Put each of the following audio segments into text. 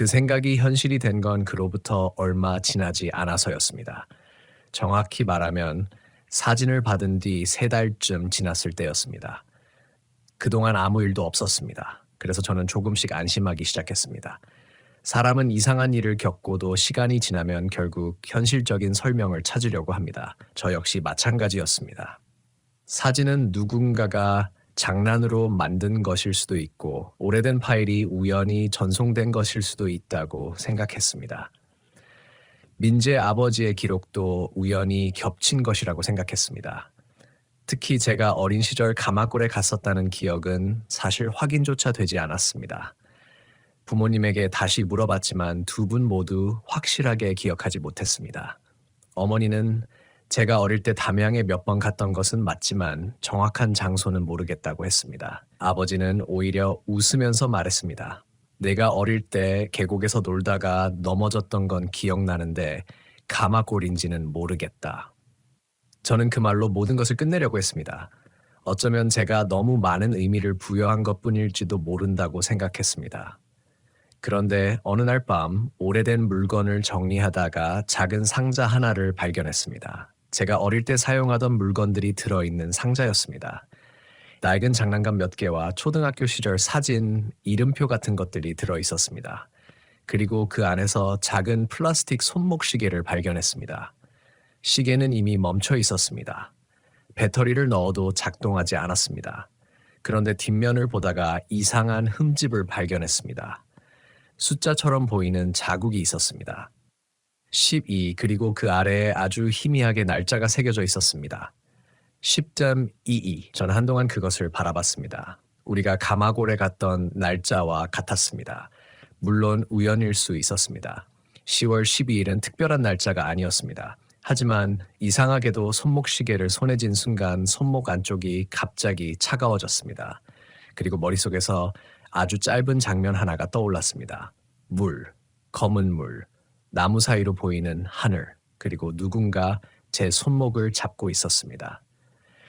그 생각이 현실이 된 건 그로부터 얼마 지나지 않아서였습니다. 정확히 말하면 사진을 받은 뒤 3달쯤 지났을 때였습니다. 그동안 아무 일도 없었습니다. 그래서 저는 조금씩 안심하기 시작했습니다. 사람은 이상한 일을 겪고도 시간이 지나면 결국 현실적인 설명을 찾으려고 합니다. 저 역시 마찬가지였습니다. 사진은 누군가가 장난으로 만든 것일 수도 있고 오래된 파일이 우연히 전송된 것일 수도 있다고 생각했습니다. 민재 아버지의 기록도 우연히 겹친 것이라고 생각했습니다. 특히 제가 어린 시절 가마골에 갔었다는 기억은 사실 확인조차 되지 않았습니다. 부모님에게 다시 물어봤지만 두 분 모두 확실하게 기억하지 못했습니다. 어머니는 제가 어릴 때 담양에 몇 번 갔던 것은 맞지만 정확한 장소는 모르겠다고 했습니다. 아버지는 오히려 웃으면서 말했습니다. 내가 어릴 때 계곡에서 놀다가 넘어졌던 건 기억나는데 가마골인지는 모르겠다. 저는 그 말로 모든 것을 끝내려고 했습니다. 어쩌면 제가 너무 많은 의미를 부여한 것뿐일지도 모른다고 생각했습니다. 그런데 어느 날 밤 오래된 물건을 정리하다가 작은 상자 하나를 발견했습니다. 제가 어릴 때 사용하던 물건들이 들어있는 상자였습니다. 낡은 장난감 몇 개와 초등학교 시절 사진, 이름표 같은 것들이 들어있었습니다. 그리고 그 안에서 작은 플라스틱 손목 시계를 발견했습니다. 시계는 이미 멈춰 있었습니다. 배터리를 넣어도 작동하지 않았습니다. 그런데 뒷면을 보다가 이상한 흠집을 발견했습니다. 숫자처럼 보이는 자국이 있었습니다. 12 그리고 그 아래에 아주 희미하게 날짜가 새겨져 있었습니다. 10.22 저는 한동안 그것을 바라봤습니다. 우리가 가마골에 갔던 날짜와 같았습니다. 물론 우연일 수 있었습니다. 10월 12일은 특별한 날짜가 아니었습니다. 하지만 이상하게도 손목 시계를 손에 쥔 순간 손목 안쪽이 갑자기 차가워졌습니다. 그리고 머릿속에서 아주 짧은 장면 하나가 떠올랐습니다. 물, 검은 물, 나무 사이로 보이는 하늘, 그리고 누군가 제 손목을 잡고 있었습니다.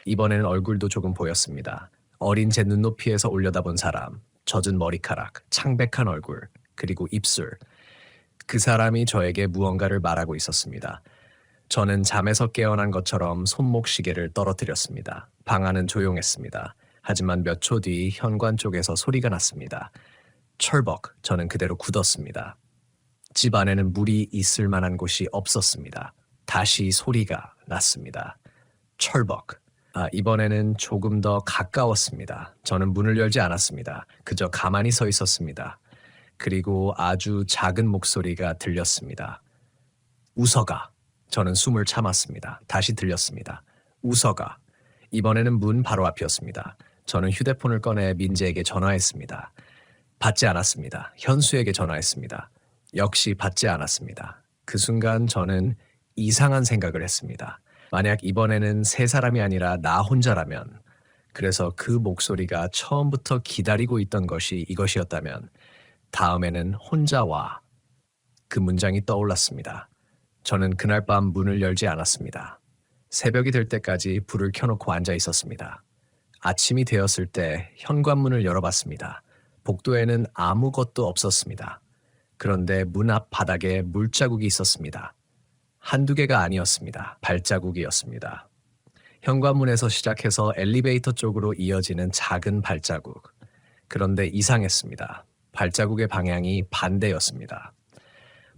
이번에는 얼굴도 조금 보였습니다. 어린 제 눈높이에서 올려다본 사람, 젖은 머리카락, 창백한 얼굴, 그리고 입술. 그 사람이 저에게 무언가를 말하고 있었습니다. 저는 잠에서 깨어난 것처럼 손목 시계를 떨어뜨렸습니다. 방 안은 조용했습니다. 하지만 몇 초 뒤 현관 쪽에서 소리가 났습니다. 철벅, 저는 그대로 굳었습니다. 집 안에는 물이 있을 만한 곳이 없었습니다. 다시 소리가 났습니다. 철벅. 이번에는 조금 더 가까웠습니다. 저는 문을 열지 않았습니다. 그저 가만히 서 있었습니다. 그리고 아주 작은 목소리가 들렸습니다. 웃어가. 저는 숨을 참았습니다. 다시 들렸습니다. 웃어가. 이번에는 문 바로 앞이었습니다. 저는 휴대폰을 꺼내 민재에게 전화했습니다. 받지 않았습니다. 현수에게 전화했습니다. 역시 받지 않았습니다. 그 순간 저는 이상한 생각을 했습니다. 만약 이번에는 세 사람이 아니라 나 혼자라면, 그래서 그 목소리가 처음부터 기다리고 있던 것이 이것이었다면 다음에는 혼자 와. 그 문장이 떠올랐습니다. 저는 그날 밤 문을 열지 않았습니다. 새벽이 될 때까지 불을 켜놓고 앉아 있었습니다. 아침이 되었을 때 현관문을 열어봤습니다. 복도에는 아무것도 없었습니다. 그런데 문 앞 바닥에 물자국이 있었습니다. 한두 개가 아니었습니다. 발자국이었습니다. 현관문에서 시작해서 엘리베이터 쪽으로 이어지는 작은 발자국. 그런데 이상했습니다. 발자국의 방향이 반대였습니다.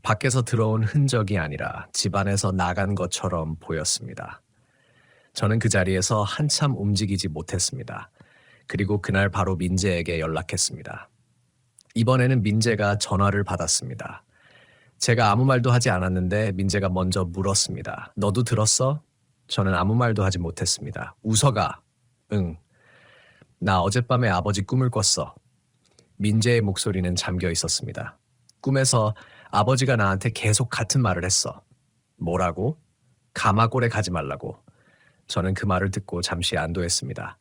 밖에서 들어온 흔적이 아니라 집 안에서 나간 것처럼 보였습니다. 저는 그 자리에서 한참 움직이지 못했습니다. 그리고 그날 바로 민재에게 연락했습니다. 이번에는 민재가 전화를 받았습니다. 제가 아무 말도 하지 않았는데 민재가 먼저 물었습니다. 너도 들었어? 저는 아무 말도 하지 못했습니다. 웃어가. 응. 나 어젯밤에 아버지 꿈을 꿨어. 민재의 목소리는 잠겨 있었습니다. 꿈에서 아버지가 나한테 계속 같은 말을 했어. 뭐라고? 가마골에 가지 말라고. 저는 그 말을 듣고 잠시 안도했습니다.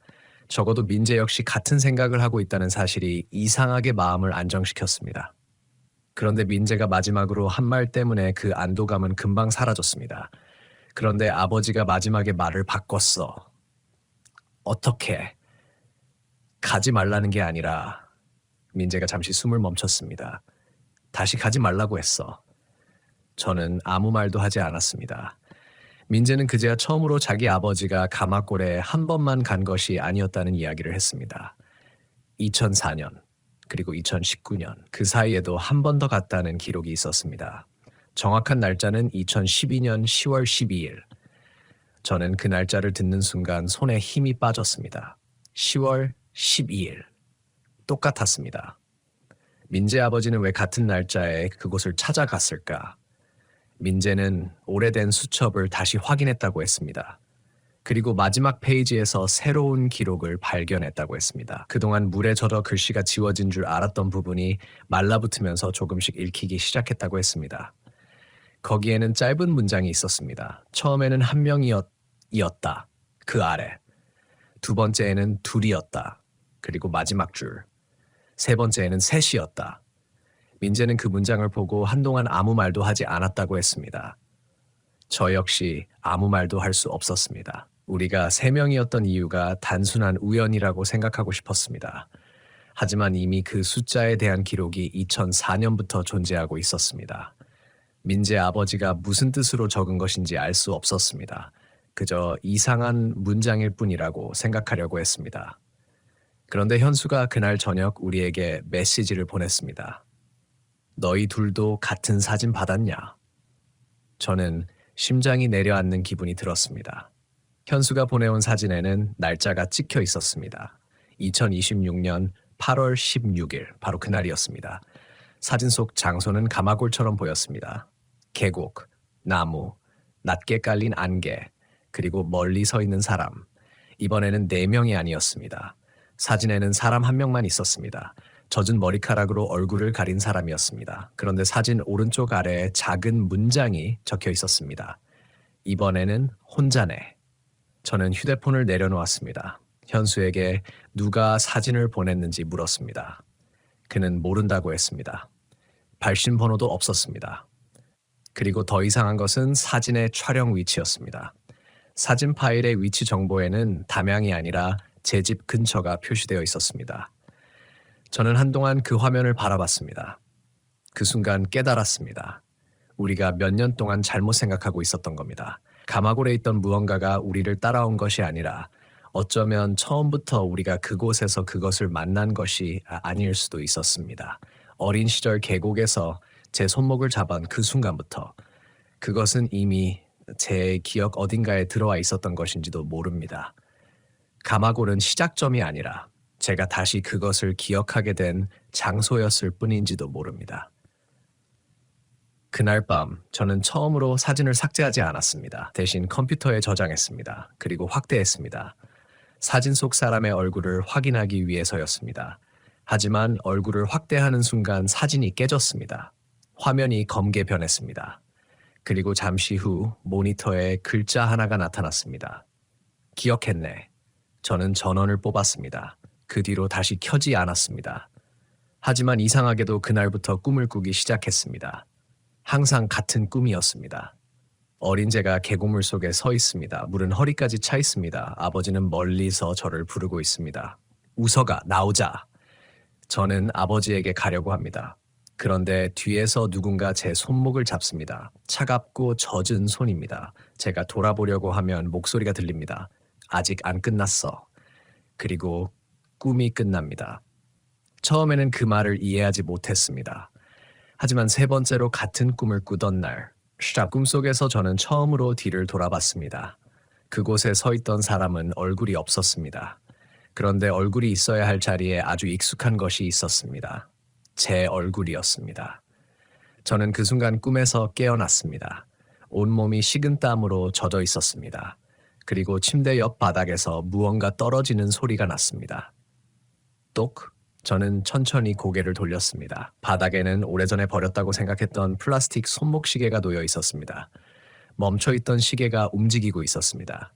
적어도 민재 역시 같은 생각을 하고 있다는 사실이 이상하게 마음을 안정시켰습니다. 그런데 민재가 마지막으로 한 말 때문에 그 안도감은 금방 사라졌습니다. 그런데 아버지가 마지막에 말을 바꿨어. 어떻게? 가지 말라는 게 아니라 민재가 잠시 숨을 멈췄습니다. 다시 가지 말라고 했어. 저는 아무 말도 하지 않았습니다. 민재는 그제야 처음으로 자기 아버지가 가마골에 한 번만 간 것이 아니었다는 이야기를 했습니다. 2004년 그리고 2019년 그 사이에도 한 번 더 갔다는 기록이 있었습니다. 정확한 날짜는 2012년 10월 12일. 저는 그 날짜를 듣는 순간 손에 힘이 빠졌습니다. 10월 12일. 똑같았습니다. 민재 아버지는 왜 같은 날짜에 그곳을 찾아갔을까? 민재는 오래된 수첩을 다시 확인했다고 했습니다. 그리고 마지막 페이지에서 새로운 기록을 발견했다고 했습니다. 그동안 물에 젖어 글씨가 지워진 줄 알았던 부분이 말라붙으면서 조금씩 읽히기 시작했다고 했습니다. 거기에는 짧은 문장이 있었습니다. 처음에는 한 명이었다. 그 아래. 두 번째에는 둘이었다. 그리고 마지막 줄. 세 번째에는 셋이었다. 민재는 그 문장을 보고 한동안 아무 말도 하지 않았다고 했습니다. 저 역시 아무 말도 할 수 없었습니다. 우리가 세 명이었던 이유가 단순한 우연이라고 생각하고 싶었습니다. 하지만 이미 그 숫자에 대한 기록이 2004년부터 존재하고 있었습니다. 민재 아버지가 무슨 뜻으로 적은 것인지 알 수 없었습니다. 그저 이상한 문장일 뿐이라고 생각하려고 했습니다. 그런데 현수가 그날 저녁 우리에게 메시지를 보냈습니다. 너희 둘도 같은 사진 받았냐? 저는 심장이 내려앉는 기분이 들었습니다. 현수가 보내온 사진에는 날짜가 찍혀 있었습니다. 2026년 8월 16일, 바로 그날이었습니다. 사진 속 장소는 가마골처럼 보였습니다. 계곡, 나무, 낮게 깔린 안개, 그리고 멀리 서 있는 사람. 이번에는 4명이 아니었습니다. 사진에는 사람 한 명만 있었습니다. 젖은 머리카락으로 얼굴을 가린 사람이었습니다. 그런데 사진 오른쪽 아래에 작은 문장이 적혀 있었습니다. 이번에는 혼자네. 저는 휴대폰을 내려놓았습니다. 현수에게 누가 사진을 보냈는지 물었습니다. 그는 모른다고 했습니다. 발신 번호도 없었습니다. 그리고 더 이상한 것은 사진의 촬영 위치였습니다. 사진 파일의 위치 정보에는 담양이 아니라 제 집 근처가 표시되어 있었습니다. 저는 한동안 그 화면을 바라봤습니다. 그 순간 깨달았습니다. 우리가 몇 년 동안 잘못 생각하고 있었던 겁니다. 가마골에 있던 무언가가 우리를 따라온 것이 아니라 어쩌면 처음부터 우리가 그곳에서 그것을 만난 것이 아닐 수도 있었습니다. 어린 시절 계곡에서 제 손목을 잡은 그 순간부터 그것은 이미 제 기억 어딘가에 들어와 있었던 것인지도 모릅니다. 가마골은 시작점이 아니라 제가 다시 그것을 기억하게 된 장소였을 뿐인지도 모릅니다. 그날 밤 저는 처음으로 사진을 삭제하지 않았습니다. 대신 컴퓨터에 저장했습니다. 그리고 확대했습니다. 사진 속 사람의 얼굴을 확인하기 위해서였습니다. 하지만 얼굴을 확대하는 순간 사진이 깨졌습니다. 화면이 검게 변했습니다. 그리고 잠시 후 모니터에 글자 하나가 나타났습니다. 기억했네. 저는 전원을 뽑았습니다. 그 뒤로 다시 켜지 않았습니다. 하지만 이상하게도 그날부터 꿈을 꾸기 시작했습니다. 항상 같은 꿈이었습니다. 어린 제가 계곡물 속에 서 있습니다. 물은 허리까지 차 있습니다. 아버지는 멀리서 저를 부르고 있습니다. 우서가 나오자. 저는 아버지에게 가려고 합니다. 그런데 뒤에서 누군가 제 손목을 잡습니다. 차갑고 젖은 손입니다. 제가 돌아보려고 하면 목소리가 들립니다. 아직 안 끝났어. 그리고 꿈이 끝납니다. 처음에는 그 말을 이해하지 못했습니다. 하지만 세 번째로 같은 꿈을 꾸던 날, 꿈속에서 저는 처음으로 뒤를 돌아봤습니다. 그곳에 서 있던 사람은 얼굴이 없었습니다. 그런데 얼굴이 있어야 할 자리에 아주 익숙한 것이 있었습니다. 제 얼굴이었습니다. 저는 그 순간 꿈에서 깨어났습니다. 온몸이 식은땀으로 젖어 있었습니다. 그리고 침대 옆 바닥에서 무언가 떨어지는 소리가 났습니다. 똑! 저는 천천히 고개를 돌렸습니다. 바닥에는 오래전에 버렸다고 생각했던 플라스틱 손목시계가 놓여 있었습니다. 멈춰있던 시계가 움직이고 있었습니다.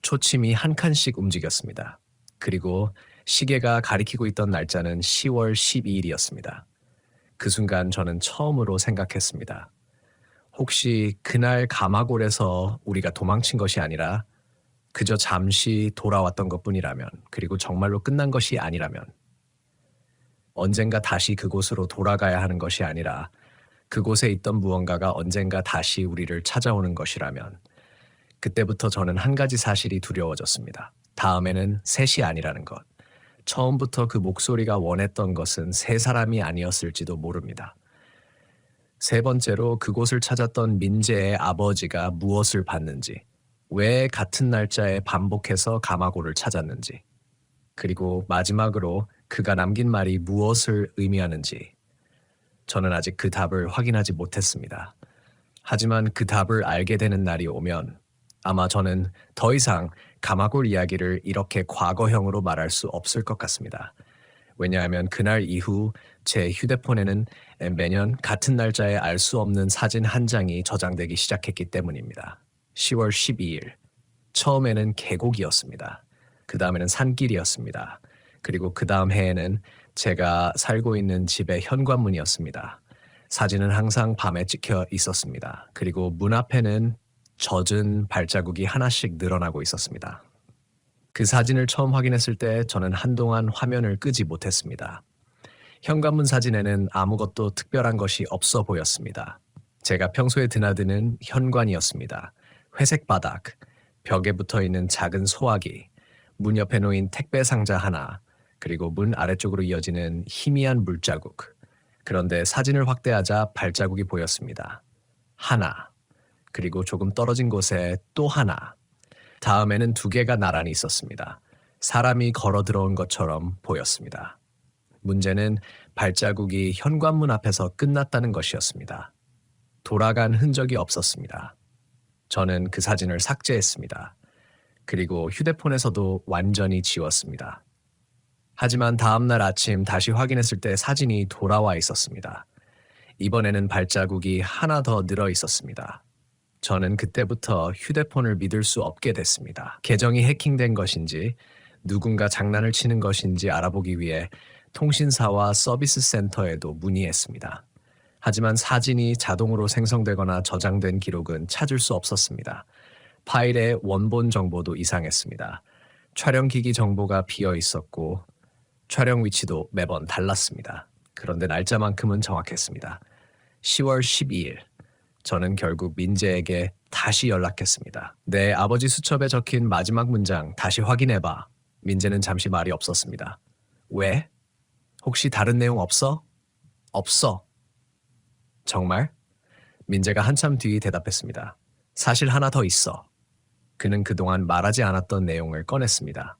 초침이 한 칸씩 움직였습니다. 그리고 시계가 가리키고 있던 날짜는 10월 12일이었습니다. 그 순간 저는 처음으로 생각했습니다. 혹시 그날 가마골에서 우리가 도망친 것이 아니라 그저 잠시 돌아왔던 것뿐이라면, 그리고 정말로 끝난 것이 아니라면, 언젠가 다시 그곳으로 돌아가야 하는 것이 아니라 그곳에 있던 무언가가 언젠가 다시 우리를 찾아오는 것이라면 그때부터 저는 한 가지 사실이 두려워졌습니다. 다음에는 셋이 아니라는 것. 처음부터 그 목소리가 원했던 것은 세 사람이 아니었을지도 모릅니다. 세 번째로 그곳을 찾았던 민재의 아버지가 무엇을 봤는지, 왜 같은 날짜에 반복해서 가마고를 찾았는지, 그리고 마지막으로 그가 남긴 말이 무엇을 의미하는지, 저는 아직 그 답을 확인하지 못했습니다. 하지만 그 답을 알게 되는 날이 오면 아마 저는 더 이상 가마골 이야기를 이렇게 과거형으로 말할 수 없을 것 같습니다. 왜냐하면 그날 이후 제 휴대폰에는 매년 같은 날짜에 알 수 없는 사진 한 장이 저장되기 시작했기 때문입니다. 10월 12일. 처음에는 계곡이었습니다. 그 다음에는 산길이었습니다. 그리고 그 다음 해에는 제가 살고 있는 집의 현관문이었습니다. 사진은 항상 밤에 찍혀 있었습니다. 그리고 문 앞에는 젖은 발자국이 하나씩 늘어나고 있었습니다. 그 사진을 처음 확인했을 때 저는 한동안 화면을 끄지 못했습니다. 현관문 사진에는 아무것도 특별한 것이 없어 보였습니다. 제가 평소에 드나드는 현관이었습니다. 회색 바닥, 벽에 붙어 있는 작은 소화기, 문 옆에 놓인 택배 상자 하나, 그리고 문 아래쪽으로 이어지는 희미한 물자국. 그런데 사진을 확대하자 발자국이 보였습니다. 하나, 그리고 조금 떨어진 곳에 또 하나. 다음에는 두 개가 나란히 있었습니다. 사람이 걸어 들어온 것처럼 보였습니다. 문제는 발자국이 현관문 앞에서 끝났다는 것이었습니다. 돌아간 흔적이 없었습니다. 저는 그 사진을 삭제했습니다. 그리고 휴대폰에서도 완전히 지웠습니다. 하지만 다음날 아침 다시 확인했을 때 사진이 돌아와 있었습니다. 이번에는 발자국이 하나 더 늘어 있었습니다. 저는 그때부터 휴대폰을 믿을 수 없게 됐습니다. 계정이 해킹된 것인지 누군가 장난을 치는 것인지 알아보기 위해 통신사와 서비스 센터에도 문의했습니다. 하지만 사진이 자동으로 생성되거나 저장된 기록은 찾을 수 없었습니다. 파일의 원본 정보도 이상했습니다. 촬영기기 정보가 비어 있었고 촬영 위치도 매번 달랐습니다. 그런데 날짜만큼은 정확했습니다. 10월 12일. 저는 결국 민재에게 다시 연락했습니다. 내 아버지 수첩에 적힌 마지막 문장 다시 확인해봐. 민재는 잠시 말이 없었습니다. 왜? 혹시 다른 내용 없어? 없어. 정말? 민재가 한참 뒤 대답했습니다. 사실 하나 더 있어. 그는 그동안 말하지 않았던 내용을 꺼냈습니다.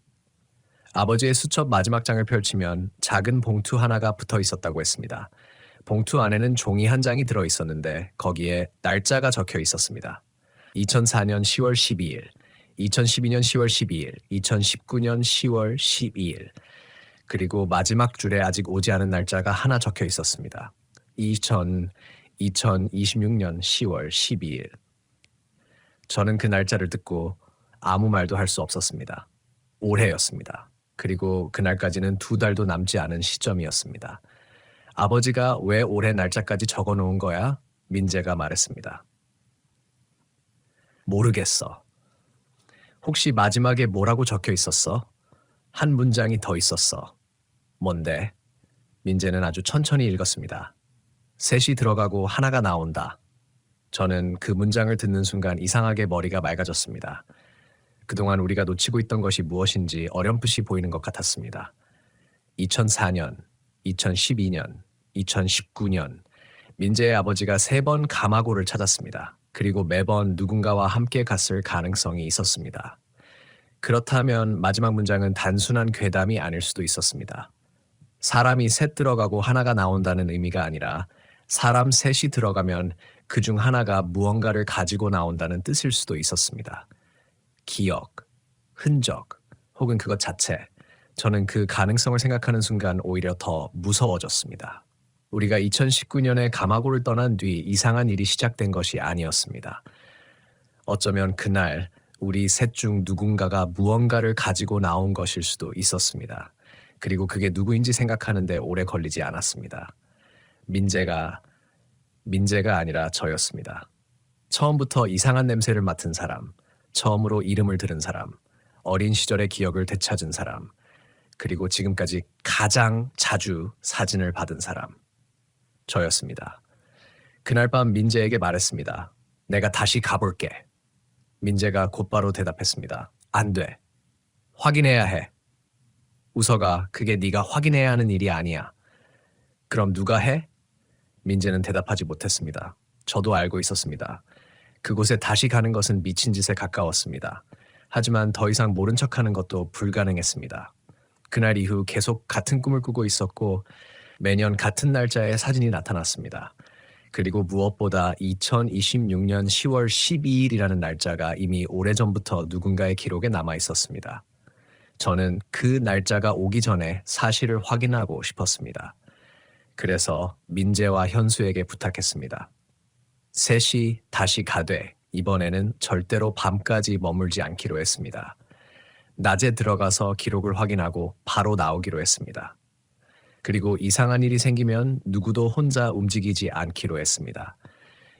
아버지의 수첩 마지막 장을 펼치면 작은 봉투 하나가 붙어 있었다고 했습니다. 봉투 안에는 종이 한 장이 들어 있었는데 거기에 날짜가 적혀 있었습니다. 2004년 10월 12일, 2012년 10월 12일, 2019년 10월 12일, 그리고 마지막 줄에 아직 오지 않은 날짜가 하나 적혀 있었습니다. 2026년 10월 12일. 저는 그 날짜를 듣고 아무 말도 할 수 없었습니다. 올해였습니다. 그리고 그날까지는 2달도 남지 않은 시점이었습니다. 아버지가 왜 올해 날짜까지 적어 놓은 거야? 민재가 말했습니다. 모르겠어. 혹시 마지막에 뭐라고 적혀 있었어? 한 문장이 더 있었어. 뭔데? 민재는 아주 천천히 읽었습니다. 셋이 들어가고 하나가 나온다. 저는 그 문장을 듣는 순간 이상하게 머리가 맑아졌습니다. 그동안 우리가 놓치고 있던 것이 무엇인지 어렴풋이 보이는 것 같았습니다. 2004년, 2012년, 2019년 민재의 아버지가 3번 가마고를 찾았습니다. 그리고 매번 누군가와 함께 갔을 가능성이 있었습니다. 그렇다면 마지막 문장은 단순한 괴담이 아닐 수도 있었습니다. 사람이 셋 들어가고 하나가 나온다는 의미가 아니라 사람 셋이 들어가면 그중 하나가 무언가를 가지고 나온다는 뜻일 수도 있었습니다. 기억, 흔적, 혹은 그것 자체. 저는 그 가능성을 생각하는 순간 오히려 더 무서워졌습니다. 우리가 2019년에 가마고를 떠난 뒤 이상한 일이 시작된 것이 아니었습니다. 어쩌면 그날 우리 셋 중 누군가가 무언가를 가지고 나온 것일 수도 있었습니다. 그리고 그게 누구인지 생각하는데 오래 걸리지 않았습니다. 민재가 아니라 저였습니다. 처음부터 이상한 냄새를 맡은 사람, 처음으로 이름을 들은 사람, 어린 시절의 기억을 되찾은 사람, 그리고 지금까지 가장 자주 사진을 받은 사람. 저였습니다. 그날 밤 민재에게 말했습니다. 내가 다시 가볼게. 민재가 곧바로 대답했습니다. 안 돼. 확인해야 해. 우서가 그게 네가 확인해야 하는 일이 아니야. 그럼 누가 해? 민재는 대답하지 못했습니다. 저도 알고 있었습니다. 그곳에 다시 가는 것은 미친 짓에 가까웠습니다. 하지만 더 이상 모른 척하는 것도 불가능했습니다. 그날 이후 계속 같은 꿈을 꾸고 있었고 매년 같은 날짜에 사진이 나타났습니다. 그리고 무엇보다 2026년 10월 12일이라는 날짜가 이미 오래전부터 누군가의 기록에 남아 있었습니다. 저는 그 날짜가 오기 전에 사실을 확인하고 싶었습니다. 그래서 민재와 현수에게 부탁했습니다. 셋이 다시 가되 이번에는 절대로 밤까지 머물지 않기로 했습니다. 낮에 들어가서 기록을 확인하고 바로 나오기로 했습니다. 그리고 이상한 일이 생기면 누구도 혼자 움직이지 않기로 했습니다.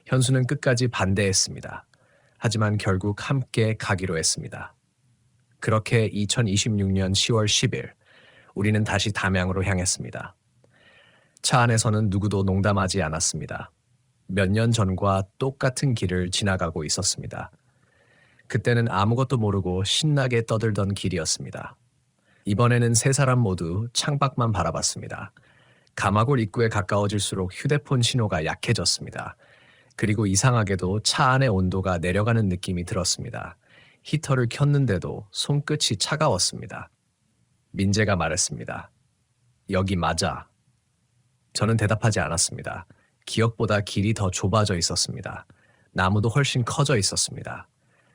현수는 끝까지 반대했습니다. 하지만 결국 함께 가기로 했습니다. 그렇게 2026년 10월 10일 우리는 다시 담양으로 향했습니다. 차 안에서는 누구도 농담하지 않았습니다. 몇 년 전과 똑같은 길을 지나가고 있었습니다. 그때는 아무것도 모르고 신나게 떠들던 길이었습니다. 이번에는 세 사람 모두 창밖만 바라봤습니다. 가마골 입구에 가까워질수록 휴대폰 신호가 약해졌습니다. 그리고 이상하게도 차 안의 온도가 내려가는 느낌이 들었습니다. 히터를 켰는데도 손끝이 차가웠습니다. 민재가 말했습니다. 여기 맞아. 저는 대답하지 않았습니다. 기억보다 길이 더 좁아져 있었습니다. 나무도 훨씬 커져 있었습니다.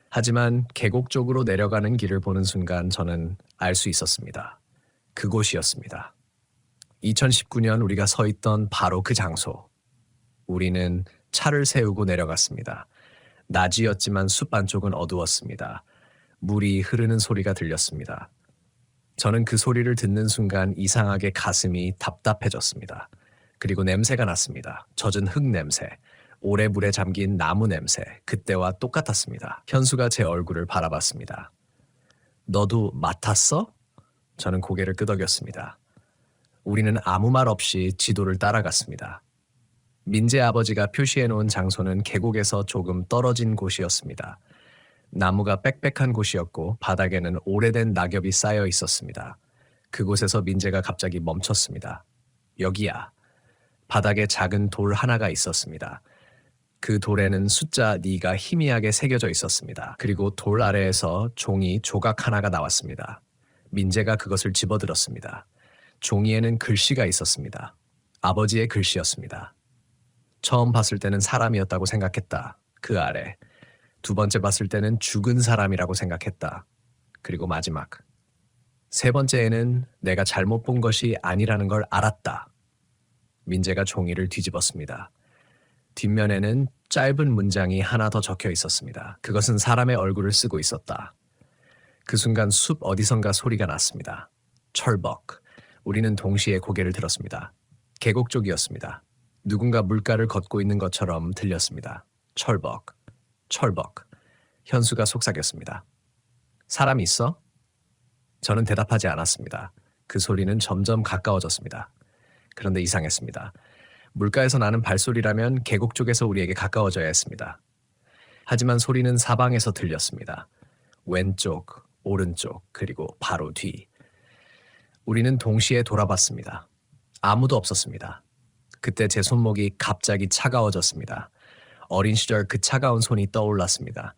하지만 계곡 쪽으로 내려가는 길을 보는 순간 저는 알 수 있었습니다. 그곳이었습니다. 2019년 우리가 서 있던 바로 그 장소. 우리는 차를 세우고 내려갔습니다. 낮이었지만 숲 안쪽은 어두웠습니다. 물이 흐르는 소리가 들렸습니다. 저는 그 소리를 듣는 순간 이상하게 가슴이 답답해졌습니다. 그리고 냄새가 났습니다. 젖은 흙 냄새, 오래 물에 잠긴 나무 냄새, 그때와 똑같았습니다. 현수가 제 얼굴을 바라봤습니다. 너도 맡았어? 저는 고개를 끄덕였습니다. 우리는 아무 말 없이 지도를 따라갔습니다. 민재 아버지가 표시해놓은 장소는 계곡에서 조금 떨어진 곳이었습니다. 나무가 빽빽한 곳이었고 바닥에는 오래된 낙엽이 쌓여 있었습니다. 그곳에서 민재가 갑자기 멈췄습니다. 여기야. 바닥에 작은 돌 하나가 있었습니다. 그 돌에는 숫자 2가 희미하게 새겨져 있었습니다. 그리고 돌 아래에서 종이 조각 하나가 나왔습니다. 민재가 그것을 집어들었습니다. 종이에는 글씨가 있었습니다. 아버지의 글씨였습니다. 처음 봤을 때는 사람이었다고 생각했다. 그 아래. 두 번째 봤을 때는 죽은 사람이라고 생각했다. 그리고 마지막. 세 번째에는 내가 잘못 본 것이 아니라는 걸 알았다. 민재가 종이를 뒤집었습니다. 뒷면에는 짧은 문장이 하나 더 적혀 있었습니다. 그것은 사람의 얼굴을 쓰고 있었다. 그 순간 숲 어디선가 소리가 났습니다. 철벅. 우리는 동시에 고개를 들었습니다. 계곡 쪽이었습니다. 누군가 물가를 걷고 있는 것처럼 들렸습니다. 철벅. 철벅. 현수가 속삭였습니다. 사람 있어? 저는 대답하지 않았습니다. 그 소리는 점점 가까워졌습니다. 그런데 이상했습니다. 물가에서 나는 발소리라면 계곡 쪽에서 우리에게 가까워져야 했습니다. 하지만 소리는 사방에서 들렸습니다. 왼쪽, 오른쪽, 그리고 바로 뒤. 우리는 동시에 돌아봤습니다. 아무도 없었습니다. 그때 제 손목이 갑자기 차가워졌습니다. 어린 시절 그 차가운 손이 떠올랐습니다.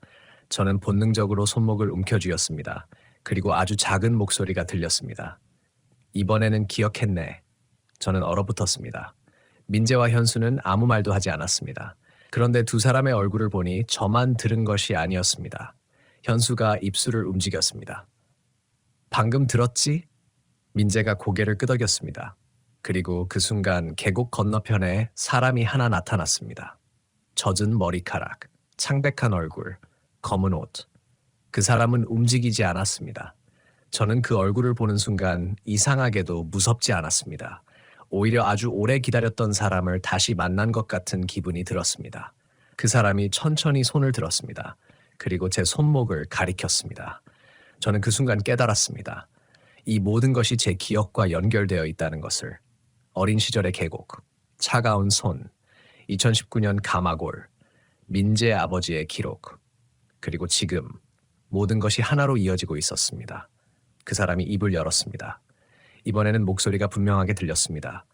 저는 본능적으로 손목을 움켜쥐었습니다. 그리고 아주 작은 목소리가 들렸습니다. 이번에는 기억했네. 저는 얼어붙었습니다. 민재와 현수는 아무 말도 하지 않았습니다. 그런데 두 사람의 얼굴을 보니 저만 들은 것이 아니었습니다. 현수가 입술을 움직였습니다. 방금 들었지? 민재가 고개를 끄덕였습니다. 그리고 그 순간 계곡 건너편에 사람이 하나 나타났습니다. 젖은 머리카락, 창백한 얼굴, 검은 옷. 그 사람은 움직이지 않았습니다. 저는 그 얼굴을 보는 순간 이상하게도 무섭지 않았습니다. 오히려 아주 오래 기다렸던 사람을 다시 만난 것 같은 기분이 들었습니다. 그 사람이 천천히 손을 들었습니다. 그리고 제 손목을 가리켰습니다. 저는 그 순간 깨달았습니다. 이 모든 것이 제 기억과 연결되어 있다는 것을. 어린 시절의 계곡, 차가운 손, 2019년 가마골, 민재 아버지의 기록, 그리고 지금 모든 것이 하나로 이어지고 있었습니다. 그 사람이 입을 열었습니다. 이번에는 목소리가 분명하게 들렸습니다.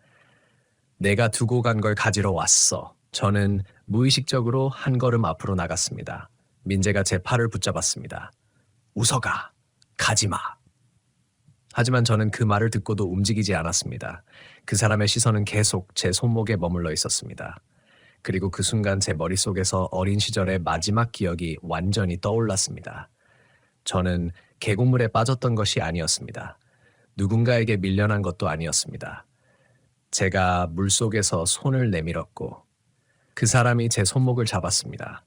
내가 두고 간 걸 가지러 왔어. 저는 무의식적으로 한 걸음 앞으로 나갔습니다. 민재가 제 팔을 붙잡았습니다. 웃어가, 가지마. 하지만 저는 그 말을 듣고도 움직이지 않았습니다. 그 사람의 시선은 계속 제 손목에 머물러 있었습니다. 그리고 그 순간 제 머릿속에서 어린 시절의 마지막 기억이 완전히 떠올랐습니다. 저는 계곡물에 빠졌던 것이 아니었습니다. 누군가에게 밀려난 것도 아니었습니다. 제가 물속에서 손을 내밀었고 그 사람이 제 손목을 잡았습니다.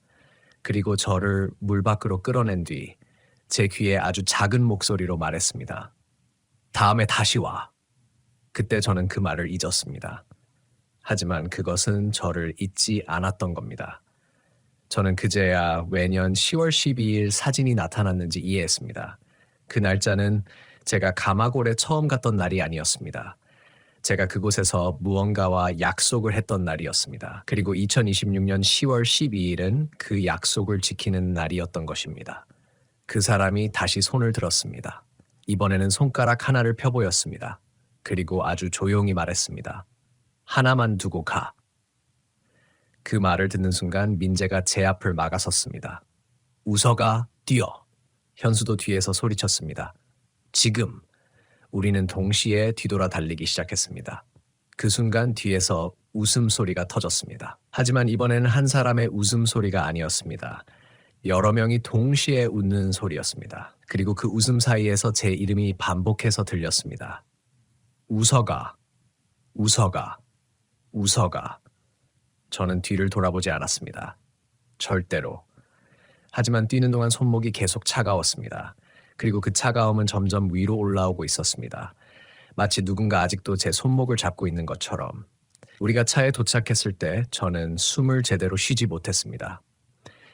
그리고 저를 물 밖으로 끌어낸 뒤 제 귀에 아주 작은 목소리로 말했습니다. 다음에 다시 와. 그때 저는 그 말을 잊었습니다. 하지만 그것은 저를 잊지 않았던 겁니다. 저는 그제야 왜년 10월 12일 사진이 나타났는지 이해했습니다. 그 날짜는 제가 가마골에 처음 갔던 날이 아니었습니다. 제가 그곳에서 무언가와 약속을 했던 날이었습니다. 그리고 2026년 10월 12일은 그 약속을 지키는 날이었던 것입니다. 그 사람이 다시 손을 들었습니다. 이번에는 손가락 하나를 펴보였습니다. 그리고 아주 조용히 말했습니다. 하나만 두고 가. 그 말을 듣는 순간 민재가 제 앞을 막아섰습니다. 웃어가, 뛰어. 현수도 뒤에서 소리쳤습니다. 지금. 우리는 동시에 뒤돌아 달리기 시작했습니다. 그 순간 뒤에서 웃음소리가 터졌습니다. 하지만 이번에는 한 사람의 웃음소리가 아니었습니다. 여러 명이 동시에 웃는 소리였습니다. 그리고 그 웃음 사이에서 제 이름이 반복해서 들렸습니다. 웃어가, 웃어가, 웃어가. 저는 뒤를 돌아보지 않았습니다. 절대로. 하지만 뛰는 동안 손목이 계속 차가웠습니다. 그리고 그 차가움은 점점 위로 올라오고 있었습니다. 마치 누군가 아직도 제 손목을 잡고 있는 것처럼. 우리가 차에 도착했을 때 저는 숨을 제대로 쉬지 못했습니다.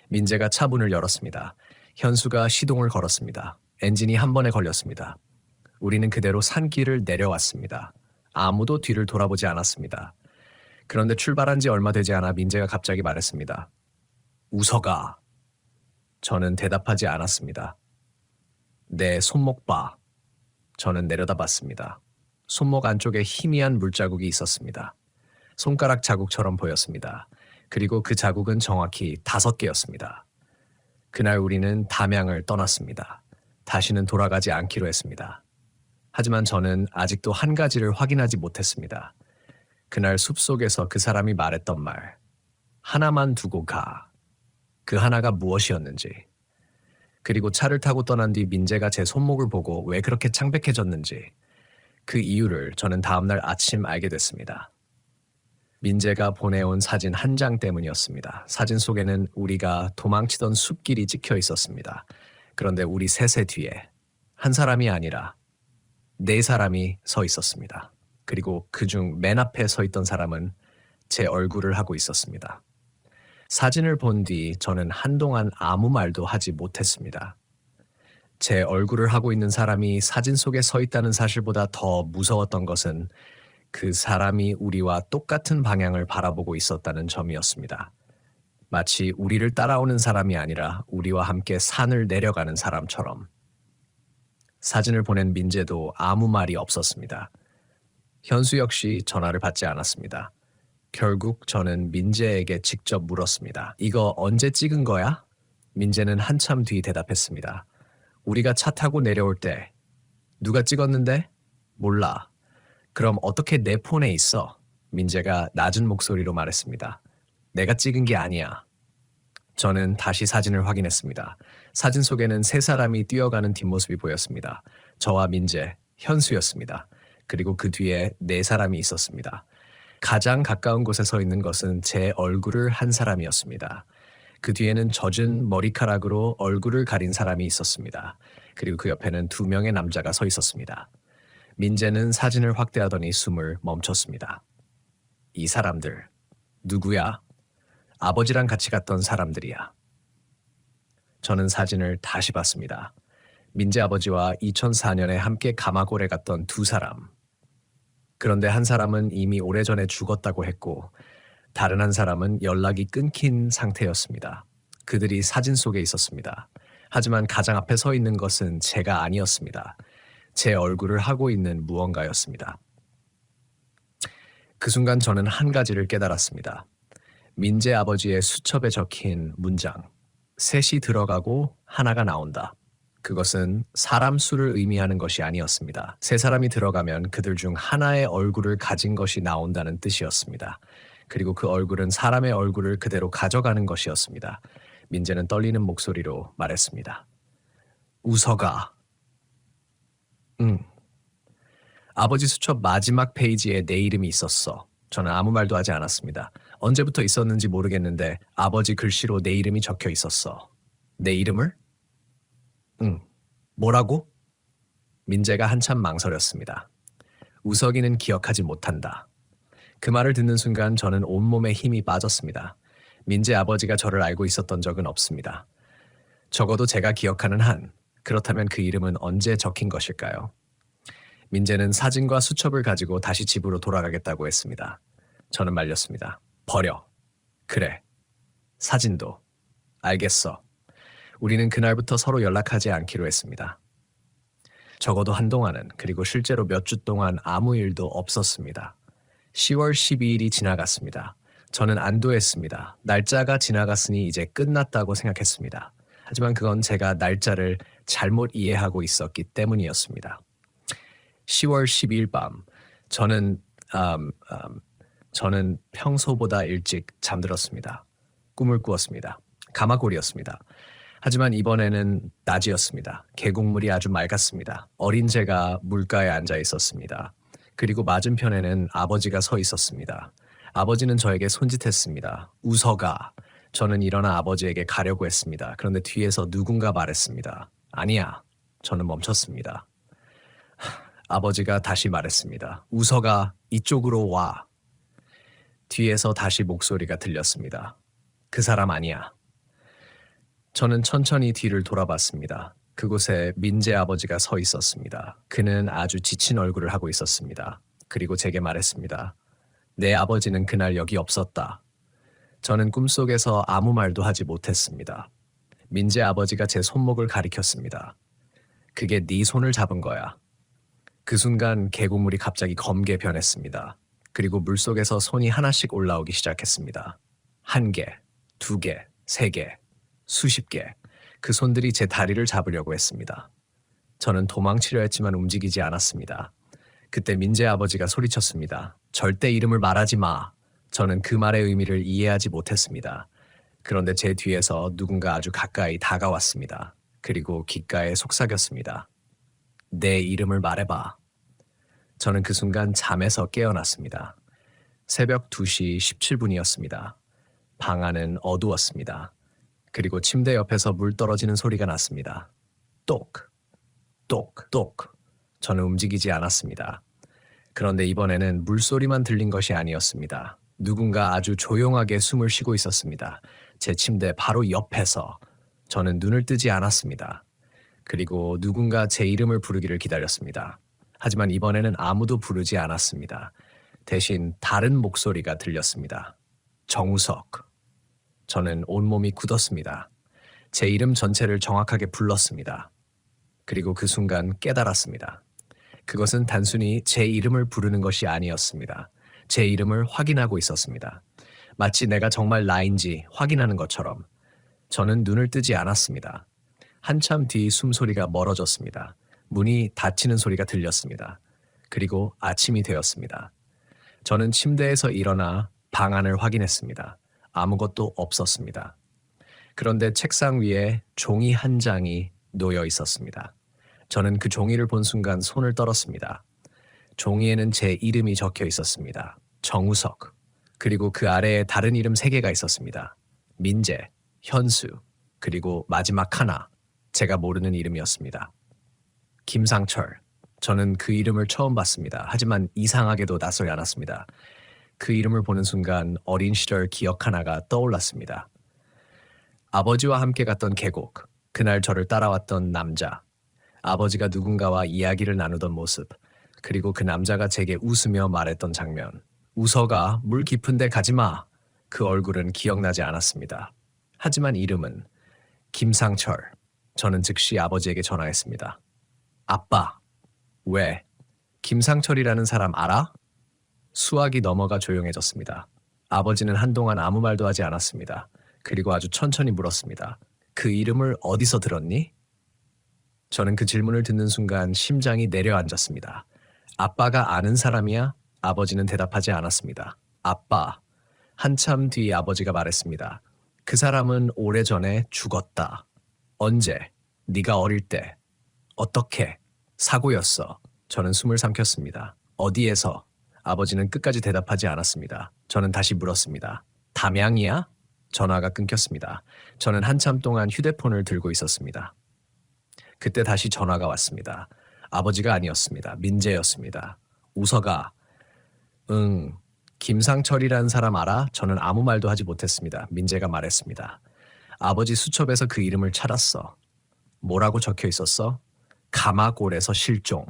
민재가 차 문을 열었습니다. 현수가 시동을 걸었습니다. 엔진이 한 번에 걸렸습니다. 우리는 그대로 산길을 내려왔습니다. 아무도 뒤를 돌아보지 않았습니다. 그런데 출발한 지 얼마 되지 않아 민재가 갑자기 말했습니다. 웃어가. 저는 대답하지 않았습니다. 내 손목 봐. 저는 내려다봤습니다. 손목 안쪽에 희미한 물자국이 있었습니다. 손가락 자국처럼 보였습니다. 그리고 그 자국은 정확히 5개였습니다. 그날 우리는 담양을 떠났습니다. 다시는 돌아가지 않기로 했습니다. 하지만 저는 아직도 한 가지를 확인하지 못했습니다. 그날 숲속에서 그 사람이 말했던 말, 하나만 두고 가. 그 하나가 무엇이었는지. 그리고 차를 타고 떠난 뒤 민재가 제 손목을 보고 왜 그렇게 창백해졌는지. 그 이유를 저는 다음날 아침 알게 됐습니다. 민재가 보내온 사진 한 장 때문이었습니다. 사진 속에는 우리가 도망치던 숲길이 찍혀 있었습니다. 그런데 우리 셋의 뒤에 한 사람이 아니라 4사람이 서 있었습니다. 그리고 그중 맨 앞에 서 있던 사람은 제 얼굴을 하고 있었습니다. 사진을 본 뒤 저는 한동안 아무 말도 하지 못했습니다. 제 얼굴을 하고 있는 사람이 사진 속에 서 있다는 사실보다 더 무서웠던 것은 그 사람이 우리와 똑같은 방향을 바라보고 있었다는 점이었습니다. 마치 우리를 따라오는 사람이 아니라 우리와 함께 산을 내려가는 사람처럼. 사진을 보낸 민재도 아무 말이 없었습니다. 현수 역시 전화를 받지 않았습니다. 결국 저는 민재에게 직접 물었습니다. 이거 언제 찍은 거야? 민재는 한참 뒤 대답했습니다. 우리가 차 타고 내려올 때. 누가 찍었는데? 몰라. 그럼 어떻게 내 폰에 있어? 민재가 낮은 목소리로 말했습니다. 내가 찍은 게 아니야. 저는 다시 사진을 확인했습니다. 사진 속에는 3사람이 뛰어가는 뒷모습이 보였습니다. 저와 민재, 현수였습니다. 그리고 그 뒤에 4사람이 있었습니다. 가장 가까운 곳에 서 있는 것은 제 얼굴을 한 사람이었습니다. 그 뒤에는 젖은 머리카락으로 얼굴을 가린 사람이 있었습니다. 그리고 그 옆에는 2명의 남자가 서 있었습니다. 민재는 사진을 확대하더니 숨을 멈췄습니다. 이 사람들, 누구야? 아버지랑 같이 갔던 사람들이야. 저는 사진을 다시 봤습니다. 민재 아버지와 2004년에 함께 가마골에 갔던 두 사람. 그런데 한 사람은 이미 오래전에 죽었다고 했고 다른 한 사람은 연락이 끊긴 상태였습니다. 그들이 사진 속에 있었습니다. 하지만 가장 앞에 서 있는 것은 제가 아니었습니다. 제 얼굴을 하고 있는 무언가였습니다. 그 순간 저는 한 가지를 깨달았습니다. 민재 아버지의 수첩에 적힌 문장. 셋이 들어가고 하나가 나온다. 그것은 사람 수를 의미하는 것이 아니었습니다. 세 사람이 들어가면 그들 중 하나의 얼굴을 가진 것이 나온다는 뜻이었습니다. 그리고 그 얼굴은 사람의 얼굴을 그대로 가져가는 것이었습니다. 민재는 떨리는 목소리로 말했습니다. 웃어가. 응. 아버지 수첩 마지막 페이지에 내 이름이 있었어. 저는 아무 말도 하지 않았습니다. 언제부터 있었는지 모르겠는데 아버지 글씨로 내 이름이 적혀 있었어. 내 이름을? 응. 뭐라고? 민재가 한참 망설였습니다. 우석이는 기억하지 못한다. 그 말을 듣는 순간 저는 온몸에 힘이 빠졌습니다. 민재 아버지가 저를 알고 있었던 적은 없습니다. 적어도 제가 기억하는 한, 그렇다면 그 이름은 언제 적힌 것일까요? 민재는 사진과 수첩을 가지고 다시 집으로 돌아가겠다고 했습니다. 저는 말렸습니다. 버려. 그래. 사진도. 알겠어. 우리는 그날부터 서로 연락하지 않기로 했습니다. 적어도 한동안은, 그리고 실제로 몇 주 동안 아무 일도 없었습니다. 10월 12일이 지나갔습니다. 저는 안도했습니다. 날짜가 지나갔으니 이제 끝났다고 생각했습니다. 하지만 그건 제가 날짜를 잘못 이해하고 있었기 때문이었습니다. 10월 12일 밤 저는 평소보다 일찍 잠들었습니다. 꿈을 꾸었습니다. 가마골이었습니다. 하지만 이번에는 낮이었습니다. 계곡물이 아주 맑았습니다. 어린 제가 물가에 앉아 있었습니다. 그리고 맞은편에는 아버지가 서 있었습니다. 아버지는 저에게 손짓했습니다. 웃어가. 저는 일어나 아버지에게 가려고 했습니다. 그런데 뒤에서 누군가 말했습니다. 아니야. 저는 멈췄습니다. 아버지가 다시 말했습니다. 웃어가. 이쪽으로 와. 뒤에서 다시 목소리가 들렸습니다. 그 사람 아니야. 저는 천천히 뒤를 돌아봤습니다. 그곳에 민재 아버지가 서 있었습니다. 그는 아주 지친 얼굴을 하고 있었습니다. 그리고 제게 말했습니다. 내 아버지는 그날 여기 없었다. 저는 꿈속에서 아무 말도 하지 못했습니다. 민재 아버지가 제 손목을 가리켰습니다. 그게 네 손을 잡은 거야. 그 순간 계곡물이 갑자기 검게 변했습니다. 그리고 물속에서 손이 하나씩 올라오기 시작했습니다. 1개, 2개, 3개, 수십 개. 그 손들이 제 다리를 잡으려고 했습니다. 저는 도망치려 했지만 움직이지 않았습니다. 그때 민재 아버지가 소리쳤습니다. 절대 이름을 말하지 마. 저는 그 말의 의미를 이해하지 못했습니다. 그런데 제 뒤에서 누군가 아주 가까이 다가왔습니다. 그리고 귓가에 속삭였습니다. 내 이름을 말해봐. 저는 그 순간 잠에서 깨어났습니다. 새벽 2시 17분이었습니다. 방 안은 어두웠습니다. 그리고 침대 옆에서 물 떨어지는 소리가 났습니다. 똑, 똑, 똑. 저는 움직이지 않았습니다. 그런데 이번에는 물소리만 들린 것이 아니었습니다. 누군가 아주 조용하게 숨을 쉬고 있었습니다. 제 침대 바로 옆에서. 저는 눈을 뜨지 않았습니다. 그리고 누군가 제 이름을 부르기를 기다렸습니다. 하지만 이번에는 아무도 부르지 않았습니다. 대신 다른 목소리가 들렸습니다. 정우석. 저는 온몸이 굳었습니다. 제 이름 전체를 정확하게 불렀습니다. 그리고 그 순간 깨달았습니다. 그것은 단순히 제 이름을 부르는 것이 아니었습니다. 제 이름을 확인하고 있었습니다. 마치 내가 정말 나인지 확인하는 것처럼. 저는 눈을 뜨지 않았습니다. 한참 뒤 숨소리가 멀어졌습니다. 문이 닫히는 소리가 들렸습니다. 그리고 아침이 되었습니다. 저는 침대에서 일어나 방 안을 확인했습니다. 아무것도 없었습니다. 그런데 책상 위에 종이 한 장이 놓여 있었습니다. 저는 그 종이를 본 순간 손을 떨었습니다. 종이에는 제 이름이 적혀 있었습니다. 정우석. 그리고 그 아래에 다른 이름 3개가 있었습니다. 민재, 현수, 그리고 마지막 하나. 제가 모르는 이름이었습니다. 김상철. 저는 그 이름을 처음 봤습니다. 하지만 이상하게도 낯설지 않았습니다. 그 이름을 보는 순간 어린 시절 기억 하나가 떠올랐습니다. 아버지와 함께 갔던 계곡, 그날 저를 따라왔던 남자. 아버지가 누군가와 이야기를 나누던 모습, 그리고 그 남자가 제게 웃으며 말했던 장면. 웃어가, 물 깊은데 가지 마. 그 얼굴은 기억나지 않았습니다. 하지만 이름은 김상철. 저는 즉시 아버지에게 전화했습니다. 아빠, 왜? 김상철이라는 사람 알아? 수화기 넘어가 조용해졌습니다. 아버지는 한동안 아무 말도 하지 않았습니다. 그리고 아주 천천히 물었습니다. 그 이름을 어디서 들었니? 저는 그 질문을 듣는 순간 심장이 내려앉았습니다. 아빠가 아는 사람이야? 아버지는 대답하지 않았습니다. 아빠. 한참 뒤 아버지가 말했습니다. 그 사람은 오래전에 죽었다. 언제? 네가 어릴 때. 어떻게? 사고였어. 저는 숨을 삼켰습니다. 어디에서? 아버지는 끝까지 대답하지 않았습니다. 저는 다시 물었습니다. 담양이야? 전화가 끊겼습니다. 저는 한참 동안 휴대폰을 들고 있었습니다. 그때 다시 전화가 왔습니다. 아버지가 아니었습니다. 민재였습니다. 웃어가. 응. 김상철이라는 사람 알아? 저는 아무 말도 하지 못했습니다. 민재가 말했습니다. 아버지 수첩에서 그 이름을 찾았어. 뭐라고 적혀 있었어? 가마골에서 실종.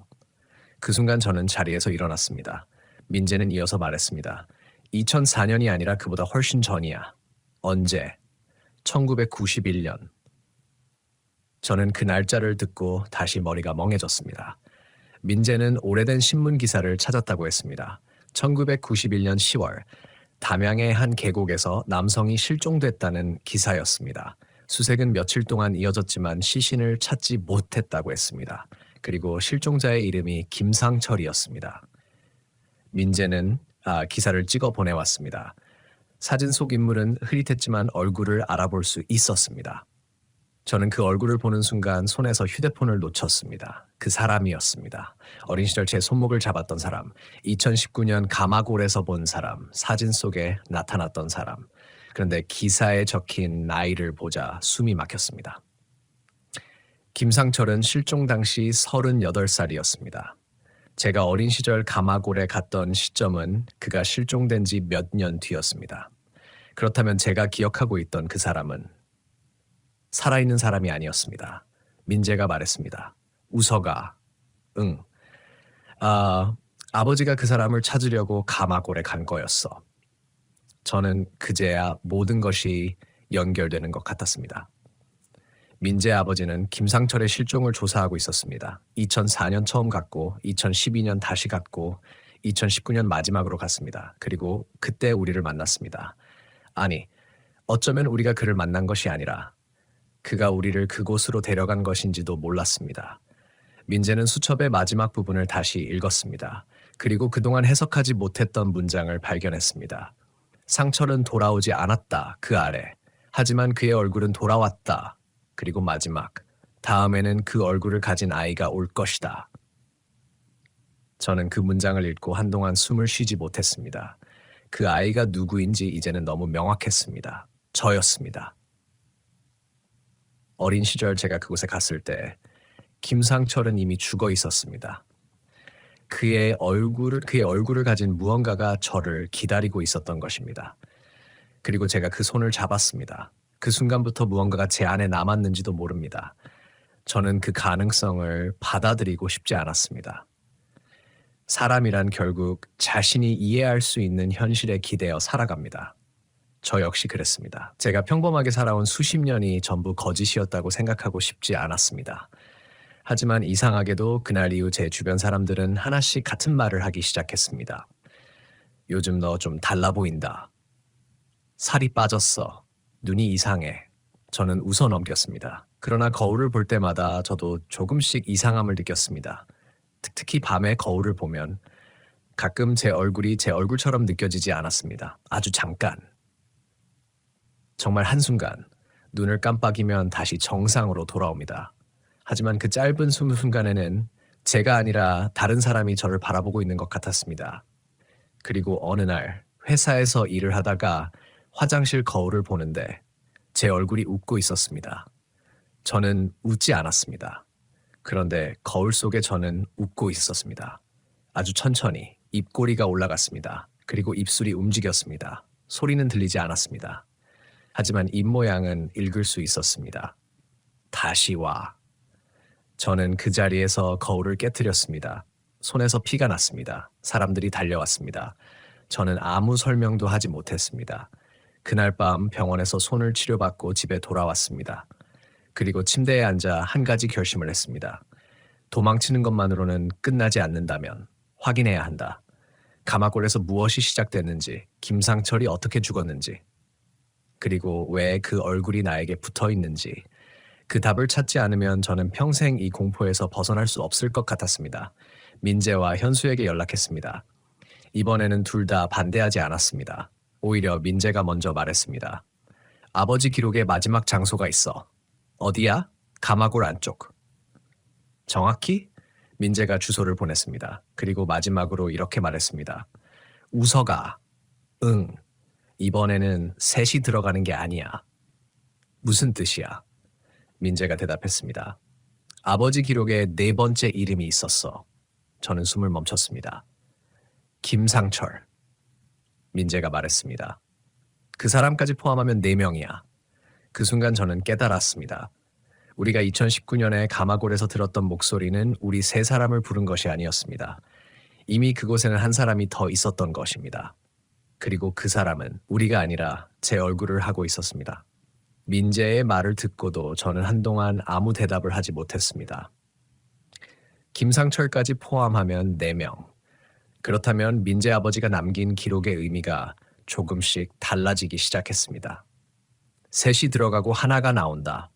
그 순간 저는 자리에서 일어났습니다. 민재는 이어서 말했습니다. 2004년이 아니라 그보다 훨씬 전이야. 언제? 1991년. 저는 그 날짜를 듣고 다시 머리가 멍해졌습니다. 민재는 오래된 신문 기사를 찾았다고 했습니다. 1991년 10월 담양의 한 계곡에서 남성이 실종됐다는 기사였습니다. 수색은 며칠 동안 이어졌지만 시신을 찾지 못했다고 했습니다. 그리고 실종자의 이름이 김상철이었습니다. 민재는 기사를 찍어 보내왔습니다. 사진 속 인물은 흐릿했지만 얼굴을 알아볼 수 있었습니다. 저는 그 얼굴을 보는 순간 손에서 휴대폰을 놓쳤습니다. 그 사람이었습니다. 어린 시절 제 손목을 잡았던 사람, 2019년 가마골에서 본 사람, 사진 속에 나타났던 사람. 그런데 기사에 적힌 나이를 보자 숨이 막혔습니다. 김상철은 실종 당시 38살이었습니다. 제가 어린 시절 가마골에 갔던 시점은 그가 실종된 지 몇 년 뒤였습니다. 그렇다면 제가 기억하고 있던 그 사람은 살아있는 사람이 아니었습니다. 민재가 말했습니다. 웃어가. 응. 아버지가 그 사람을 찾으려고 가마골에 간 거였어. 저는 그제야 모든 것이 연결되는 것 같았습니다. 민재 아버지는 김상철의 실종을 조사하고 있었습니다. 2004년 처음 갔고 2012년 다시 갔고 2019년 마지막으로 갔습니다. 그리고 그때 우리를 만났습니다. 아니, 어쩌면 우리가 그를 만난 것이 아니라 그가 우리를 그곳으로 데려간 것인지도 몰랐습니다. 민재는 수첩의 마지막 부분을 다시 읽었습니다. 그리고 그동안 해석하지 못했던 문장을 발견했습니다. 상철은 돌아오지 않았다. 그 아래. 하지만 그의 얼굴은 돌아왔다. 그리고 마지막. 다음에는 그 얼굴을 가진 아이가 올 것이다. 저는 그 문장을 읽고 한동안 숨을 쉬지 못했습니다. 그 아이가 누구인지 이제는 너무 명확했습니다. 저였습니다. 어린 시절 제가 그곳에 갔을 때 김상철은 이미 죽어 있었습니다. 그의 얼굴을 가진 무언가가 저를 기다리고 있었던 것입니다. 그리고 제가 그 손을 잡았습니다. 그 순간부터 무언가가 제 안에 남았는지도 모릅니다. 저는 그 가능성을 받아들이고 싶지 않았습니다. 사람이란 결국 자신이 이해할 수 있는 현실에 기대어 살아갑니다. 저 역시 그랬습니다. 제가 평범하게 살아온 수십 년이 전부 거짓이었다고 생각하고 싶지 않았습니다. 하지만 이상하게도 그날 이후 제 주변 사람들은 하나씩 같은 말을 하기 시작했습니다. 요즘 너 좀 달라 보인다. 살이 빠졌어. 눈이 이상해. 저는 웃어 넘겼습니다. 그러나 거울을 볼 때마다 저도 조금씩 이상함을 느꼈습니다. 특히 밤에 거울을 보면 가끔 제 얼굴이 제 얼굴처럼 느껴지지 않았습니다. 아주 잠깐. 정말 한순간 눈을 깜빡이면 다시 정상으로 돌아옵니다. 하지만 그 짧은 순간에는 제가 아니라 다른 사람이 저를 바라보고 있는 것 같았습니다. 그리고 어느 날 회사에서 일을 하다가 화장실 거울을 보는데 제 얼굴이 웃고 있었습니다. 저는 웃지 않았습니다. 그런데 거울 속에 저는 웃고 있었습니다. 아주 천천히 입꼬리가 올라갔습니다. 그리고 입술이 움직였습니다. 소리는 들리지 않았습니다. 하지만 입모양은 읽을 수 있었습니다. 다시 와. 저는 그 자리에서 거울을 깨뜨렸습니다. 손에서 피가 났습니다. 사람들이 달려왔습니다. 저는 아무 설명도 하지 못했습니다. 그날 밤 병원에서 손을 치료받고 집에 돌아왔습니다. 그리고 침대에 앉아 한 가지 결심을 했습니다. 도망치는 것만으로는 끝나지 않는다면 확인해야 한다. 가마골에서 무엇이 시작됐는지, 김상철이 어떻게 죽었는지, 그리고 왜 그 얼굴이 나에게 붙어 있는지, 그 답을 찾지 않으면 저는 평생 이 공포에서 벗어날 수 없을 것 같았습니다. 민재와 현수에게 연락했습니다. 이번에는 둘 다 반대하지 않았습니다. 오히려 민재가 먼저 말했습니다. 아버지 기록에 마지막 장소가 있어. 어디야? 가마골 안쪽. 정확히? 민재가 주소를 보냈습니다. 그리고 마지막으로 이렇게 말했습니다. 우서가. 응. 이번에는 셋이 들어가는 게 아니야. 무슨 뜻이야? 민재가 대답했습니다. 아버지 기록에 네 번째 이름이 있었어. 저는 숨을 멈췄습니다. 김상철. 민재가 말했습니다. 그 사람까지 포함하면 4명이야. 그 순간 저는 깨달았습니다. 우리가 2019년에 가마골에서 들었던 목소리는 우리 3사람을 부른 것이 아니었습니다. 이미 그곳에는 한 사람이 더 있었던 것입니다. 그리고 그 사람은 우리가 아니라 제 얼굴을 하고 있었습니다. 민재의 말을 듣고도 저는 한동안 아무 대답을 하지 못했습니다. 김상철까지 포함하면 4명. 그렇다면 민재 아버지가 남긴 기록의 의미가 조금씩 달라지기 시작했습니다. 셋이 들어가고 하나가 나온다.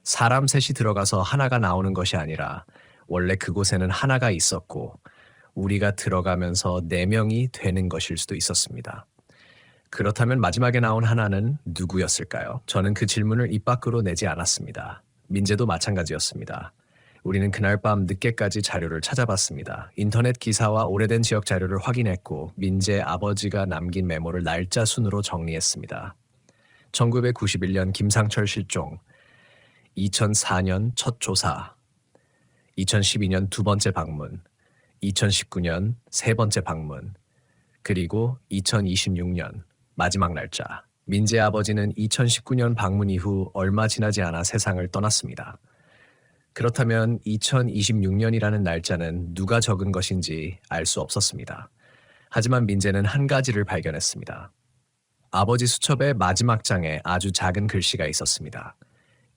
사람 셋이 들어가서 하나가 나오는 것이 아니라 원래 그곳에는 하나가 있었고 우리가 들어가면서 4명이 되는 것일 수도 있었습니다. 그렇다면 마지막에 나온 하나는 누구였을까요? 저는 그 질문을 입 밖으로 내지 않았습니다. 민재도 마찬가지였습니다. 우리는 그날 밤 늦게까지 자료를 찾아봤습니다. 인터넷 기사와 오래된 지역 자료를 확인했고 민재 아버지가 남긴 메모를 날짜 순으로 정리했습니다. 1991년 김상철 실종, 2004년 첫 조사, 2012년 2번째 방문, 2019년 3번째 방문, 그리고 2026년 마지막 날짜. 민재 아버지는 2019년 방문 이후 얼마 지나지 않아 세상을 떠났습니다. 그렇다면 2026년이라는 날짜는 누가 적은 것인지 알 수 없었습니다. 하지만 민재는 한 가지를 발견했습니다. 아버지 수첩의 마지막 장에 아주 작은 글씨가 있었습니다.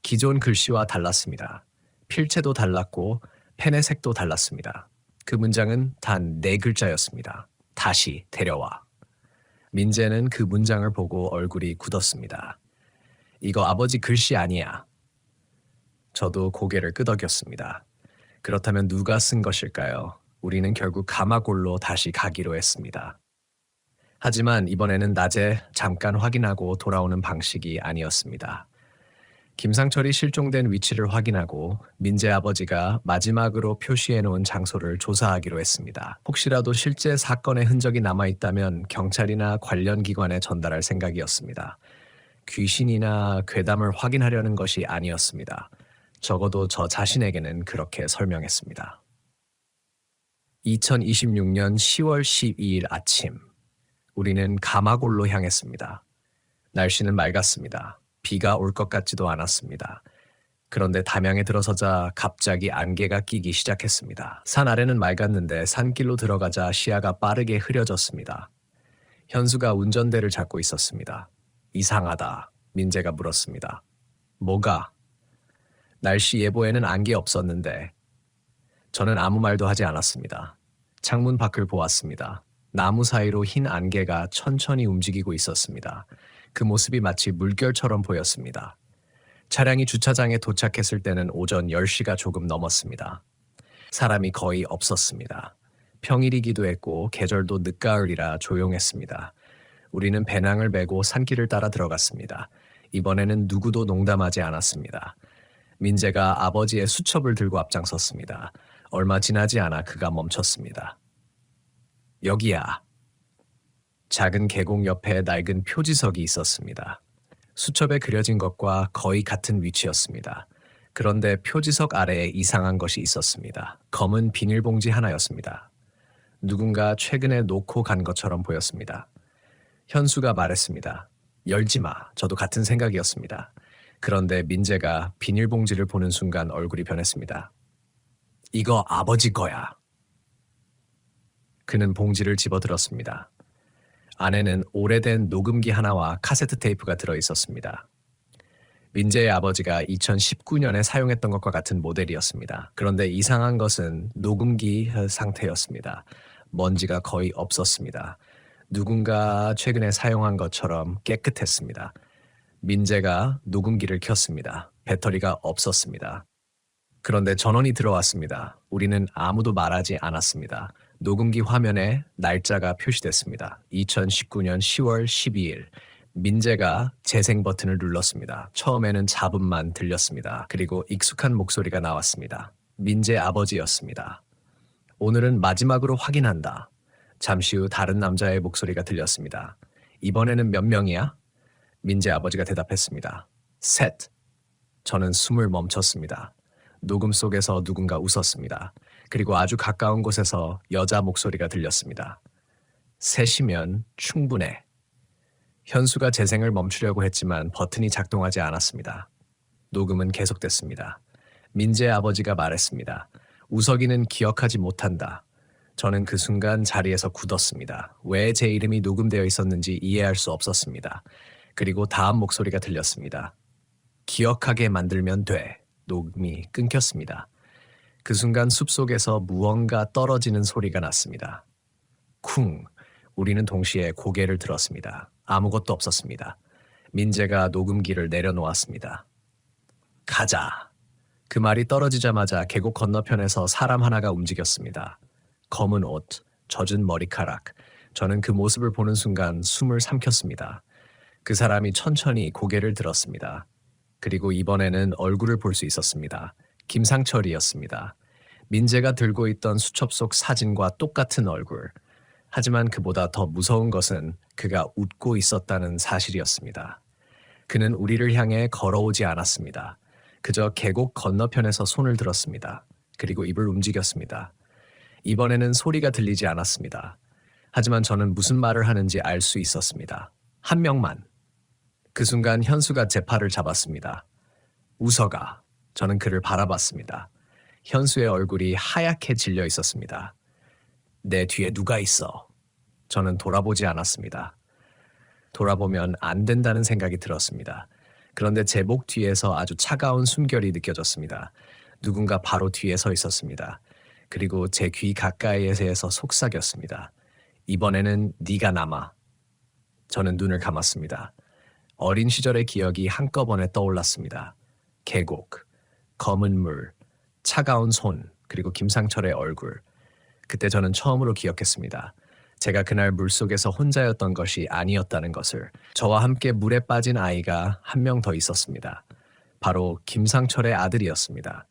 기존 글씨와 달랐습니다. 필체도 달랐고 펜의 색도 달랐습니다. 그 문장은 단 4글자였습니다. 다시 데려와. 민재는 그 문장을 보고 얼굴이 굳었습니다. 이거 아버지 글씨 아니야. 저도 고개를 끄덕였습니다. 그렇다면 누가 쓴 것일까요? 우리는 결국 가마골로 다시 가기로 했습니다. 하지만 이번에는 낮에 잠깐 확인하고 돌아오는 방식이 아니었습니다. 김상철이 실종된 위치를 확인하고 민재 아버지가 마지막으로 표시해놓은 장소를 조사하기로 했습니다. 혹시라도 실제 사건의 흔적이 남아있다면 경찰이나 관련 기관에 전달할 생각이었습니다. 귀신이나 괴담을 확인하려는 것이 아니었습니다. 적어도 저 자신에게는 그렇게 설명했습니다. 2026년 10월 12일 아침, 우리는 가마골로 향했습니다. 날씨는 맑았습니다. 비가 올 것 같지도 않았습니다. 그런데 담양에 들어서자 갑자기 안개가 끼기 시작했습니다. 산 아래는 맑았는데 산길로 들어가자 시야가 빠르게 흐려졌습니다. 현수가 운전대를 잡고 있었습니다. 이상하다, 민재가 물었습니다. 뭐가? 날씨 예보에는 안개 없었는데. 저는 아무 말도 하지 않았습니다. 창문 밖을 보았습니다. 나무 사이로 흰 안개가 천천히 움직이고 있었습니다. 그 모습이 마치 물결처럼 보였습니다. 차량이 주차장에 도착했을 때는 오전 10시가 조금 넘었습니다. 사람이 거의 없었습니다. 평일이기도 했고 계절도 늦가을이라 조용했습니다. 우리는 배낭을 메고 산길을 따라 들어갔습니다. 이번에는 누구도 농담하지 않았습니다. 민재가 아버지의 수첩을 들고 앞장섰습니다. 얼마 지나지 않아 그가 멈췄습니다. 여기야. 작은 계곡 옆에 낡은 표지석이 있었습니다. 수첩에 그려진 것과 거의 같은 위치였습니다. 그런데 표지석 아래에 이상한 것이 있었습니다. 검은 비닐봉지 하나였습니다. 누군가 최근에 놓고 간 것처럼 보였습니다. 현수가 말했습니다. 열지 마. 저도 같은 생각이었습니다. 그런데 민재가 비닐봉지를 보는 순간 얼굴이 변했습니다. 이거 아버지 거야. 그는 봉지를 집어들었습니다. 안에는 오래된 녹음기 하나와 카세트 테이프가 들어 있었습니다. 민재의 아버지가 2019년에 사용했던 것과 같은 모델이었습니다. 그런데 이상한 것은 녹음기 상태였습니다. 먼지가 거의 없었습니다. 누군가 최근에 사용한 것처럼 깨끗했습니다. 민재가 녹음기를 켰습니다. 배터리가 없었습니다. 그런데 전원이 들어왔습니다. 우리는 아무도 말하지 않았습니다. 녹음기 화면에 날짜가 표시됐습니다. 2019년 10월 12일. 민재가 재생 버튼을 눌렀습니다. 처음에는 잡음만 들렸습니다. 그리고 익숙한 목소리가 나왔습니다. 민재 아버지였습니다. 오늘은 마지막으로 확인한다. 잠시 후 다른 남자의 목소리가 들렸습니다. 이번에는 몇 명이야? 민재 아버지가 대답했습니다. 셋. 저는 숨을 멈췄습니다. 녹음 속에서 누군가 웃었습니다. 그리고 아주 가까운 곳에서 여자 목소리가 들렸습니다. 셋이면 충분해. 현수가 재생을 멈추려고 했지만 버튼이 작동하지 않았습니다. 녹음은 계속됐습니다. 민재 아버지가 말했습니다. 우석이는 기억하지 못한다. 저는 그 순간 자리에서 굳었습니다. 왜 제 이름이 녹음되어 있었는지 이해할 수 없었습니다. 그리고 다음 목소리가 들렸습니다. 기억하게 만들면 돼. 녹음이 끊겼습니다. 그 순간 숲속에서 무언가 떨어지는 소리가 났습니다. 쿵! 우리는 동시에 고개를 들었습니다. 아무것도 없었습니다. 민재가 녹음기를 내려놓았습니다. 가자. 그 말이 떨어지자마자 계곡 건너편에서 사람 하나가 움직였습니다. 검은 옷, 젖은 머리카락. 저는 그 모습을 보는 순간 숨을 삼켰습니다. 그 사람이 천천히 고개를 들었습니다. 그리고 이번에는 얼굴을 볼 수 있었습니다. 김상철이었습니다. 민재가 들고 있던 수첩 속 사진과 똑같은 얼굴. 하지만 그보다 더 무서운 것은 그가 웃고 있었다는 사실이었습니다. 그는 우리를 향해 걸어오지 않았습니다. 그저 계곡 건너편에서 손을 들었습니다. 그리고 입을 움직였습니다. 이번에는 소리가 들리지 않았습니다. 하지만 저는 무슨 말을 하는지 알 수 있었습니다. 한 명만. 그 순간 현수가 제 팔을 잡았습니다. 우석아. 저는 그를 바라봤습니다. 현수의 얼굴이 하얗게 질려 있었습니다. 내 뒤에 누가 있어? 저는 돌아보지 않았습니다. 돌아보면 안 된다는 생각이 들었습니다. 그런데 제 목 뒤에서 아주 차가운 숨결이 느껴졌습니다. 누군가 바로 뒤에 서 있었습니다. 그리고 제 귀 가까이에서 속삭였습니다. 이번에는 네가 남아. 저는 눈을 감았습니다. 어린 시절의 기억이 한꺼번에 떠올랐습니다. 계곡, 검은 물, 차가운 손, 그리고 김상철의 얼굴. 그때 저는 처음으로 기억했습니다. 제가 그날 물속에서 혼자였던 것이 아니었다는 것을. 저와 함께 물에 빠진 아이가 한 명 더 있었습니다. 바로 김상철의 아들이었습니다.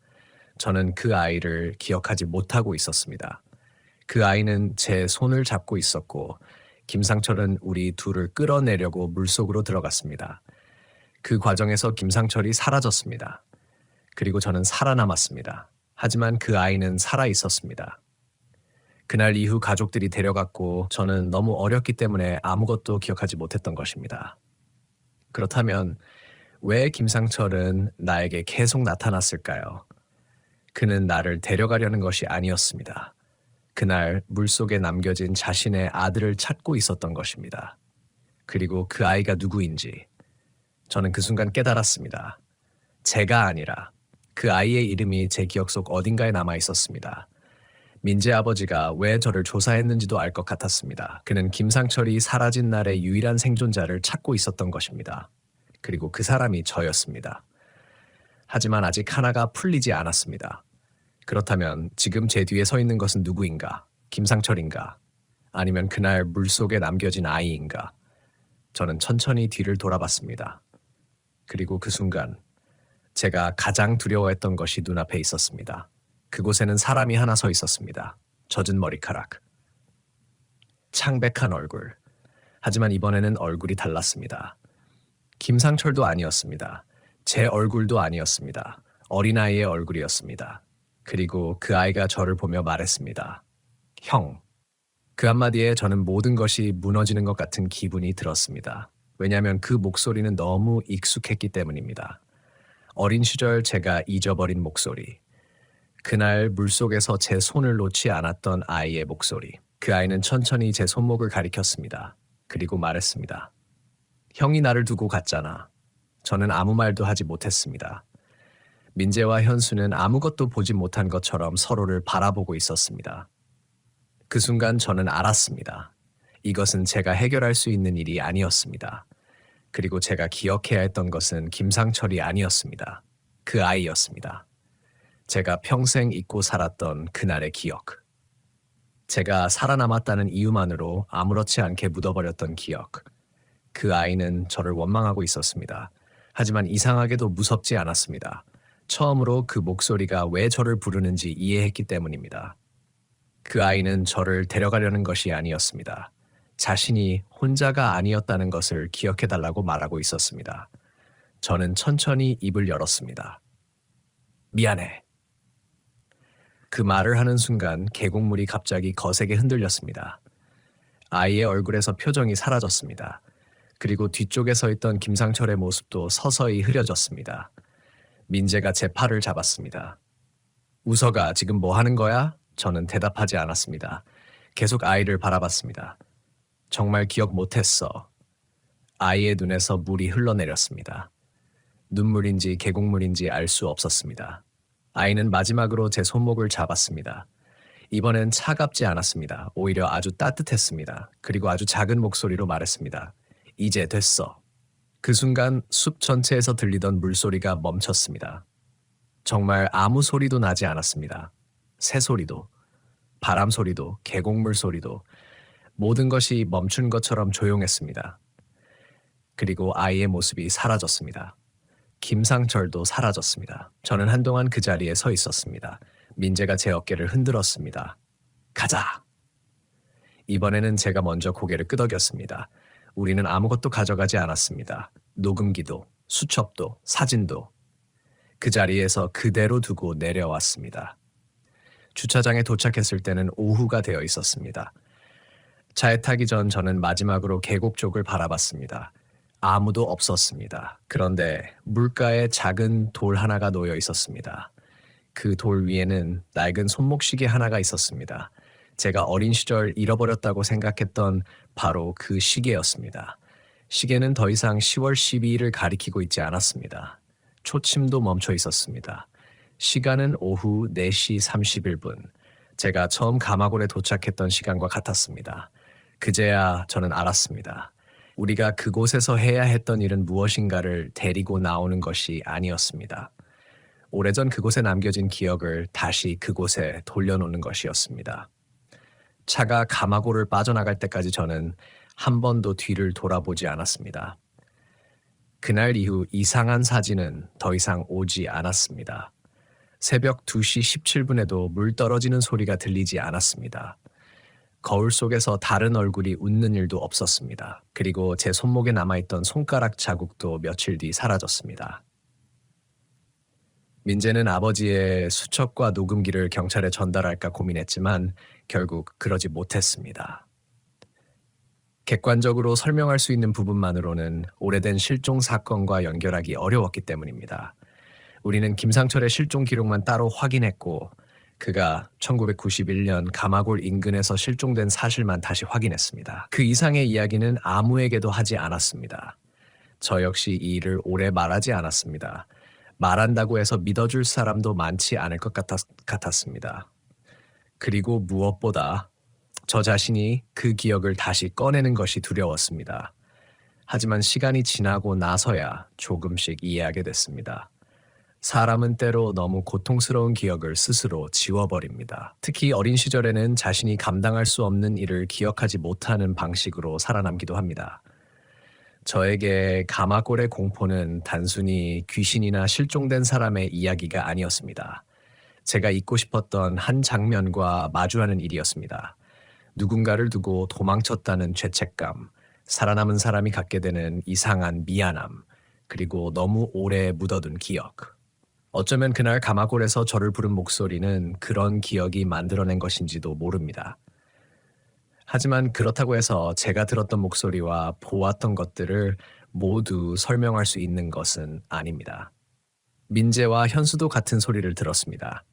저는 그 아이를 기억하지 못하고 있었습니다. 그 아이는 제 손을 잡고 있었고 김상철은 우리 둘을 끌어내려고 물속으로 들어갔습니다. 그 과정에서 김상철이 사라졌습니다. 그리고 저는 살아남았습니다. 하지만 그 아이는 살아 있었습니다. 그날 이후 가족들이 데려갔고 저는 너무 어렸기 때문에 아무것도 기억하지 못했던 것입니다. 그렇다면 왜 김상철은 나에게 계속 나타났을까요? 그는 나를 데려가려는 것이 아니었습니다. 그날 물속에 남겨진 자신의 아들을 찾고 있었던 것입니다. 그리고 그 아이가 누구인지 저는 그 순간 깨달았습니다. 제가 아니라 그 아이의 이름이 제 기억 속 어딘가에 남아 있었습니다. 민재 아버지가 왜 저를 조사했는지도 알 것 같았습니다. 그는 김상철이 사라진 날의 유일한 생존자를 찾고 있었던 것입니다. 그리고 그 사람이 저였습니다. 하지만 아직 하나가 풀리지 않았습니다. 그렇다면 지금 제 뒤에 서 있는 것은 누구인가? 김상철인가? 아니면 그날 물속에 남겨진 아이인가? 저는 천천히 뒤를 돌아봤습니다. 그리고 그 순간 제가 가장 두려워했던 것이 눈앞에 있었습니다. 그곳에는 사람이 하나 서 있었습니다. 젖은 머리카락. 창백한 얼굴. 하지만 이번에는 얼굴이 달랐습니다. 김상철도 아니었습니다. 제 얼굴도 아니었습니다. 어린아이의 얼굴이었습니다. 그리고 그 아이가 저를 보며 말했습니다. 형. 그 한마디에 저는 모든 것이 무너지는 것 같은 기분이 들었습니다. 왜냐하면 그 목소리는 너무 익숙했기 때문입니다. 어린 시절 제가 잊어버린 목소리. 그날 물속에서 제 손을 놓지 않았던 아이의 목소리. 그 아이는 천천히 제 손목을 가리켰습니다. 그리고 말했습니다. 형이 나를 두고 갔잖아. 저는 아무 말도 하지 못했습니다. 민재와 현수는 아무것도 보지 못한 것처럼 서로를 바라보고 있었습니다. 그 순간 저는 알았습니다. 이것은 제가 해결할 수 있는 일이 아니었습니다. 그리고 제가 기억해야 했던 것은 김상철이 아니었습니다. 그 아이였습니다. 제가 평생 잊고 살았던 그날의 기억. 제가 살아남았다는 이유만으로 아무렇지 않게 묻어버렸던 기억. 그 아이는 저를 원망하고 있었습니다. 하지만 이상하게도 무섭지 않았습니다. 처음으로 그 목소리가 왜 저를 부르는지 이해했기 때문입니다. 그 아이는 저를 데려가려는 것이 아니었습니다. 자신이 혼자가 아니었다는 것을 기억해달라고 말하고 있었습니다. 저는 천천히 입을 열었습니다. 미안해. 그 말을 하는 순간 계곡물이 갑자기 거세게 흔들렸습니다. 아이의 얼굴에서 표정이 사라졌습니다. 그리고 뒤쪽에 서 있던 김상철의 모습도 서서히 흐려졌습니다. 민재가 제 팔을 잡았습니다. 우서가 지금 뭐 하는 거야? 저는 대답하지 않았습니다. 계속 아이를 바라봤습니다. 정말 기억 못했어. 아이의 눈에서 물이 흘러내렸습니다. 눈물인지 계곡물인지 알 수 없었습니다. 아이는 마지막으로 제 손목을 잡았습니다. 이번엔 차갑지 않았습니다. 오히려 아주 따뜻했습니다. 그리고 아주 작은 목소리로 말했습니다. 이제 됐어. 그 순간 숲 전체에서 들리던 물소리가 멈췄습니다. 정말 아무 소리도 나지 않았습니다. 새소리도, 바람 소리도, 계곡물 소리도 모든 것이 멈춘 것처럼 조용했습니다. 그리고 아이의 모습이 사라졌습니다. 김상철도 사라졌습니다. 저는 한동안 그 자리에 서 있었습니다. 민재가 제 어깨를 흔들었습니다. 가자! 이번에는 제가 먼저 고개를 끄덕였습니다. 우리는 아무것도 가져가지 않았습니다. 녹음기도, 수첩도, 사진도. 그 자리에서 그대로 두고 내려왔습니다. 주차장에 도착했을 때는 오후가 되어 있었습니다. 차에 타기 전 저는 마지막으로 계곡 쪽을 바라봤습니다. 아무도 없었습니다. 그런데 물가에 작은 돌 하나가 놓여 있었습니다. 그 돌 위에는 낡은 손목시계 하나가 있었습니다. 제가 어린 시절 잃어버렸다고 생각했던 바로 그 시계였습니다. 시계는 더 이상 10월 12일을 가리키고 있지 않았습니다. 초침도 멈춰 있었습니다. 시간은 오후 4시 31분. 제가 처음 가마골에 도착했던 시간과 같았습니다. 그제야 저는 알았습니다. 우리가 그곳에서 해야 했던 일은 무엇인가를 데리고 나오는 것이 아니었습니다. 오래전 그곳에 남겨진 기억을 다시 그곳에 돌려놓는 것이었습니다. 차가 가마골을 빠져나갈 때까지 저는 한 번도 뒤를 돌아보지 않았습니다. 그날 이후 이상한 사진은 더 이상 오지 않았습니다. 새벽 2시 17분에도 물 떨어지는 소리가 들리지 않았습니다. 거울 속에서 다른 얼굴이 웃는 일도 없었습니다. 그리고 제 손목에 남아있던 손가락 자국도 며칠 뒤 사라졌습니다. 민재는 아버지의 수첩과 녹음기를 경찰에 전달할까 고민했지만 결국 그러지 못했습니다. 객관적으로 설명할 수 있는 부분만으로는 오래된 실종 사건과 연결하기 어려웠기 때문입니다. 우리는 김상철의 실종 기록만 따로 확인했고 그가 1991년 가마골 인근에서 실종된 사실만 다시 확인했습니다. 그 이상의 이야기는 아무에게도 하지 않았습니다. 저 역시 이 일을 오래 말하지 않았습니다. 말한다고 해서 믿어줄 사람도 많지 않을 것 같았습니다. 그리고 무엇보다 저 자신이 그 기억을 다시 꺼내는 것이 두려웠습니다. 하지만 시간이 지나고 나서야 조금씩 이해하게 됐습니다. 사람은 때로 너무 고통스러운 기억을 스스로 지워버립니다. 특히 어린 시절에는 자신이 감당할 수 없는 일을 기억하지 못하는 방식으로 살아남기도 합니다. 저에게 가마골의 공포는 단순히 귀신이나 실종된 사람의 이야기가 아니었습니다. 제가 잊고 싶었던 한 장면과 마주하는 일이었습니다. 누군가를 두고 도망쳤다는 죄책감, 살아남은 사람이 갖게 되는 이상한 미안함, 그리고 너무 오래 묻어둔 기억. 어쩌면 그날 가마골에서 저를 부른 목소리는 그런 기억이 만들어낸 것인지도 모릅니다. 하지만 그렇다고 해서 제가 들었던 목소리와 보았던 것들을 모두 설명할 수 있는 것은 아닙니다. 민재와 현수도 같은 소리를 들었습니다.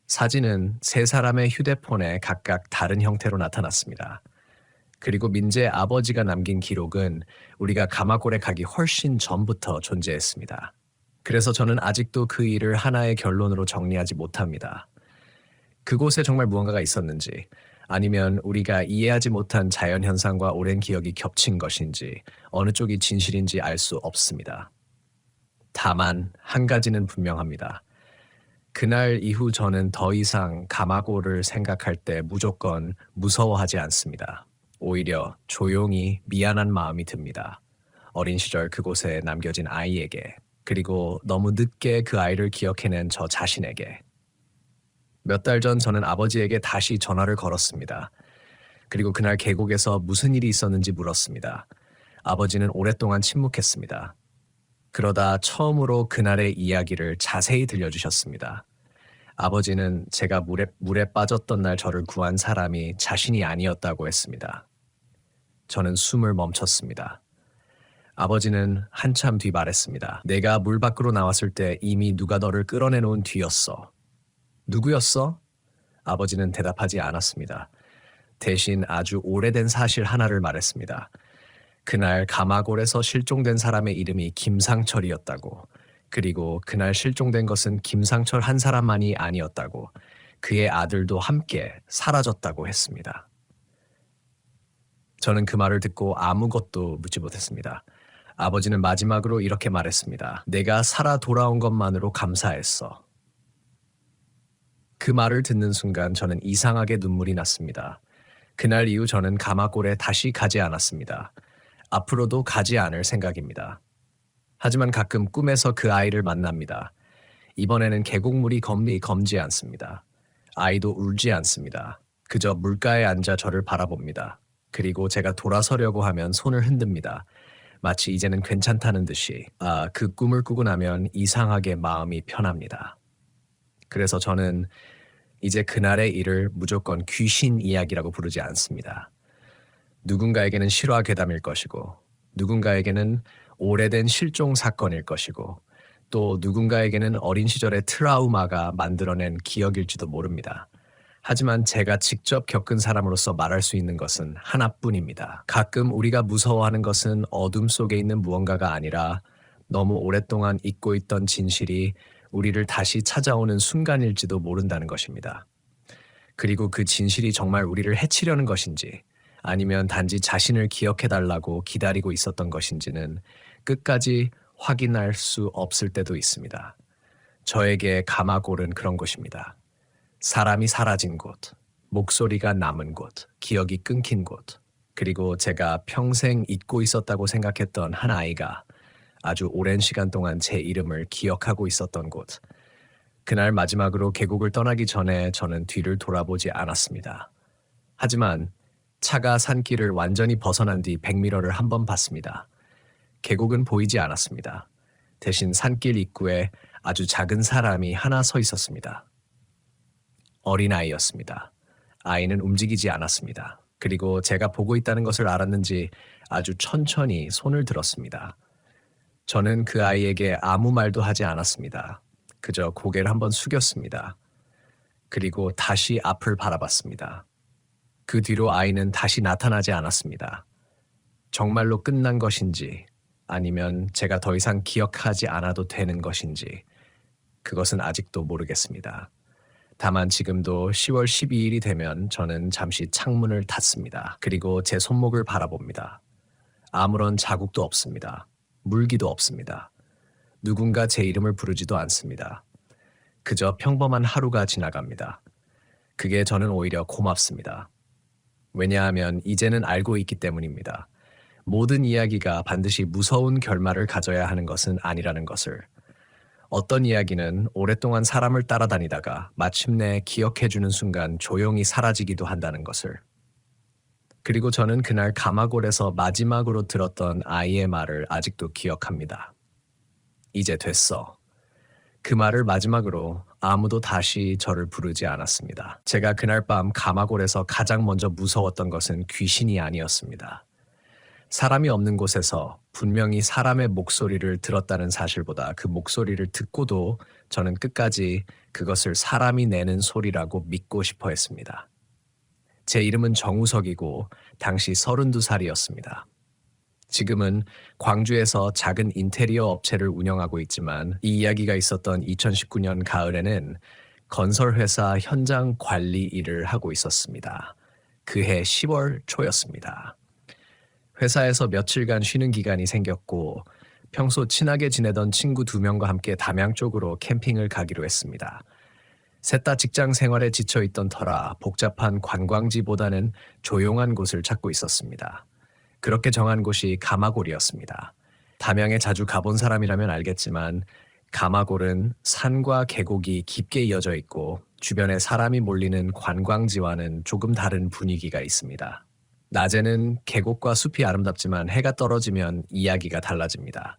사진은 세 사람의 휴대폰에 각각 다른 형태로 나타났습니다. 그리고 민재의 아버지가 남긴 기록은 우리가 가마골에 가기 훨씬 전부터 존재했습니다. 그래서 저는 아직도 그 일을 하나의 결론으로 정리하지 못합니다. 그곳에 정말 무언가가 있었는지, 아니면 우리가 이해하지 못한 자연현상과 오랜 기억이 겹친 것인지, 어느 쪽이 진실인지 알 수 없습니다. 다만 한 가지는 분명합니다. 그날 이후 저는 더 이상 가마골을 생각할 때 무조건 무서워하지 않습니다. 오히려 조용히 미안한 마음이 듭니다. 어린 시절 그곳에 남겨진 아이에게, 그리고 너무 늦게 그 아이를 기억해낸 저 자신에게. 몇 달 전 저는 아버지에게 다시 전화를 걸었습니다. 그리고 그날 계곡에서 무슨 일이 있었는지 물었습니다. 아버지는 오랫동안 침묵했습니다. 그러다 처음으로 그날의 이야기를 자세히 들려주셨습니다. 아버지는 제가 물에 빠졌던 날 저를 구한 사람이 자신이 아니었다고 했습니다. 저는 숨을 멈췄습니다. 아버지는 한참 뒤 말했습니다. 내가 물 밖으로 나왔을 때 이미 누가 너를 끌어내놓은 뒤였어. 누구였어? 아버지는 대답하지 않았습니다. 대신 아주 오래된 사실 하나를 말했습니다. 그날 가마골에서 실종된 사람의 이름이 김상철이었다고. 그리고 그날 실종된 것은 김상철 한 사람만이 아니었다고. 그의 아들도 함께 사라졌다고 했습니다. 저는 그 말을 듣고 아무것도 묻지 못했습니다. 아버지는 마지막으로 이렇게 말했습니다. 내가 살아 돌아온 것만으로 감사했어. 그 말을 듣는 순간 저는 이상하게 눈물이 났습니다. 그날 이후 저는 가마골에 다시 가지 않았습니다. 앞으로도 가지 않을 생각입니다. 하지만 가끔 꿈에서 그 아이를 만납니다. 이번에는 계곡물이 검지 않습니다. 아이도 울지 않습니다. 그저 물가에 앉아 저를 바라봅니다. 그리고 제가 돌아서려고 하면 손을 흔듭니다. 마치 이제는 괜찮다는 듯이. 그 꿈을 꾸고 나면 이상하게 마음이 편합니다. 그래서 저는 이제 그날의 일을 무조건 귀신 이야기라고 부르지 않습니다. 누군가에게는 실화 괴담일 것이고, 누군가에게는 오래된 실종 사건일 것이고, 또 누군가에게는 어린 시절의 트라우마가 만들어낸 기억일지도 모릅니다. 하지만 제가 직접 겪은 사람으로서 말할 수 있는 것은 하나뿐입니다. 가끔 우리가 무서워하는 것은 어둠 속에 있는 무언가가 아니라 너무 오랫동안 잊고 있던 진실이 우리를 다시 찾아오는 순간일지도 모른다는 것입니다. 그리고 그 진실이 정말 우리를 해치려는 것인지, 아니면 단지 자신을 기억해달라고 기다리고 있었던 것인지는 끝까지 확인할 수 없을 때도 있습니다. 저에게 가마골은 그런 곳입니다. 사람이 사라진 곳, 목소리가 남은 곳, 기억이 끊긴 곳, 그리고 제가 평생 잊고 있었다고 생각했던 한 아이가 아주 오랜 시간 동안 제 이름을 기억하고 있었던 곳. 그날 마지막으로 계곡을 떠나기 전에 저는 뒤를 돌아보지 않았습니다. 하지만 차가 산길을 완전히 벗어난 뒤 백미러를 한번 봤습니다. 계곡은 보이지 않았습니다. 대신 산길 입구에 아주 작은 사람이 하나 서 있었습니다. 어린아이였습니다. 아이는 움직이지 않았습니다. 그리고 제가 보고 있다는 것을 알았는지 아주 천천히 손을 들었습니다. 저는 그 아이에게 아무 말도 하지 않았습니다. 그저 고개를 한번 숙였습니다. 그리고 다시 앞을 바라봤습니다. 그 뒤로 아이는 다시 나타나지 않았습니다. 정말로 끝난 것인지, 아니면 제가 더 이상 기억하지 않아도 되는 것인지, 그것은 아직도 모르겠습니다. 다만 지금도 10월 12일이 되면 저는 잠시 창문을 닫습니다. 그리고 제 손목을 바라봅니다. 아무런 자국도 없습니다. 물기도 없습니다. 누군가 제 이름을 부르지도 않습니다. 그저 평범한 하루가 지나갑니다. 그게 저는 오히려 고맙습니다. 왜냐하면 이제는 알고 있기 때문입니다. 모든 이야기가 반드시 무서운 결말을 가져야 하는 것은 아니라는 것을. 어떤 이야기는 오랫동안 사람을 따라다니다가 마침내 기억해주는 순간 조용히 사라지기도 한다는 것을. 그리고 저는 그날 가마골에서 마지막으로 들었던 아이의 말을 아직도 기억합니다. 이제 됐어. 그 말을 마지막으로 아무도 다시 저를 부르지 않았습니다. 제가 그날 밤 가마골에서 가장 먼저 무서웠던 것은 귀신이 아니었습니다. 사람이 없는 곳에서 분명히 사람의 목소리를 들었다는 사실보다 그 목소리를 듣고도 저는 끝까지 그것을 사람이 내는 소리라고 믿고 싶어 했습니다. 제 이름은 정우석이고 당시 32살이었습니다. 지금은 광주에서 작은 인테리어 업체를 운영하고 있지만 이 이야기가 있었던 2019년 가을에는 건설회사 현장 관리 일을 하고 있었습니다. 그해 10월 초였습니다. 회사에서 며칠간 쉬는 기간이 생겼고 평소 친하게 지내던 친구 2명과 함께 담양 쪽으로 캠핑을 가기로 했습니다. 셋 다 직장 생활에 지쳐 있던 터라 복잡한 관광지보다는 조용한 곳을 찾고 있었습니다. 그렇게 정한 곳이 가마골이었습니다. 담양에 자주 가본 사람이라면 알겠지만 가마골은 산과 계곡이 깊게 이어져 있고 주변에 사람이 몰리는 관광지와는 조금 다른 분위기가 있습니다. 낮에는 계곡과 숲이 아름답지만 해가 떨어지면 이야기가 달라집니다.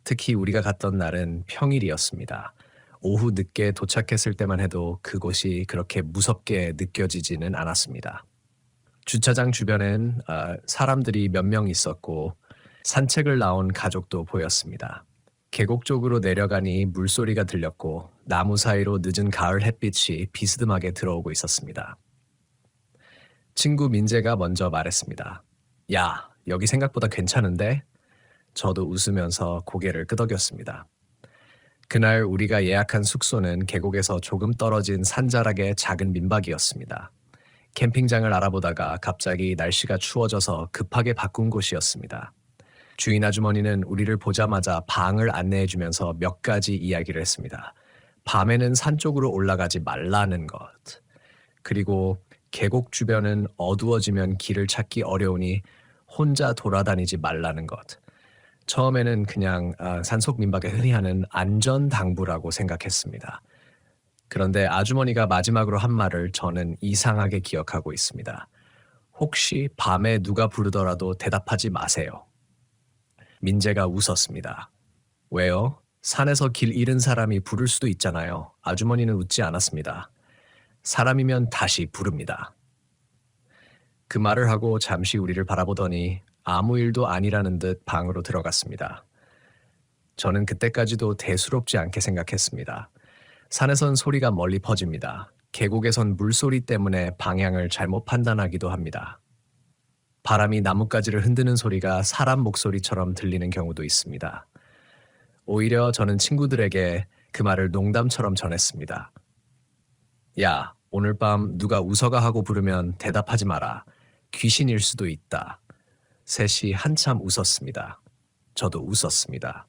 특히 우리가 갔던 날은 평일이었습니다. 오후 늦게 도착했을 때만 해도 그곳이 그렇게 무섭게 느껴지지는 않았습니다. 주차장 주변엔 사람들이 몇 명 있었고 산책을 나온 가족도 보였습니다. 계곡 쪽으로 내려가니 물소리가 들렸고 나무 사이로 늦은 가을 햇빛이 비스듬하게 들어오고 있었습니다. 친구 민재가 먼저 말했습니다. 야, 여기 생각보다 괜찮은데? 저도 웃으면서 고개를 끄덕였습니다. 그날 우리가 예약한 숙소는 계곡에서 조금 떨어진 산자락의 작은 민박이었습니다. 캠핑장을 알아보다가 갑자기 날씨가 추워져서 급하게 바꾼 곳이었습니다. 주인 아주머니는 우리를 보자마자 방을 안내해주면서 몇 가지 이야기를 했습니다. 밤에는 산 쪽으로 올라가지 말라는 것. 그리고 계곡 주변은 어두워지면 길을 찾기 어려우니 혼자 돌아다니지 말라는 것. 처음에는 그냥 산속 민박에 흔히 하는 안전당부라고 생각했습니다. 그런데 아주머니가 마지막으로 한 말을 저는 이상하게 기억하고 있습니다. 혹시 밤에 누가 부르더라도 대답하지 마세요. 민재가 웃었습니다. 왜요? 산에서 길 잃은 사람이 부를 수도 있잖아요. 아주머니는 웃지 않았습니다. 사람이면 다시 부릅니다. 그 말을 하고 잠시 우리를 바라보더니 아무 일도 아니라는 듯 방으로 들어갔습니다. 저는 그때까지도 대수롭지 않게 생각했습니다. 산에선 소리가 멀리 퍼집니다. 계곡에선 물소리 때문에 방향을 잘못 판단하기도 합니다. 바람이 나뭇가지를 흔드는 소리가 사람 목소리처럼 들리는 경우도 있습니다. 오히려 저는 친구들에게 그 말을 농담처럼 전했습니다. 야, 오늘 밤 누가 웃어가 하고 부르면 대답하지 마라. 귀신일 수도 있다. 셋이 한참 웃었습니다. 저도 웃었습니다.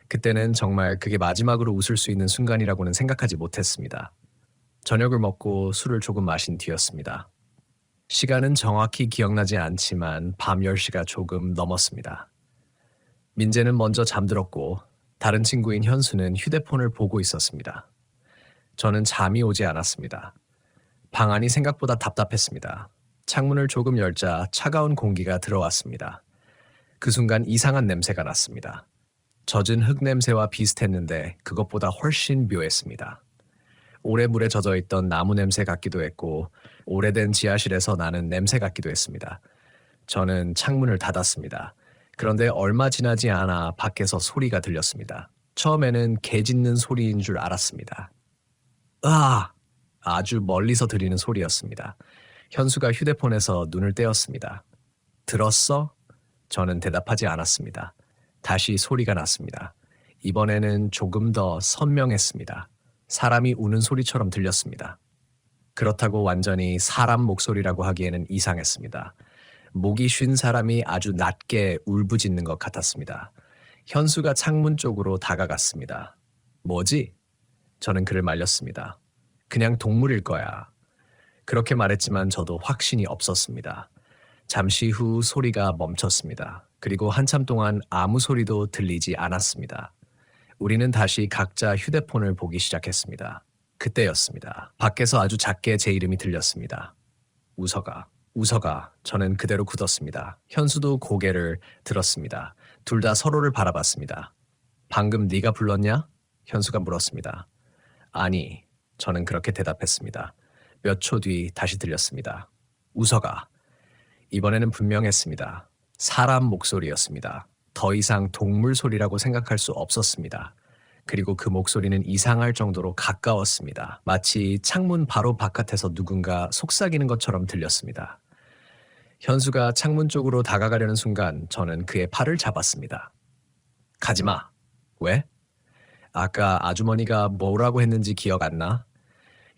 그때는 정말 그게 마지막으로 웃을 수 있는 순간이라고는 생각하지 못했습니다. 저녁을 먹고 술을 조금 마신 뒤였습니다. 시간은 정확히 기억나지 않지만 밤 10시가 조금 넘었습니다. 민재는 먼저 잠들었고 다른 친구인 현수는 휴대폰을 보고 있었습니다. 저는 잠이 오지 않았습니다. 방 안이 생각보다 답답했습니다. 창문을 조금 열자 차가운 공기가 들어왔습니다. 그 순간 이상한 냄새가 났습니다. 젖은 흙 냄새와 비슷했는데 그것보다 훨씬 묘했습니다. 오래 물에 젖어 있던 나무 냄새 같기도 했고 오래된 지하실에서 나는 냄새 같기도 했습니다. 저는 창문을 닫았습니다. 그런데 얼마 지나지 않아 밖에서 소리가 들렸습니다. 처음에는 개 짖는 소리인 줄 알았습니다. 으아! 아주 멀리서 들리는 소리였습니다. 현수가 휴대폰에서 눈을 떼었습니다. 들었어? 저는 대답하지 않았습니다. 다시 소리가 났습니다. 이번에는 조금 더 선명했습니다. 사람이 우는 소리처럼 들렸습니다. 그렇다고 완전히 사람 목소리라고 하기에는 이상했습니다. 목이 쉰 사람이 아주 낮게 울부짖는 것 같았습니다. 현수가 창문 쪽으로 다가갔습니다. 뭐지? 저는 그를 말렸습니다. 그냥 동물일 거야. 그렇게 말했지만 저도 확신이 없었습니다. 잠시 후 소리가 멈췄습니다. 그리고 한참 동안 아무 소리도 들리지 않았습니다. 우리는 다시 각자 휴대폰을 보기 시작했습니다. 그때였습니다. 밖에서 아주 작게 제 이름이 들렸습니다. 우서가, 우서가. 저는 그대로 굳었습니다. 현수도 고개를 들었습니다. 둘 다 서로를 바라봤습니다. 방금 네가 불렀냐? 현수가 물었습니다. 아니, 저는 그렇게 대답했습니다. 몇 초 뒤 다시 들렸습니다. 우서가. 이번에는 분명했습니다. 사람 목소리였습니다. 더 이상 동물 소리라고 생각할 수 없었습니다. 그리고 그 목소리는 이상할 정도로 가까웠습니다. 마치 창문 바로 바깥에서 누군가 속삭이는 것처럼 들렸습니다. 현수가 창문 쪽으로 다가가려는 순간 저는 그의 팔을 잡았습니다. 가지 마. 왜? 아까 아주머니가 뭐라고 했는지 기억 안 나?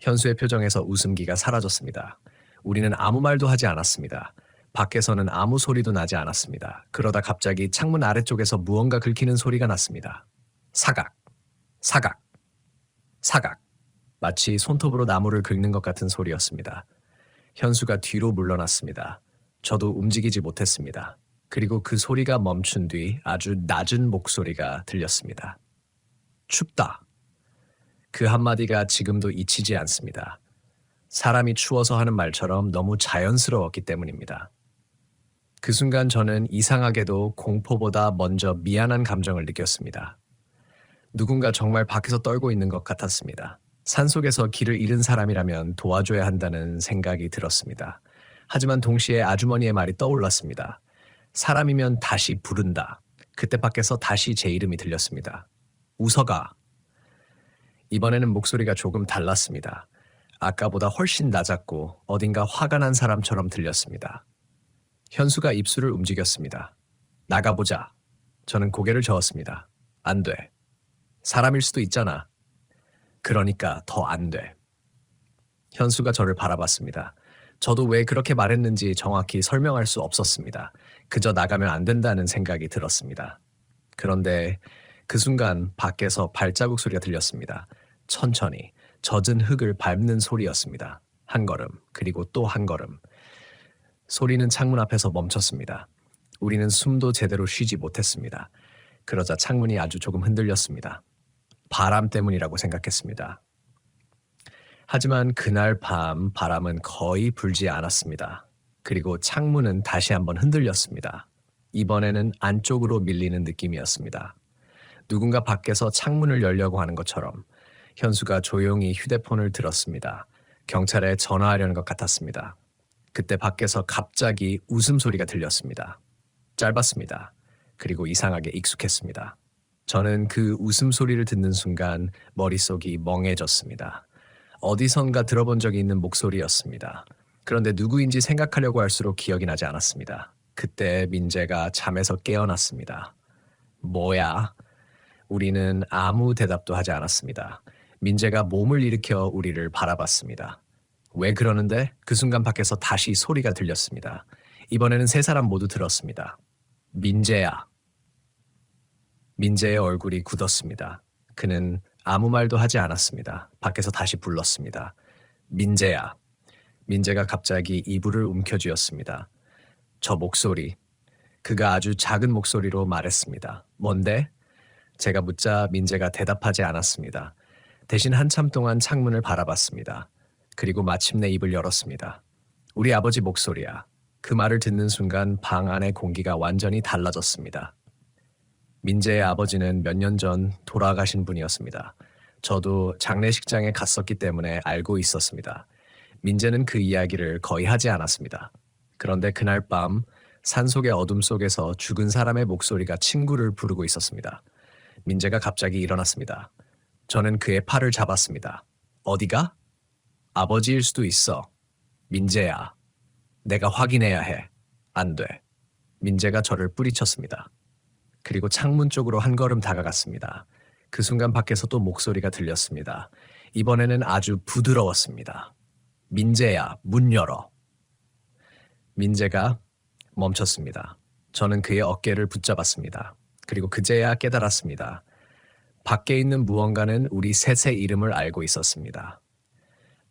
현수의 표정에서 웃음기가 사라졌습니다. 우리는 아무 말도 하지 않았습니다. 밖에서는 아무 소리도 나지 않았습니다. 그러다 갑자기 창문 아래쪽에서 무언가 긁히는 소리가 났습니다. 사각, 사각, 사각. 마치 손톱으로 나무를 긁는 것 같은 소리였습니다. 현수가 뒤로 물러났습니다. 저도 움직이지 못했습니다. 그리고 그 소리가 멈춘 뒤 아주 낮은 목소리가 들렸습니다. 춥다. 그 한마디가 지금도 잊히지 않습니다. 사람이 추워서 하는 말처럼 너무 자연스러웠기 때문입니다. 그 순간 저는 이상하게도 공포보다 먼저 미안한 감정을 느꼈습니다. 누군가 정말 밖에서 떨고 있는 것 같았습니다. 산속에서 길을 잃은 사람이라면 도와줘야 한다는 생각이 들었습니다. 하지만 동시에 아주머니의 말이 떠올랐습니다. 사람이면 다시 부른다. 그때 밖에서 다시 제 이름이 들렸습니다. 웃어가. 이번에는 목소리가 조금 달랐습니다. 아까보다 훨씬 낮았고 어딘가 화가 난 사람처럼 들렸습니다. 현수가 입술을 움직였습니다. 나가보자. 저는 고개를 저었습니다. 안 돼. 사람일 수도 있잖아. 그러니까 더 안 돼. 현수가 저를 바라봤습니다. 저도 왜 그렇게 말했는지 정확히 설명할 수 없었습니다. 그저 나가면 안 된다는 생각이 들었습니다. 그런데 그 순간 밖에서 발자국 소리가 들렸습니다. 천천히 젖은 흙을 밟는 소리였습니다. 한 걸음, 그리고 또 한 걸음. 소리는 창문 앞에서 멈췄습니다. 우리는 숨도 제대로 쉬지 못했습니다. 그러자 창문이 아주 조금 흔들렸습니다. 바람 때문이라고 생각했습니다. 하지만 그날 밤 바람은 거의 불지 않았습니다. 그리고 창문은 다시 한번 흔들렸습니다. 이번에는 안쪽으로 밀리는 느낌이었습니다. 누군가 밖에서 창문을 열려고 하는 것처럼 현수가 조용히 휴대폰을 들었습니다. 경찰에 전화하려는 것 같았습니다. 그때 밖에서 갑자기 웃음소리가 들렸습니다. 짧았습니다. 그리고 이상하게 익숙했습니다. 저는 그 웃음소리를 듣는 순간 머릿속이 멍해졌습니다. 어디선가 들어본 적이 있는 목소리였습니다. 그런데 누구인지 생각하려고 할수록 기억이 나지 않았습니다. 그때 민재가 잠에서 깨어났습니다. 뭐야? 우리는 아무 대답도 하지 않았습니다. 민재가 몸을 일으켜 우리를 바라봤습니다. 왜 그러는데? 그 순간 밖에서 다시 소리가 들렸습니다. 이번에는 세 사람 모두 들었습니다. 민재야. 민재의 얼굴이 굳었습니다. 그는 아무 말도 하지 않았습니다. 밖에서 다시 불렀습니다. 민재야. 민재가 갑자기 이불을 움켜쥐었습니다. 저 목소리. 그가 아주 작은 목소리로 말했습니다. 뭔데? 제가 묻자 민재가 대답하지 않았습니다. 대신 한참 동안 창문을 바라봤습니다. 그리고 마침내 입을 열었습니다. 우리 아버지 목소리야. 그 말을 듣는 순간 방 안의 공기가 완전히 달라졌습니다. 민재의 아버지는 몇 년 전 돌아가신 분이었습니다. 저도 장례식장에 갔었기 때문에 알고 있었습니다. 민재는 그 이야기를 거의 하지 않았습니다. 그런데 그날 밤 산속의 어둠 속에서 죽은 사람의 목소리가 친구를 부르고 있었습니다. 민재가 갑자기 일어났습니다. 저는 그의 팔을 잡았습니다. 어디가? 아버지일 수도 있어. 민재야. 내가 확인해야 해. 안 돼. 민재가 저를 뿌리쳤습니다. 그리고 창문 쪽으로 한 걸음 다가갔습니다. 그 순간 밖에서 또 목소리가 들렸습니다. 이번에는 아주 부드러웠습니다. 민재야, 문 열어. 민재가 멈췄습니다. 저는 그의 어깨를 붙잡았습니다. 그리고 그제야 깨달았습니다. 밖에 있는 무언가는 우리 셋의 이름을 알고 있었습니다.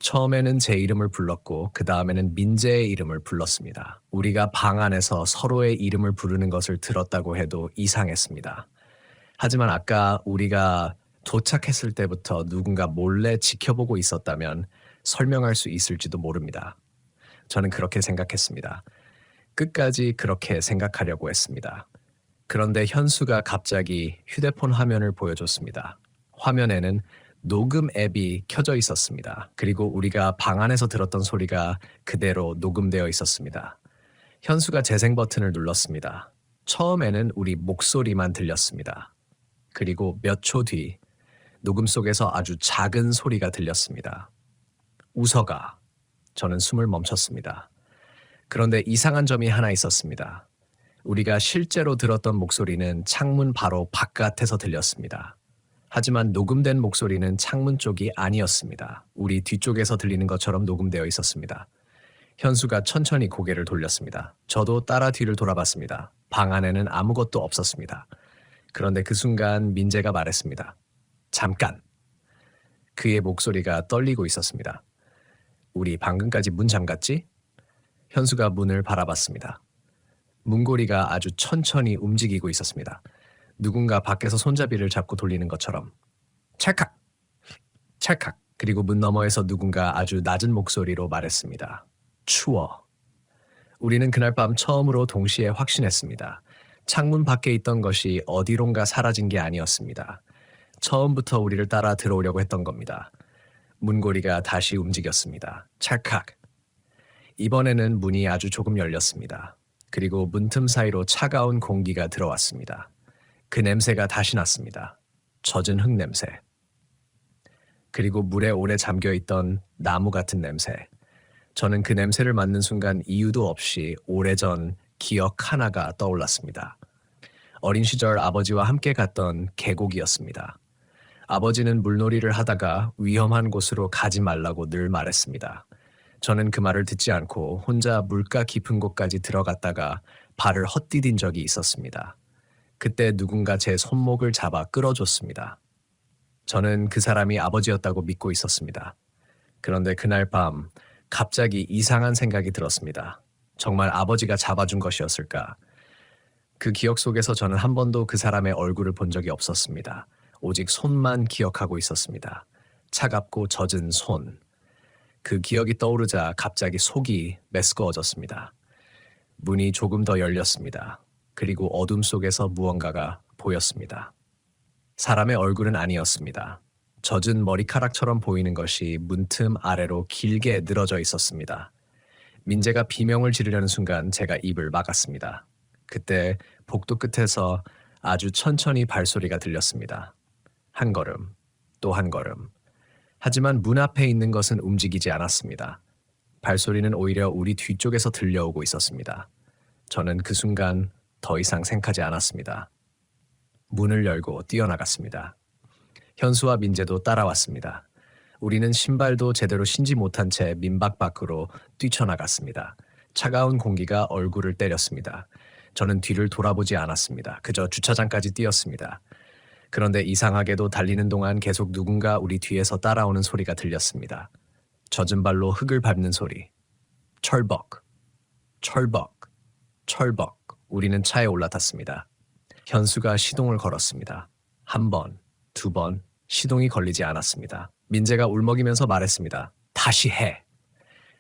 처음에는 제 이름을 불렀고 그 다음에는 민재의 이름을 불렀습니다. 우리가 방 안에서 서로의 이름을 부르는 것을 들었다고 해도 이상했습니다. 하지만 아까 우리가 도착했을 때부터 누군가 몰래 지켜보고 있었다면 설명할 수 있을지도 모릅니다. 저는 그렇게 생각했습니다. 끝까지 그렇게 생각하려고 했습니다. 그런데 현수가 갑자기 휴대폰 화면을 보여줬습니다. 화면에는 녹음 앱이 켜져 있었습니다. 그리고 우리가 방 안에서 들었던 소리가 그대로 녹음되어 있었습니다. 현수가 재생 버튼을 눌렀습니다. 처음에는 우리 목소리만 들렸습니다. 그리고 몇 초 뒤 녹음 속에서 아주 작은 소리가 들렸습니다. 웃어가. 저는 숨을 멈췄습니다. 그런데 이상한 점이 하나 있었습니다. 우리가 실제로 들었던 목소리는 창문 바로 바깥에서 들렸습니다. 하지만 녹음된 목소리는 창문 쪽이 아니었습니다. 우리 뒤쪽에서 들리는 것처럼 녹음되어 있었습니다. 현수가 천천히 고개를 돌렸습니다. 저도 따라 뒤를 돌아봤습니다. 방 안에는 아무것도 없었습니다. 그런데 그 순간 민재가 말했습니다. 잠깐! 그의 목소리가 떨리고 있었습니다. 우리 방금까지 문 잠갔지? 현수가 문을 바라봤습니다. 문고리가 아주 천천히 움직이고 있었습니다. 누군가 밖에서 손잡이를 잡고 돌리는 것처럼. 찰칵! 찰칵! 그리고 문 너머에서 누군가 아주 낮은 목소리로 말했습니다. 추워. 우리는 그날 밤 처음으로 동시에 확신했습니다. 창문 밖에 있던 것이 어디론가 사라진 게 아니었습니다. 처음부터 우리를 따라 들어오려고 했던 겁니다. 문고리가 다시 움직였습니다. 찰칵. 이번에는 문이 아주 조금 열렸습니다. 그리고 문틈 사이로 차가운 공기가 들어왔습니다. 그 냄새가 다시 났습니다. 젖은 흙 냄새. 그리고 물에 오래 잠겨있던 나무 같은 냄새. 저는 그 냄새를 맡는 순간 이유도 없이 오래전 기억 하나가 떠올랐습니다. 어린 시절 아버지와 함께 갔던 계곡이었습니다. 아버지는 물놀이를 하다가 위험한 곳으로 가지 말라고 늘 말했습니다. 저는 그 말을 듣지 않고 혼자 물가 깊은 곳까지 들어갔다가 발을 헛디딘 적이 있었습니다. 그때 누군가 제 손목을 잡아 끌어줬습니다. 저는 그 사람이 아버지였다고 믿고 있었습니다. 그런데 그날 밤 갑자기 이상한 생각이 들었습니다. 정말 아버지가 잡아준 것이었을까? 그 기억 속에서 저는 한 번도 그 사람의 얼굴을 본 적이 없었습니다. 오직 손만 기억하고 있었습니다. 차갑고 젖은 손. 그 기억이 떠오르자 갑자기 속이 메스꺼워졌습니다. 문이 조금 더 열렸습니다. 그리고 어둠 속에서 무언가가 보였습니다. 사람의 얼굴은 아니었습니다. 젖은 머리카락처럼 보이는 것이 문틈 아래로 길게 늘어져 있었습니다. 민재가 비명을 지르려는 순간 제가 입을 막았습니다. 그때 복도 끝에서 아주 천천히 발소리가 들렸습니다. 한 걸음, 또 한 걸음. 하지만 문 앞에 있는 것은 움직이지 않았습니다. 발소리는 오히려 우리 뒤쪽에서 들려오고 있었습니다. 저는 그 순간 더 이상 생각하지 않았습니다. 문을 열고 뛰어나갔습니다. 현수와 민재도 따라왔습니다. 우리는 신발도 제대로 신지 못한 채 민박 밖으로 뛰쳐나갔습니다. 차가운 공기가 얼굴을 때렸습니다. 저는 뒤를 돌아보지 않았습니다. 그저 주차장까지 뛰었습니다. 그런데 이상하게도 달리는 동안 계속 누군가 우리 뒤에서 따라오는 소리가 들렸습니다. 젖은 발로 흙을 밟는 소리. 철벅, 철벅, 철벅. 우리는 차에 올라탔습니다. 현수가 시동을 걸었습니다. 한 번, 두 번, 시동이 걸리지 않았습니다. 민재가 울먹이면서 말했습니다. 다시 해.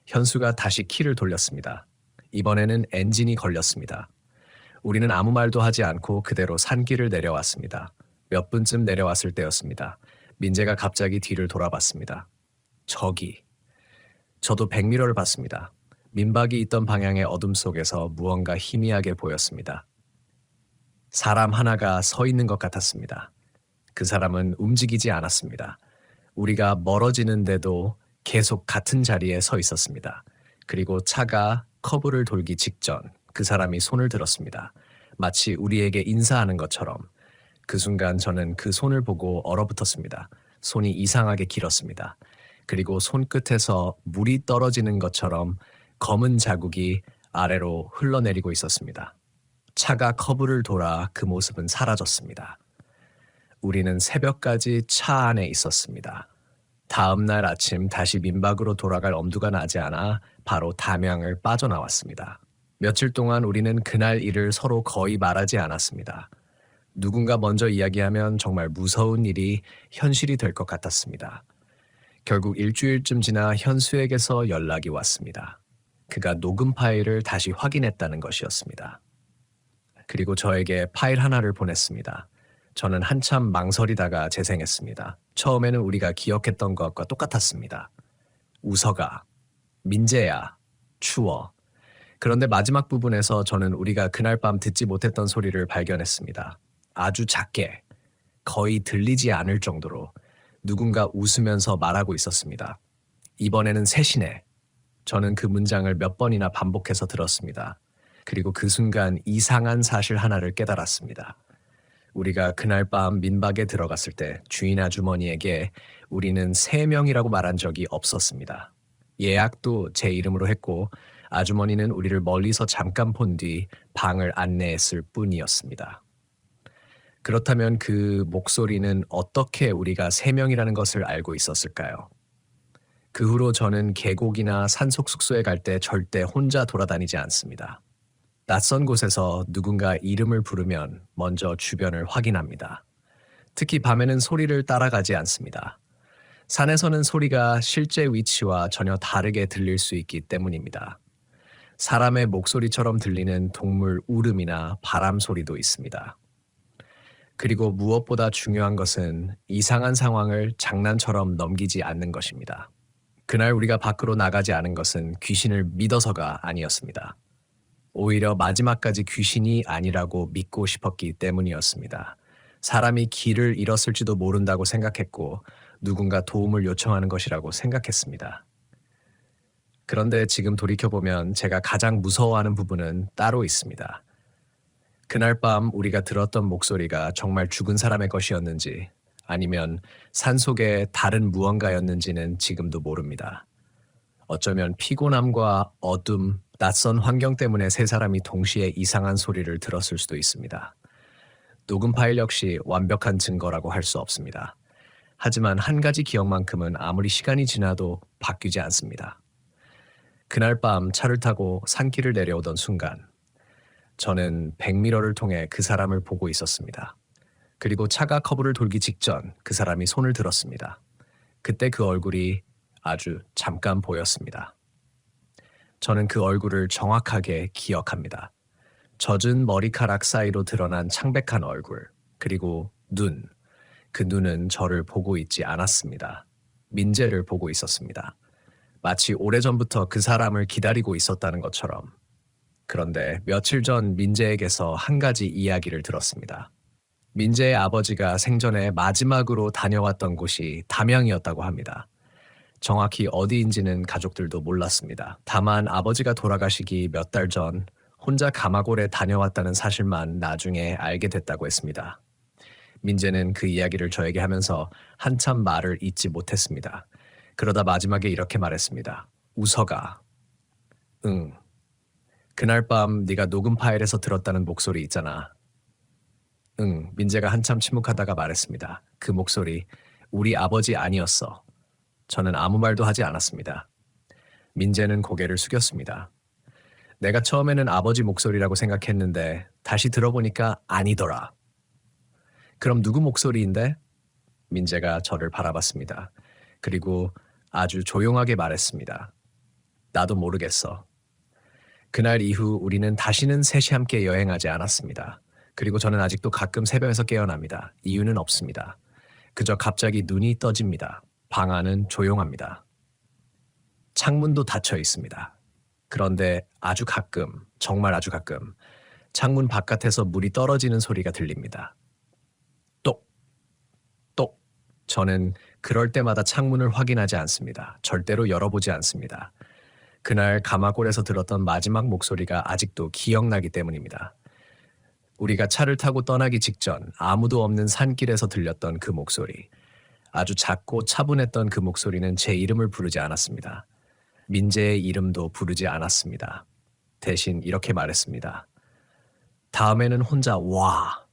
현수가 다시 키를 돌렸습니다. 이번에는 엔진이 걸렸습니다. 우리는 아무 말도 하지 않고 그대로 산길을 내려왔습니다. 몇 분쯤 내려왔을 때였습니다. 민재가 갑자기 뒤를 돌아봤습니다. 저기. 저도 백미러를 봤습니다. 민박이 있던 방향의 어둠 속에서 무언가 희미하게 보였습니다. 사람 하나가 서 있는 것 같았습니다. 그 사람은 움직이지 않았습니다. 우리가 멀어지는데도 계속 같은 자리에 서 있었습니다. 그리고 차가 커브를 돌기 직전 그 사람이 손을 들었습니다. 마치 우리에게 인사하는 것처럼. 그 순간 저는 그 손을 보고 얼어붙었습니다. 손이 이상하게 길었습니다. 그리고 손끝에서 물이 떨어지는 것처럼 검은 자국이 아래로 흘러내리고 있었습니다. 차가 커브를 돌아 그 모습은 사라졌습니다. 우리는 새벽까지 차 안에 있었습니다. 다음 날 아침 다시 민박으로 돌아갈 엄두가 나지 않아 바로 담양을 빠져나왔습니다. 며칠 동안 우리는 그날 일을 서로 거의 말하지 않았습니다. 누군가 먼저 이야기하면 정말 무서운 일이 현실이 될 것 같았습니다. 결국 일주일쯤 지나 현수에게서 연락이 왔습니다. 그가 녹음 파일을 다시 확인했다는 것이었습니다. 그리고 저에게 파일 하나를 보냈습니다. 저는 한참 망설이다가 재생했습니다. 처음에는 우리가 기억했던 것과 똑같았습니다. 웃어가, 민재야, 추워. 그런데 마지막 부분에서 저는 우리가 그날 밤 듣지 못했던 소리를 발견했습니다. 아주 작게, 거의 들리지 않을 정도로 누군가 웃으면서 말하고 있었습니다. 이번에는 셋이네. 저는 그 문장을 몇 번이나 반복해서 들었습니다. 그리고 그 순간 이상한 사실 하나를 깨달았습니다. 우리가 그날 밤 민박에 들어갔을 때 주인 아주머니에게 우리는 3명이라고 말한 적이 없었습니다. 예약도 제 이름으로 했고 아주머니는 우리를 멀리서 잠깐 본 뒤 방을 안내했을 뿐이었습니다. 그렇다면 그 목소리는 어떻게 우리가 3명이라는 것을 알고 있었을까요? 그 후로 저는 계곡이나 산속 숙소에 갈 때 절대 혼자 돌아다니지 않습니다. 낯선 곳에서 누군가 이름을 부르면 먼저 주변을 확인합니다. 특히 밤에는 소리를 따라가지 않습니다. 산에서는 소리가 실제 위치와 전혀 다르게 들릴 수 있기 때문입니다. 사람의 목소리처럼 들리는 동물 울음이나 바람 소리도 있습니다. 그리고 무엇보다 중요한 것은 이상한 상황을 장난처럼 넘기지 않는 것입니다. 그날 우리가 밖으로 나가지 않은 것은 귀신을 믿어서가 아니었습니다. 오히려 마지막까지 귀신이 아니라고 믿고 싶었기 때문이었습니다. 사람이 길을 잃었을지도 모른다고 생각했고 누군가 도움을 요청하는 것이라고 생각했습니다. 그런데 지금 돌이켜보면 제가 가장 무서워하는 부분은 따로 있습니다. 그날 밤 우리가 들었던 목소리가 정말 죽은 사람의 것이었는지 아니면 산속의 다른 무언가였는지는 지금도 모릅니다. 어쩌면 피곤함과 어둠, 낯선 환경 때문에 3사람이 동시에 이상한 소리를 들었을 수도 있습니다. 녹음 파일 역시 완벽한 증거라고 할 수 없습니다. 하지만 한 가지 기억만큼은 아무리 시간이 지나도 바뀌지 않습니다. 그날 밤 차를 타고 산길을 내려오던 순간 저는 백미러를 통해 그 사람을 보고 있었습니다. 그리고 차가 커브를 돌기 직전 그 사람이 손을 들었습니다. 그때 그 얼굴이 아주 잠깐 보였습니다. 저는 그 얼굴을 정확하게 기억합니다. 젖은 머리카락 사이로 드러난 창백한 얼굴, 그리고 눈. 그 눈은 저를 보고 있지 않았습니다. 민재를 보고 있었습니다. 마치 오래전부터 그 사람을 기다리고 있었다는 것처럼. 그런데 며칠 전 민재에게서 한 가지 이야기를 들었습니다. 민재의 아버지가 생전에 마지막으로 다녀왔던 곳이 담양이었다고 합니다. 정확히 어디인지는 가족들도 몰랐습니다. 다만 아버지가 돌아가시기 몇 달 전 혼자 가마골에 다녀왔다는 사실만 나중에 알게 됐다고 했습니다. 민재는 그 이야기를 저에게 하면서 한참 말을 잇지 못했습니다. 그러다 마지막에 이렇게 말했습니다. 웃어가. 응. 그날 밤 네가 녹음 파일에서 들었다는 목소리 있잖아. 응. 민재가 한참 침묵하다가 말했습니다. 그 목소리 우리 아버지 아니었어. 저는 아무 말도 하지 않았습니다. 민재는 고개를 숙였습니다. 내가 처음에는 아버지 목소리라고 생각했는데 다시 들어보니까 아니더라. 그럼 누구 목소리인데? 민재가 저를 바라봤습니다. 그리고 아주 조용하게 말했습니다. 나도 모르겠어. 그날 이후 우리는 다시는 셋이 함께 여행하지 않았습니다. 그리고 저는 아직도 가끔 새벽에서 깨어납니다. 이유는 없습니다. 그저 갑자기 눈이 떠집니다. 방 안은 조용합니다. 창문도 닫혀 있습니다. 그런데 아주 가끔, 정말 아주 가끔 창문 바깥에서 물이 떨어지는 소리가 들립니다. 똑, 똑. 저는 그럴 때마다 창문을 확인하지 않습니다. 절대로 열어보지 않습니다. 그날 가마골에서 들었던 마지막 목소리가 아직도 기억나기 때문입니다. 우리가 차를 타고 떠나기 직전 아무도 없는 산길에서 들렸던 그 목소리. 아주 작고 차분했던 그 목소리는 제 이름을 부르지 않았습니다. 민재의 이름도 부르지 않았습니다. 대신 이렇게 말했습니다. 다음에는 혼자 와.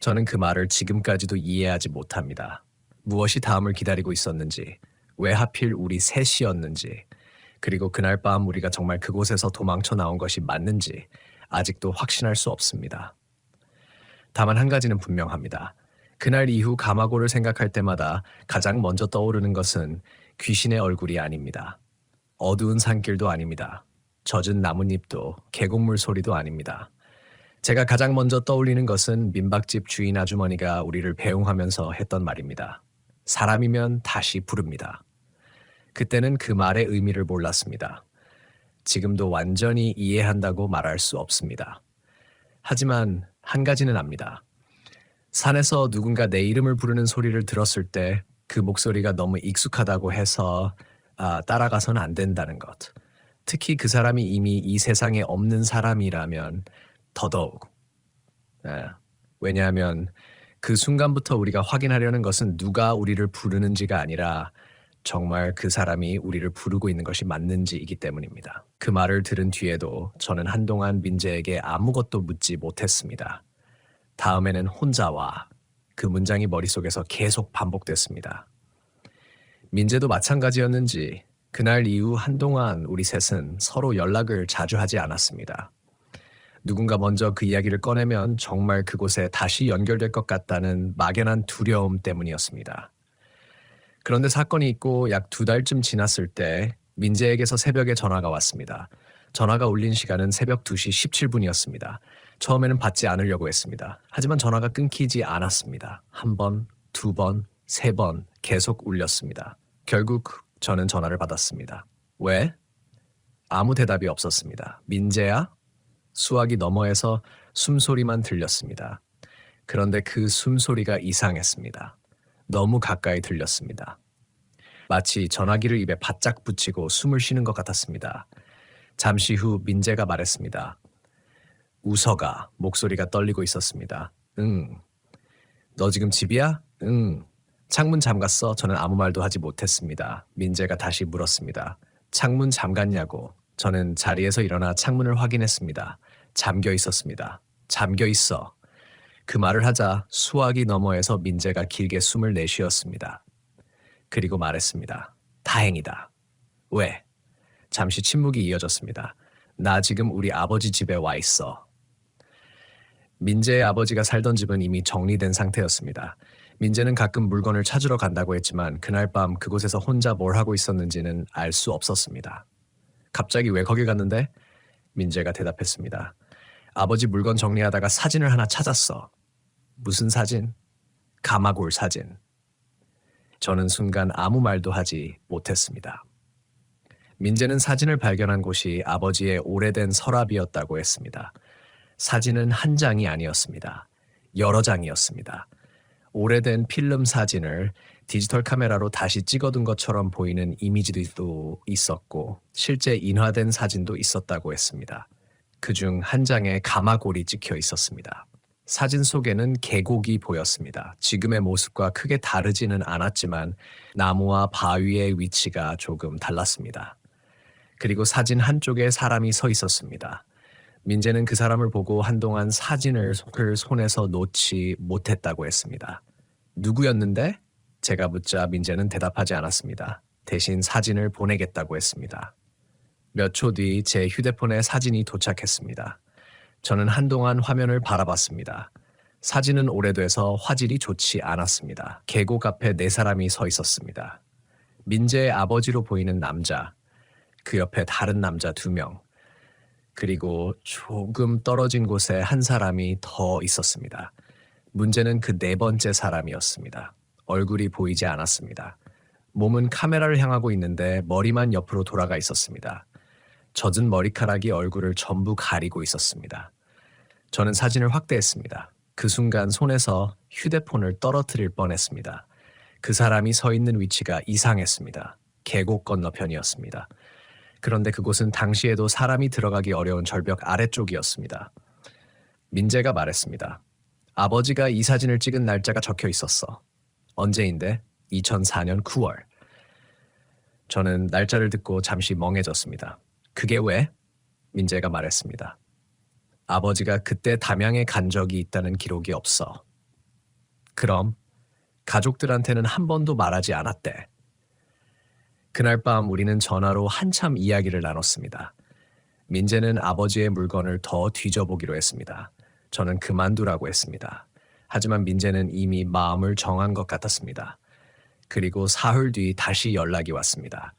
저는 그 말을 지금까지도 이해하지 못합니다. 무엇이 다음을 기다리고 있었는지, 왜 하필 우리 셋이었는지, 그리고 그날 밤 우리가 정말 그곳에서 도망쳐 나온 것이 맞는지 아직도 확신할 수 없습니다. 다만 한 가지는 분명합니다. 그날 이후 가마고를 생각할 때마다 가장 먼저 떠오르는 것은 귀신의 얼굴이 아닙니다. 어두운 산길도 아닙니다. 젖은 나뭇잎도 계곡물 소리도 아닙니다. 제가 가장 먼저 떠올리는 것은 민박집 주인 아주머니가 우리를 배웅하면서 했던 말입니다. 사람이면 다시 부릅니다. 그때는 그 말의 의미를 몰랐습니다. 지금도 완전히 이해한다고 말할 수 없습니다. 하지만 한 가지는 압니다. 산에서 누군가 내 이름을 부르는 소리를 들었을 때 그 목소리가 너무 익숙하다고 해서 따라가서는 안 된다는 것. 특히 그 사람이 이미 이 세상에 없는 사람이라면 더더욱. 왜냐하면 그 순간부터 우리가 확인하려는 것은 누가 우리를 부르는지가 아니라 정말 그 사람이 우리를 부르고 있는 것이 맞는지이기 때문입니다. 그 말을 들은 뒤에도 저는 한동안 민재에게 아무것도 묻지 못했습니다. 다음에는 혼자 와. 그 문장이 머릿속에서 계속 반복됐습니다. 민재도 마찬가지였는지 그날 이후 한동안 우리 셋은 서로 연락을 자주 하지 않았습니다. 누군가 먼저 그 이야기를 꺼내면 정말 그곳에 다시 연결될 것 같다는 막연한 두려움 때문이었습니다. 그런데 사건이 있고 약 2달쯤 지났을 때 민재에게서 새벽에 전화가 왔습니다. 전화가 울린 시간은 새벽 2시 17분이었습니다. 처음에는 받지 않으려고 했습니다. 하지만 전화가 끊기지 않았습니다. 1번, 2번, 3번 계속 울렸습니다. 결국 저는 전화를 받았습니다. 왜? 아무 대답이 없었습니다. 민재야? 수화기 너머에서 숨소리만 들렸습니다. 그런데 그 숨소리가 이상했습니다. 너무 가까이 들렸습니다. 마치 전화기를 입에 바짝 붙이고 숨을 쉬는 것 같았습니다. 잠시 후 민재가 말했습니다. 웃어가. 목소리가 떨리고 있었습니다. 응. 너 지금 집이야? 응. 창문 잠갔어? 저는 아무 말도 하지 못했습니다. 민재가 다시 물었습니다. 창문 잠갔냐고. 저는 자리에서 일어나 창문을 확인했습니다. 잠겨 있었습니다. 잠겨 있어. 그 말을 하자 수화기 너머에서 민재가 길게 숨을 내쉬었습니다. 그리고 말했습니다. 다행이다. 왜? 잠시 침묵이 이어졌습니다. 나 지금 우리 아버지 집에 와 있어. 민재의 아버지가 살던 집은 이미 정리된 상태였습니다. 민재는 가끔 물건을 찾으러 간다고 했지만 그날 밤 그곳에서 혼자 뭘 하고 있었는지는 알 수 없었습니다. 갑자기 왜 거기 갔는데? 민재가 대답했습니다. 아버지 물건 정리하다가 사진을 하나 찾았어. 무슨 사진? 가마골 사진. 저는 순간 아무 말도 하지 못했습니다. 민재는 사진을 발견한 곳이 아버지의 오래된 서랍이었다고 했습니다. 사진은 한 장이 아니었습니다. 여러 장이었습니다. 오래된 필름 사진을 디지털 카메라로 다시 찍어둔 것처럼 보이는 이미지도 있었고 실제 인화된 사진도 있었다고 했습니다. 그중 한 장에 가마골이 찍혀 있었습니다. 사진 속에는 계곡이 보였습니다. 지금의 모습과 크게 다르지는 않았지만 나무와 바위의 위치가 조금 달랐습니다. 그리고 사진 한쪽에 사람이 서 있었습니다. 민재는 그 사람을 보고 한동안 사진을 손에서 놓지 못했다고 했습니다. 누구였는데? 제가 묻자 민재는 대답하지 않았습니다. 대신 사진을 보내겠다고 했습니다. 몇 초 뒤 제 휴대폰에 사진이 도착했습니다. 저는 한동안 화면을 바라봤습니다. 사진은 오래돼서 화질이 좋지 않았습니다. 계곡 앞에 4사람이 서 있었습니다. 민재의 아버지로 보이는 남자, 그 옆에 다른 남자 2명, 그리고 조금 떨어진 곳에 한 사람이 더 있었습니다. 문제는 그 4번째 사람이었습니다. 얼굴이 보이지 않았습니다. 몸은 카메라를 향하고 있는데 머리만 옆으로 돌아가 있었습니다. 젖은 머리카락이 얼굴을 전부 가리고 있었습니다. 저는 사진을 확대했습니다. 그 순간 손에서 휴대폰을 떨어뜨릴 뻔했습니다. 그 사람이 서 있는 위치가 이상했습니다. 계곡 건너편이었습니다. 그런데 그곳은 당시에도 사람이 들어가기 어려운 절벽 아래쪽이었습니다. 민재가 말했습니다. 아버지가 이 사진을 찍은 날짜가 적혀 있었어. 언제인데? 2004년 9월. 저는 날짜를 듣고 잠시 멍해졌습니다. 그게 왜? 민재가 말했습니다. 아버지가 그때 담양에 간 적이 있다는 기록이 없어. 그럼 가족들한테는 한 번도 말하지 않았대. 그날 밤 우리는 전화로 한참 이야기를 나눴습니다. 민재는 아버지의 물건을 더 뒤져보기로 했습니다. 저는 그만두라고 했습니다. 하지만 민재는 이미 마음을 정한 것 같았습니다. 그리고 사흘 뒤 다시 연락이 왔습니다.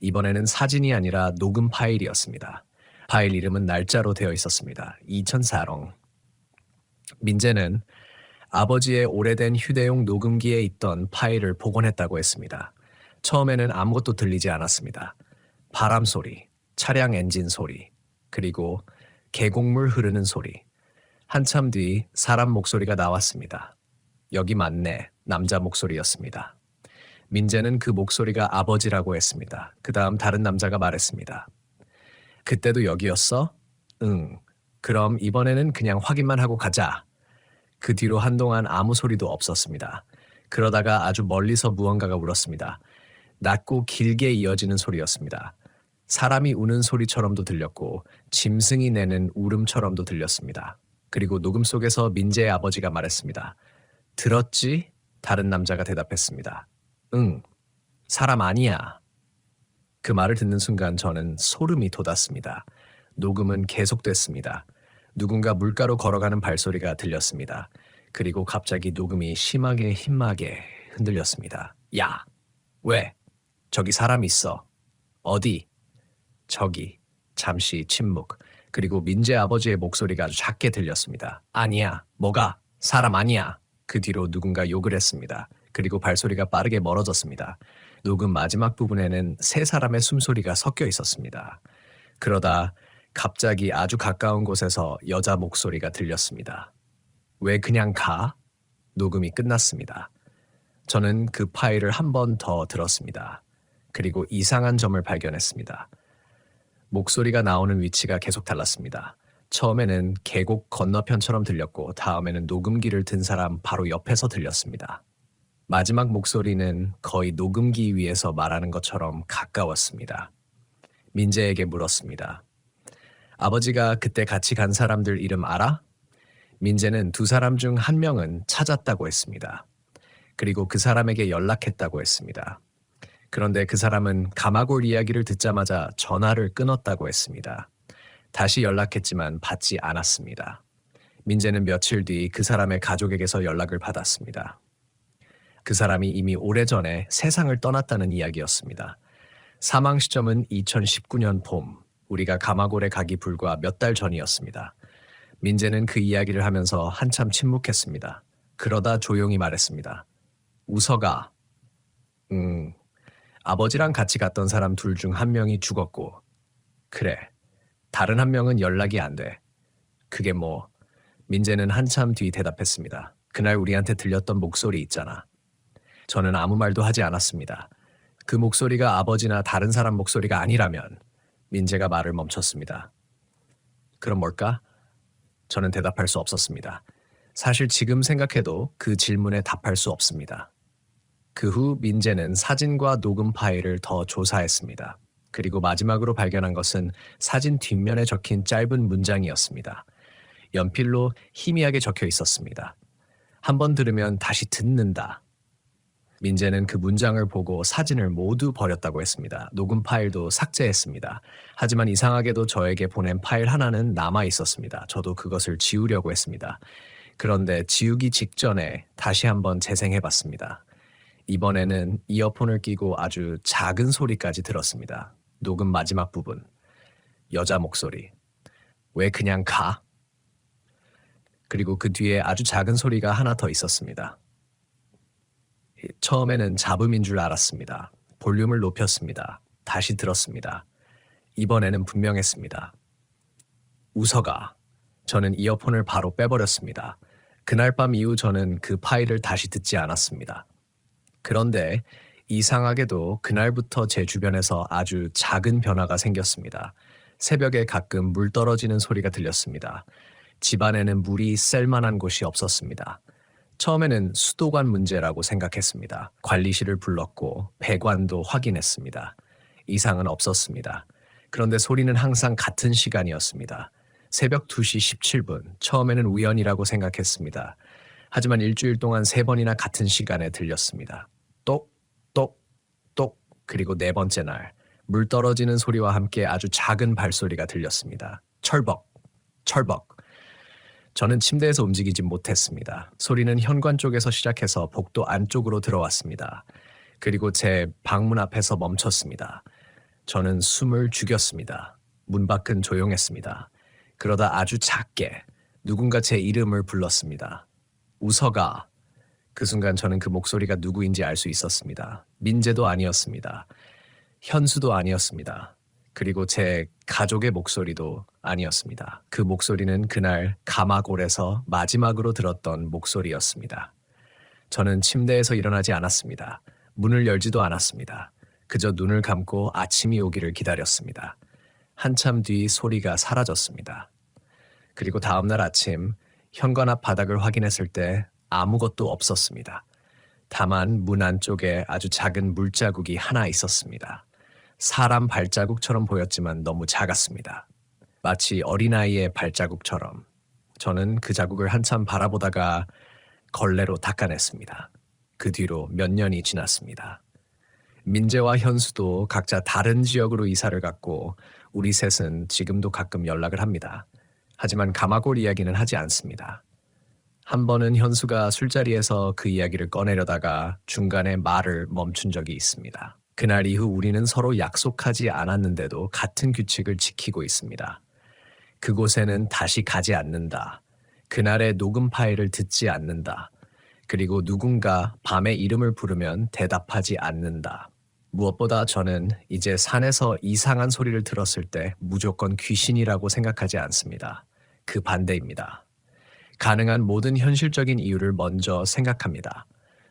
이번에는 사진이 아니라 녹음 파일이었습니다. 파일 이름은 날짜로 되어 있었습니다. 2004년. 민재는 아버지의 오래된 휴대용 녹음기에 있던 파일을 복원했다고 했습니다. 처음에는 아무것도 들리지 않았습니다. 바람 소리, 차량 엔진 소리, 그리고 계곡물 흐르는 소리. 한참 뒤 사람 목소리가 나왔습니다. 여기 맞네. 남자 목소리였습니다. 민재는 그 목소리가 아버지라고 했습니다. 그 다음 다른 남자가 말했습니다. 그때도 여기였어? 응. 그럼 이번에는 그냥 확인만 하고 가자. 그 뒤로 한동안 아무 소리도 없었습니다. 그러다가 아주 멀리서 무언가가 울었습니다. 낮고 길게 이어지는 소리였습니다. 사람이 우는 소리처럼도 들렸고 짐승이 내는 울음처럼도 들렸습니다. 그리고 녹음 속에서 민재의 아버지가 말했습니다. 들었지? 다른 남자가 대답했습니다. 응, 사람 아니야. 그 말을 듣는 순간 저는 소름이 돋았습니다. 녹음은 계속됐습니다. 누군가 물가로 걸어가는 발소리가 들렸습니다. 그리고 갑자기 녹음이 심하게 힘나게 흔들렸습니다. 야, 왜? 저기 사람 있어. 어디? 저기. 잠시 침묵. 그리고 민재 아버지의 목소리가 아주 작게 들렸습니다. 아니야. 뭐가? 사람 아니야. 그 뒤로 누군가 욕을 했습니다. 그리고 발소리가 빠르게 멀어졌습니다. 녹음 마지막 부분에는 세 사람의 숨소리가 섞여 있었습니다. 그러다 갑자기 아주 가까운 곳에서 여자 목소리가 들렸습니다. 왜 그냥 가? 녹음이 끝났습니다. 저는 그 파일을 한 번 더 들었습니다. 그리고 이상한 점을 발견했습니다. 목소리가 나오는 위치가 계속 달랐습니다. 처음에는 계곡 건너편처럼 들렸고 다음에는 녹음기를 든 사람 바로 옆에서 들렸습니다. 마지막 목소리는 거의 녹음기 위에서 말하는 것처럼 가까웠습니다. 민재에게 물었습니다. 아버지가 그때 같이 간 사람들 이름 알아? 민재는 두 사람 중 한 명은 찾았다고 했습니다. 그리고 그 사람에게 연락했다고 했습니다. 그런데 그 사람은 가마골 이야기를 듣자마자 전화를 끊었다고 했습니다. 다시 연락했지만 받지 않았습니다. 민재는 며칠 뒤 그 사람의 가족에게서 연락을 받았습니다. 그 사람이 이미 오래전에 세상을 떠났다는 이야기였습니다. 사망 시점은 2019년 봄, 우리가 가마골에 가기 불과 몇 달 전이었습니다. 민재는 그 이야기를 하면서 한참 침묵했습니다. 그러다 조용히 말했습니다. 우서가, 아버지랑 같이 갔던 사람 둘 중 한 명이 죽었고, 그래, 다른 한 명은 연락이 안 돼. 그게 뭐, 민재는 한참 뒤 대답했습니다. 그날 우리한테 들렸던 목소리 있잖아. 저는 아무 말도 하지 않았습니다. 그 목소리가 아버지나 다른 사람 목소리가 아니라면 민재가 말을 멈췄습니다. 그럼 뭘까? 저는 대답할 수 없었습니다. 사실 지금 생각해도 그 질문에 답할 수 없습니다. 그 후 민재는 사진과 녹음 파일을 더 조사했습니다. 그리고 마지막으로 발견한 것은 사진 뒷면에 적힌 짧은 문장이었습니다. 연필로 희미하게 적혀 있었습니다. 한번 들으면 다시 듣는다. 민재는 그 문장을 보고 사진을 모두 버렸다고 했습니다. 녹음 파일도 삭제했습니다. 하지만 이상하게도 저에게 보낸 파일 하나는 남아 있었습니다. 저도 그것을 지우려고 했습니다. 그런데 지우기 직전에 다시 한번 재생해 봤습니다. 이번에는 이어폰을 끼고 아주 작은 소리까지 들었습니다. 녹음 마지막 부분. 여자 목소리. 왜 그냥 가? 그리고 그 뒤에 아주 작은 소리가 하나 더 있었습니다. 처음에는 잡음인 줄 알았습니다. 볼륨을 높였습니다. 다시 들었습니다. 이번에는 분명했습니다. 웃어가. 저는 이어폰을 바로 빼버렸습니다. 그날 밤 이후 저는 그 파일을 다시 듣지 않았습니다. 그런데 이상하게도 그날부터 제 주변에서 아주 작은 변화가 생겼습니다. 새벽에 가끔 물 떨어지는 소리가 들렸습니다. 집안에는 물이 셀 만한 곳이 없었습니다. 처음에는 수도관 문제라고 생각했습니다. 관리실을 불렀고 배관도 확인했습니다. 이상은 없었습니다. 그런데 소리는 항상 같은 시간이었습니다. 새벽 2시 17분, 처음에는 우연이라고 생각했습니다. 하지만 일주일 동안 3번이나 같은 시간에 들렸습니다. 똑, 똑, 똑, 그리고 4번째 날, 물 떨어지는 소리와 함께 아주 작은 발소리가 들렸습니다. 철벅, 철벅. 저는 침대에서 움직이지 못했습니다. 소리는 현관 쪽에서 시작해서 복도 안쪽으로 들어왔습니다. 그리고 제 방문 앞에서 멈췄습니다. 저는 숨을 죽였습니다. 문 밖은 조용했습니다. 그러다 아주 작게 누군가 제 이름을 불렀습니다. 우서가. 그 순간 저는 그 목소리가 누구인지 알 수 있었습니다. 민재도 아니었습니다. 현수도 아니었습니다. 그리고 제 가족의 목소리도 아니었습니다. 그 목소리는 그날 가마골에서 마지막으로 들었던 목소리였습니다. 저는 침대에서 일어나지 않았습니다. 문을 열지도 않았습니다. 그저 눈을 감고 아침이 오기를 기다렸습니다. 한참 뒤 소리가 사라졌습니다. 그리고 다음날 아침 현관 앞 바닥을 확인했을 때 아무것도 없었습니다. 다만 문 안쪽에 아주 작은 물자국이 하나 있었습니다. 사람 발자국처럼 보였지만 너무 작았습니다. 마치 어린아이의 발자국처럼. 저는 그 자국을 한참 바라보다가 걸레로 닦아냈습니다. 그 뒤로 몇 년이 지났습니다. 민재와 현수도 각자 다른 지역으로 이사를 갔고 우리 셋은 지금도 가끔 연락을 합니다. 하지만 가마골 이야기는 하지 않습니다. 한 번은 현수가 술자리에서 그 이야기를 꺼내려다가 중간에 말을 멈춘 적이 있습니다. 그날 이후 우리는 서로 약속하지 않았는데도 같은 규칙을 지키고 있습니다. 그곳에는 다시 가지 않는다. 그날의 녹음 파일을 듣지 않는다. 그리고 누군가 밤에 이름을 부르면 대답하지 않는다. 무엇보다 저는 이제 산에서 이상한 소리를 들었을 때 무조건 귀신이라고 생각하지 않습니다. 그 반대입니다. 가능한 모든 현실적인 이유를 먼저 생각합니다.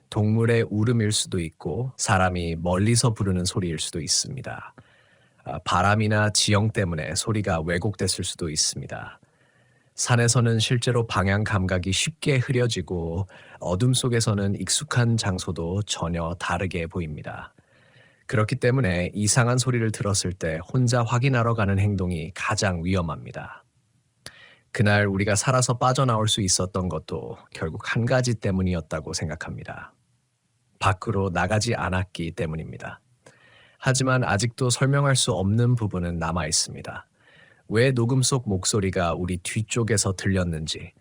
동물의 울음일 수도 있고 사람이 멀리서 부르는 소리일 수도 있습니다. 바람이나 지형 때문에 소리가 왜곡됐을 수도 있습니다. 산에서는 실제로 방향 감각이 쉽게 흐려지고 어둠 속에서는 익숙한 장소도 전혀 다르게 보입니다. 그렇기 때문에 이상한 소리를 들었을 때 혼자 확인하러 가는 행동이 가장 위험합니다. 그날 우리가 살아서 빠져나올 수 있었던 것도 결국 한 가지 때문이었다고 생각합니다. 밖으로 나가지 않았기 때문입니다. 하지만 아직도 설명할 수 없는 부분은 남아 있습니다. 왜 녹음 속 목소리가 우리 뒤쪽에서 들렸는지,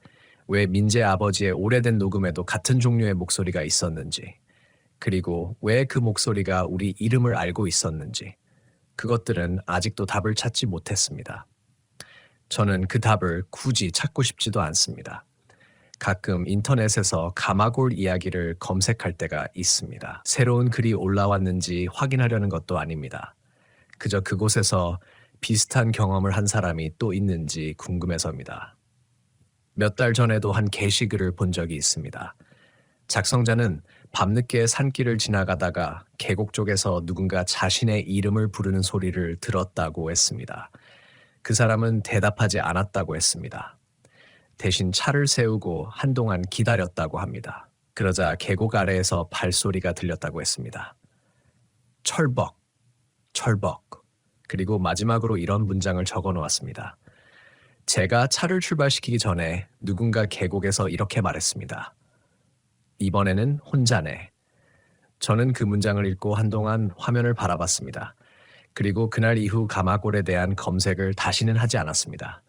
왜 민재 아버지의 오래된 녹음에도 같은 종류의 목소리가 있었는지, 그리고 왜 그 목소리가 우리 이름을 알고 있었는지, 그것들은 아직도 답을 찾지 못했습니다. 저는 그 답을 굳이 찾고 싶지도 않습니다. 가끔 인터넷에서 가마골 이야기를 검색할 때가 있습니다. 새로운 글이 올라왔는지 확인하려는 것도 아닙니다. 그저 그곳에서 비슷한 경험을 한 사람이 또 있는지 궁금해서입니다. 몇 달 전에도 한 게시글을 본 적이 있습니다. 작성자는 밤늦게 산길을 지나가다가 계곡 쪽에서 누군가 자신의 이름을 부르는 소리를 들었다고 했습니다. 그 사람은 대답하지 않았다고 했습니다. 대신 차를 세우고 한동안 기다렸다고 합니다. 그러자 계곡 아래에서 발소리가 들렸다고 했습니다. 철벅, 철벅. 그리고 마지막으로 이런 문장을 적어 놓았습니다. 제가 차를 출발시키기 전에 누군가 계곡에서 이렇게 말했습니다. 이번에는 혼자네. 저는 그 문장을 읽고 한동안 화면을 바라봤습니다. 그리고 그날 이후 가마골에 대한 검색을 다시는 하지 않았습니다.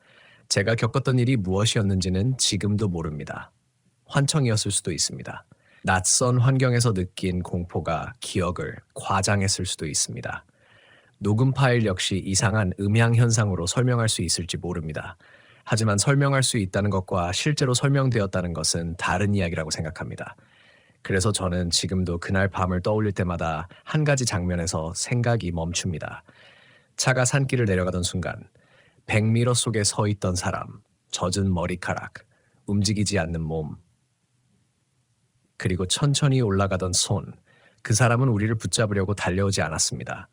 제가 겪었던 일이 무엇이었는지는 지금도 모릅니다. 환청이었을 수도 있습니다. 낯선 환경에서 느낀 공포가 기억을 과장했을 수도 있습니다. 녹음 파일 역시 이상한 음향 현상으로 설명할 수 있을지 모릅니다. 하지만 설명할 수 있다는 것과 실제로 설명되었다는 것은 다른 이야기라고 생각합니다. 그래서 저는 지금도 그날 밤을 떠올릴 때마다 한 가지 장면에서 생각이 멈춥니다. 차가 산길을 내려가던 순간 100m 속에 서 있던 사람, 젖은 머리카락, 움직이지 않는 몸, 그리고 천천히 올라가던 손. 그 사람은 우리를 붙잡으려고 달려오지 않았습니다.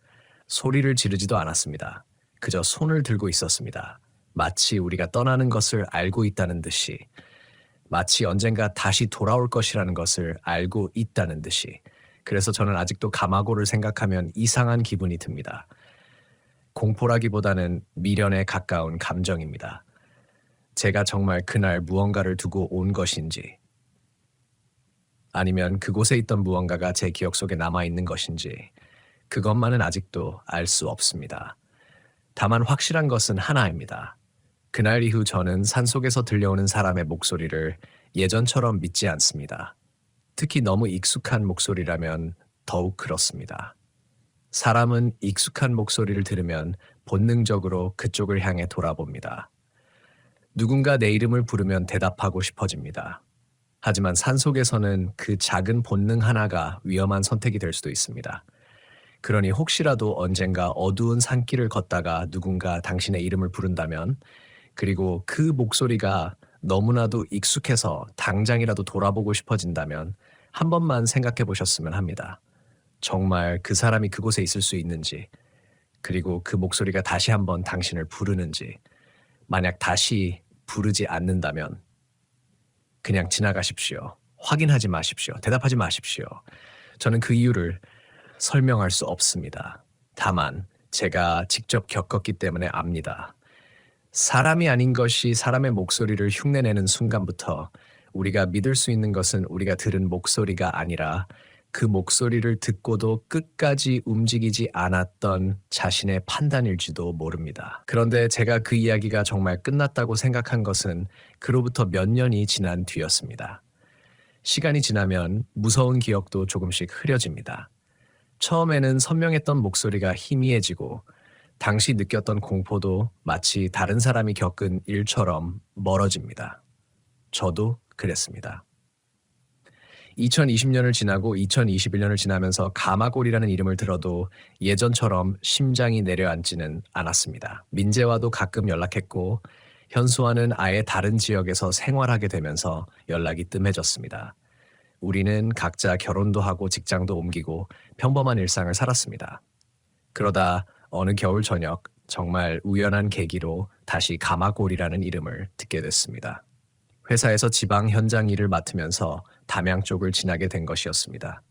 소리를 지르지도 않았습니다. 그저 손을 들고 있었습니다. 마치 우리가 떠나는 것을 알고 있다는 듯이, 마치 언젠가 다시 돌아올 것이라는 것을 알고 있다는 듯이. 그래서 저는 아직도 가마고를 생각하면 이상한 기분이 듭니다. 공포라기보다는 미련에 가까운 감정입니다. 제가 정말 그날 무언가를 두고 온 것인지, 아니면 그곳에 있던 무언가가 제 기억 속에 남아있는 것인지, 그것만은 아직도 알 수 없습니다. 다만 확실한 것은 하나입니다. 그날 이후 저는 산속에서 들려오는 사람의 목소리를 예전처럼 믿지 않습니다. 특히 너무 익숙한 목소리라면 더욱 그렇습니다. 사람은 익숙한 목소리를 들으면 본능적으로 그쪽을 향해 돌아봅니다. 누군가 내 이름을 부르면 대답하고 싶어집니다. 하지만 산속에서는 그 작은 본능 하나가 위험한 선택이 될 수도 있습니다. 그러니 혹시라도 언젠가 어두운 산길을 걷다가 누군가 당신의 이름을 부른다면, 그리고 그 목소리가 너무나도 익숙해서 당장이라도 돌아보고 싶어진다면 한 번만 생각해 보셨으면 합니다. 정말 그 사람이 그곳에 있을 수 있는지, 그리고 그 목소리가 다시 한번 당신을 부르는지. 만약 다시 부르지 않는다면 그냥 지나가십시오. 확인하지 마십시오. 대답하지 마십시오. 저는 그 이유를 설명할 수 없습니다. 다만 제가 직접 겪었기 때문에 압니다. 사람이 아닌 것이 사람의 목소리를 흉내내는 순간부터 우리가 믿을 수 있는 것은 우리가 들은 목소리가 아니라 그 목소리를 듣고도 끝까지 움직이지 않았던 자신의 판단일지도 모릅니다. 그런데 제가 그 이야기가 정말 끝났다고 생각한 것은 그로부터 몇 년이 지난 뒤였습니다. 시간이 지나면 무서운 기억도 조금씩 흐려집니다. 처음에는 선명했던 목소리가 희미해지고 당시 느꼈던 공포도 마치 다른 사람이 겪은 일처럼 멀어집니다. 저도 그랬습니다. 2020년을 지나고 2021년을 지나면서 가마골이라는 이름을 들어도 예전처럼 심장이 내려앉지는 않았습니다. 민재와도 가끔 연락했고 현수와는 아예 다른 지역에서 생활하게 되면서 연락이 뜸해졌습니다. 우리는 각자 결혼도 하고 직장도 옮기고 평범한 일상을 살았습니다. 그러다 어느 겨울 저녁 정말 우연한 계기로 다시 가마골이라는 이름을 듣게 됐습니다. 회사에서 지방 현장 일을 맡으면서 담양 쪽을 지나게 된 것이었습니다.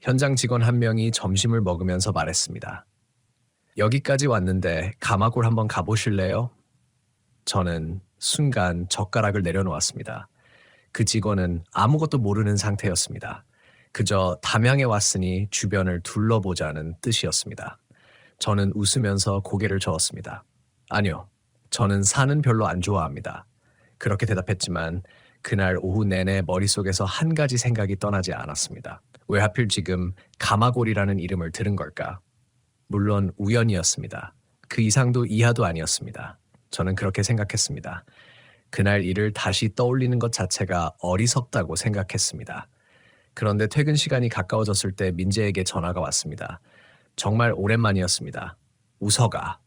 현장 직원 한 명이 점심을 먹으면서 말했습니다. 여기까지 왔는데 가마골 한번 가보실래요? 저는 순간 젓가락을 내려놓았습니다. 그 직원은 아무것도 모르는 상태였습니다. 그저 담양에 왔으니 주변을 둘러보자는 뜻이었습니다. 저는 웃으면서 고개를 저었습니다. 아니요, 저는 산은 별로 안 좋아합니다. 그렇게 대답했지만 그날 오후 내내 머릿속에서 한 가지 생각이 떠나지 않았습니다. 왜 하필 지금 가마골이라는 이름을 들은 걸까? 물론 우연이었습니다. 그 이상도 이하도 아니었습니다. 저는 그렇게 생각했습니다. 그날 일을 다시 떠올리는 것 자체가 어리석다고 생각했습니다. 그런데 퇴근 시간이 가까워졌을 때 민재에게 전화가 왔습니다. 정말 오랜만이었습니다. 우서가.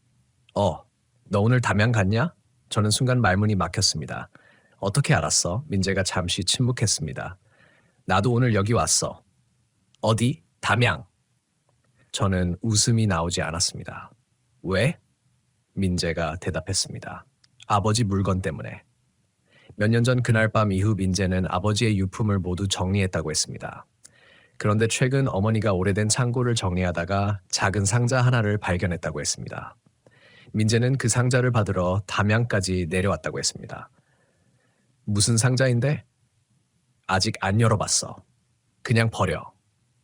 너 오늘 담양 갔냐? 저는 순간 말문이 막혔습니다. 어떻게 알았어? 민재가 잠시 침묵했습니다. 나도 오늘 여기 왔어. 어디? 담양. 저는 웃음이 나오지 않았습니다. 왜? 민재가 대답했습니다. 아버지 물건 때문에. 몇 년 전 그날 밤 이후 민재는 아버지의 유품을 모두 정리했다고 했습니다. 그런데 최근 어머니가 오래된 창고를 정리하다가 작은 상자 하나를 발견했다고 했습니다. 민재는 그 상자를 받으러 담양까지 내려왔다고 했습니다. 무슨 상자인데? 아직 안 열어봤어. 그냥 버려.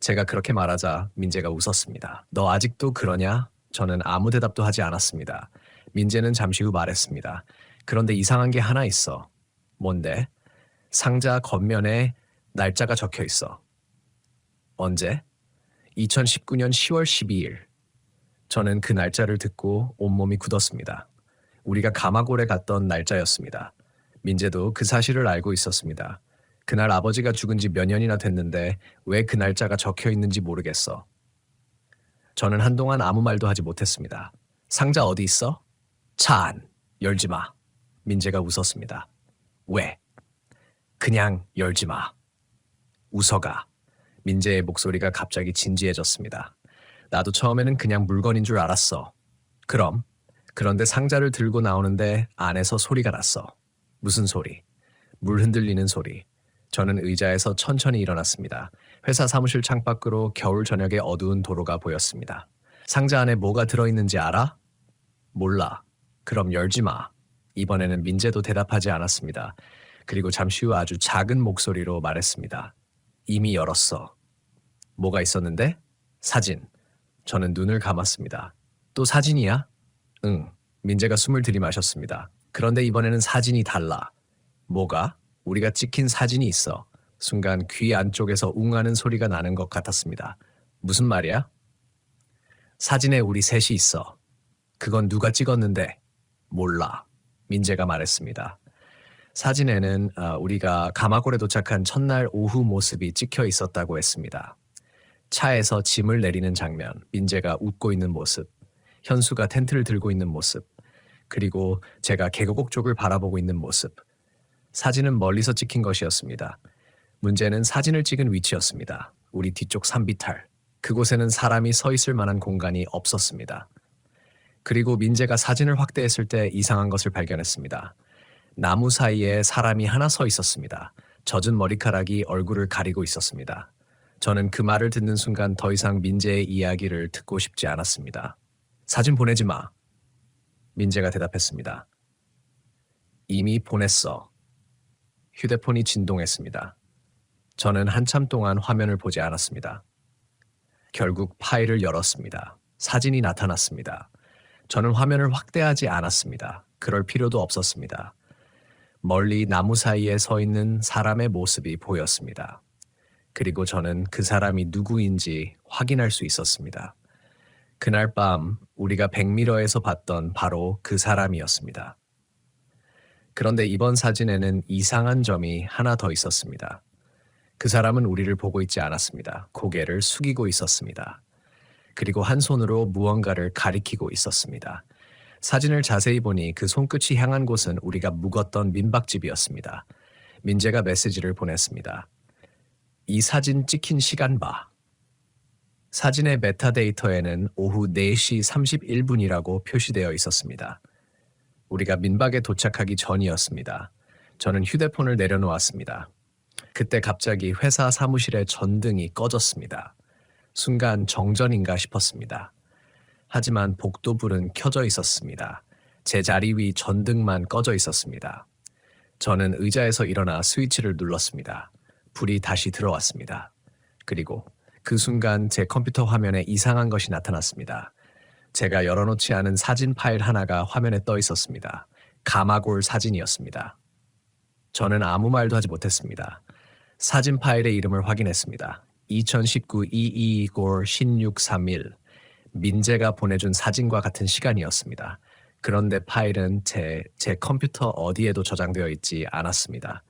제가 그렇게 말하자 민재가 웃었습니다. 너 아직도 그러냐? 저는 아무 대답도 하지 않았습니다. 민재는 잠시 후 말했습니다. 그런데 이상한 게 하나 있어. 뭔데? 상자 겉면에 날짜가 적혀 있어. 언제? 2019년 10월 12일. 저는 그 날짜를 듣고 온몸이 굳었습니다. 우리가 가마골에 갔던 날짜였습니다. 민재도 그 사실을 알고 있었습니다. 그날 아버지가 죽은 지 몇 년이나 됐는데 왜 그 날짜가 적혀 있는지 모르겠어. 저는 한동안 아무 말도 하지 못했습니다. 상자 어디 있어? 차 안. 열지 마. 민재가 웃었습니다. 왜? 그냥 열지 마. 웃어가. 민재의 목소리가 갑자기 진지해졌습니다. 나도 처음에는 그냥 물건인 줄 알았어. 그럼? 그런데 상자를 들고 나오는데 안에서 소리가 났어. 무슨 소리? 물 흔들리는 소리. 저는 의자에서 천천히 일어났습니다. 회사 사무실 창밖으로 겨울 저녁의 어두운 도로가 보였습니다. 상자 안에 뭐가 들어있는지 알아? 몰라. 그럼 열지 마. 이번에는 민재도 대답하지 않았습니다. 그리고 잠시 후 아주 작은 목소리로 말했습니다. 이미 열었어. 뭐가 있었는데? 사진. 저는 눈을 감았습니다. 또 사진이야? 응. 민재가 숨을 들이마셨습니다. 그런데 이번에는 사진이 달라. 뭐가? 우리가 찍힌 사진이 있어. 순간 귀 안쪽에서 웅하는 소리가 나는 것 같았습니다. 무슨 말이야? 사진에 우리 셋이 있어. 그건 누가 찍었는데? 몰라. 민재가 말했습니다. 사진에는 우리가 가마골에 도착한 첫날 오후 모습이 찍혀 있었다고 했습니다. 차에서 짐을 내리는 장면, 민재가 웃고 있는 모습, 현수가 텐트를 들고 있는 모습, 그리고 제가 계곡 쪽을 바라보고 있는 모습. 사진은 멀리서 찍힌 것이었습니다. 문제는 사진을 찍은 위치였습니다. 우리 뒤쪽 산비탈. 그곳에는 사람이 서 있을 만한 공간이 없었습니다. 그리고 민재가 사진을 확대했을 때 이상한 것을 발견했습니다. 나무 사이에 사람이 하나 서 있었습니다. 젖은 머리카락이 얼굴을 가리고 있었습니다. 저는 그 말을 듣는 순간 더 이상 민재의 이야기를 듣고 싶지 않았습니다. 사진 보내지 마. 민재가 대답했습니다. 이미 보냈어. 휴대폰이 진동했습니다. 저는 한참 동안 화면을 보지 않았습니다. 결국 파일을 열었습니다. 사진이 나타났습니다. 저는 화면을 확대하지 않았습니다. 그럴 필요도 없었습니다. 멀리 나무 사이에 서 있는 사람의 모습이 보였습니다. 그리고 저는 그 사람이 누구인지 확인할 수 있었습니다. 그날 밤 우리가 100m에서 봤던 바로 그 사람이었습니다. 그런데 이번 사진에는 이상한 점이 하나 더 있었습니다. 그 사람은 우리를 보고 있지 않았습니다. 고개를 숙이고 있었습니다. 그리고 한 손으로 무언가를 가리키고 있었습니다. 사진을 자세히 보니 그 손끝이 향한 곳은 우리가 묵었던 민박집이었습니다. 민재가 메시지를 보냈습니다. 이 사진 찍힌 시간 봐. 사진의 메타데이터에는 오후 4시 31분이라고 표시되어 있었습니다. 우리가 민박에 도착하기 전이었습니다. 저는 휴대폰을 내려놓았습니다. 그때 갑자기 회사 사무실의 전등이 꺼졌습니다. 순간 정전인가 싶었습니다. 하지만 복도불은 켜져 있었습니다. 제 자리 위 전등만 꺼져 있었습니다. 저는 의자에서 일어나 스위치를 눌렀습니다. 불이 다시 들어왔습니다. 그리고 그 순간 제 컴퓨터 화면에 이상한 것이 나타났습니다. 제가 열어놓지 않은 사진 파일 하나가 화면에 떠 있었습니다. 가마골 사진이었습니다. 저는 아무 말도 하지 못했습니다. 사진 파일의 이름을 확인했습니다. 2019 22골 1631 민재가 보내준 사진과 같은 시간이었습니다. 그런데 파일은 제 컴퓨터 어디에도 저장되어 있지 않았습니다.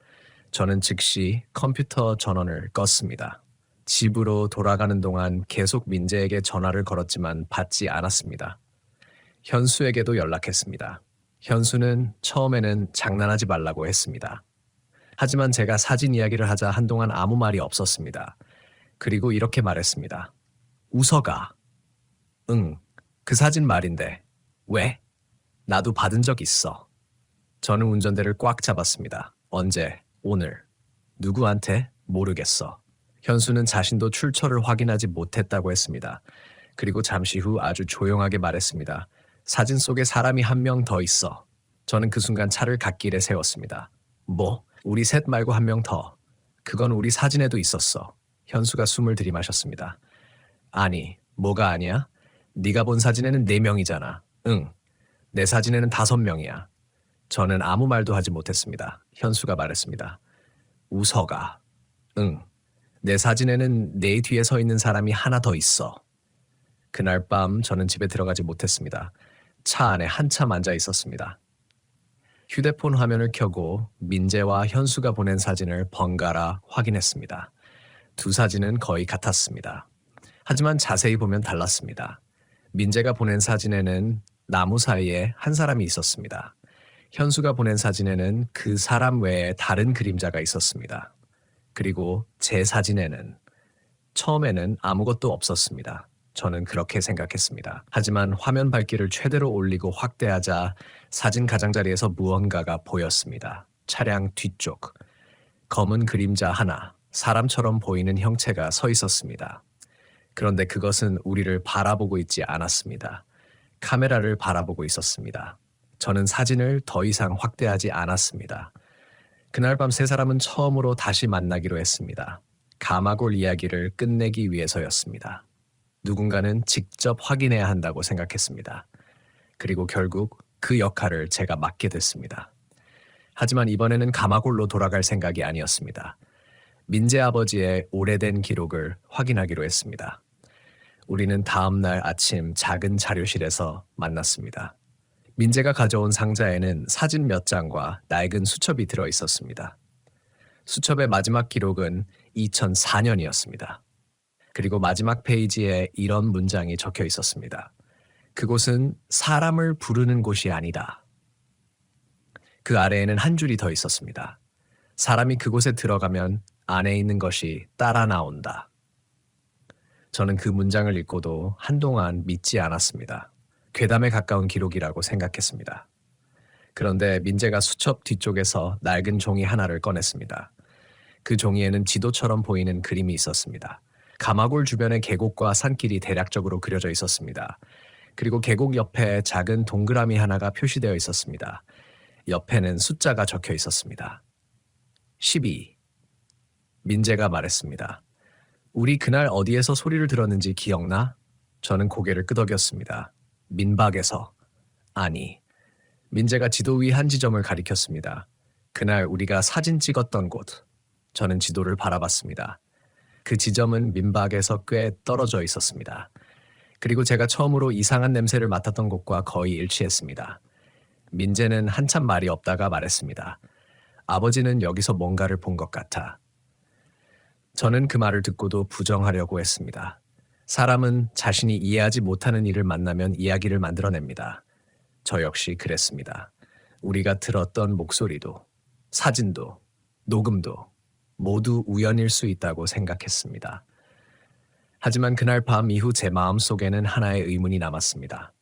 저는 즉시 컴퓨터 전원을 껐습니다. 집으로 돌아가는 동안 계속 민재에게 전화를 걸었지만 받지 않았습니다. 현수에게도 연락했습니다. 현수는 처음에는 장난하지 말라고 했습니다. 하지만 제가 사진 이야기를 하자 한동안 아무 말이 없었습니다. 그리고 이렇게 말했습니다. 웃어가. 응, 그 사진 말인데. 왜? 나도 받은 적 있어. 저는 운전대를 꽉 잡았습니다. 언제? 오늘. 누구한테? 모르겠어. 현수는 자신도 출처를 확인하지 못했다고 했습니다. 그리고 잠시 후 아주 조용하게 말했습니다. 사진 속에 사람이 한 명 더 있어. 저는 그 순간 차를 갓길에 세웠습니다. 뭐? 우리 셋 말고 한 명 더. 그건 우리 사진에도 있었어. 현수가 숨을 들이마셨습니다. 아니, 뭐가 아니야? 네가 본 사진에는 4명이잖아. 응, 내 사진에는 5명이야. 저는 아무 말도 하지 못했습니다. 현수가 말했습니다. 웃어가. 응, 내 사진에는 내 뒤에 서 있는 사람이 하나 더 있어. 그날 밤 저는 집에 들어가지 못했습니다. 차 안에 한참 앉아 있었습니다. 휴대폰 화면을 켜고 민재와 현수가 보낸 사진을 번갈아 확인했습니다. 두 사진은 거의 같았습니다. 하지만 자세히 보면 달랐습니다. 민재가 보낸 사진에는 나무 사이에 한 사람이 있었습니다. 현수가 보낸 사진에는 그 사람 외에 다른 그림자가 있었습니다. 그리고 제 사진에는 처음에는 아무것도 없었습니다. 저는 그렇게 생각했습니다. 하지만 화면 밝기를 최대로 올리고 확대하자 사진 가장자리에서 무언가가 보였습니다. 차량 뒤쪽. 검은 그림자 하나, 사람처럼 보이는 형체가 서 있었습니다. 그런데 그것은 우리를 바라보고 있지 않았습니다. 카메라를 바라보고 있었습니다. 저는 사진을 더 이상 확대하지 않았습니다. 그날 밤 세 사람은 처음으로 다시 만나기로 했습니다. 가마골 이야기를 끝내기 위해서였습니다. 누군가는 직접 확인해야 한다고 생각했습니다. 그리고 결국 그 역할을 제가 맡게 됐습니다. 하지만 이번에는 가마골로 돌아갈 생각이 아니었습니다. 민재 아버지의 오래된 기록을 확인하기로 했습니다. 우리는 다음 날 아침 작은 자료실에서 만났습니다. 민재가 가져온 상자에는 사진 몇 장과 낡은 수첩이 들어 있었습니다. 수첩의 마지막 기록은 2004년이었습니다. 그리고 마지막 페이지에 이런 문장이 적혀 있었습니다. 그곳은 사람을 부르는 곳이 아니다. 그 아래에는 한 줄이 더 있었습니다. 사람이 그곳에 들어가면 안에 있는 것이 따라 나온다. 저는 그 문장을 읽고도 한동안 믿지 않았습니다. 괴담에 가까운 기록이라고 생각했습니다. 그런데 민재가 수첩 뒤쪽에서 낡은 종이 하나를 꺼냈습니다. 그 종이에는 지도처럼 보이는 그림이 있었습니다. 가마골 주변의 계곡과 산길이 대략적으로 그려져 있었습니다. 그리고 계곡 옆에 작은 동그라미 하나가 표시되어 있었습니다. 옆에는 숫자가 적혀 있었습니다. 12. 민재가 말했습니다. 우리 그날 어디에서 소리를 들었는지 기억나? 저는 고개를 끄덕였습니다. 민박에서. 아니. 민재가 지도 위 한 지점을 가리켰습니다. 그날 우리가 사진 찍었던 곳. 저는 지도를 바라봤습니다. 그 지점은 민박에서 꽤 떨어져 있었습니다. 그리고 제가 처음으로 이상한 냄새를 맡았던 곳과 거의 일치했습니다. 민재는 한참 말이 없다가 말했습니다. 아버지는 여기서 뭔가를 본 것 같아. 저는 그 말을 듣고도 부정하려고 했습니다. 사람은 자신이 이해하지 못하는 일을 만나면 이야기를 만들어냅니다. 저 역시 그랬습니다. 우리가 들었던 목소리도, 사진도, 녹음도 모두 우연일 수 있다고 생각했습니다. 하지만 그날 밤 이후 제 마음속에는 하나의 의문이 남았습니다.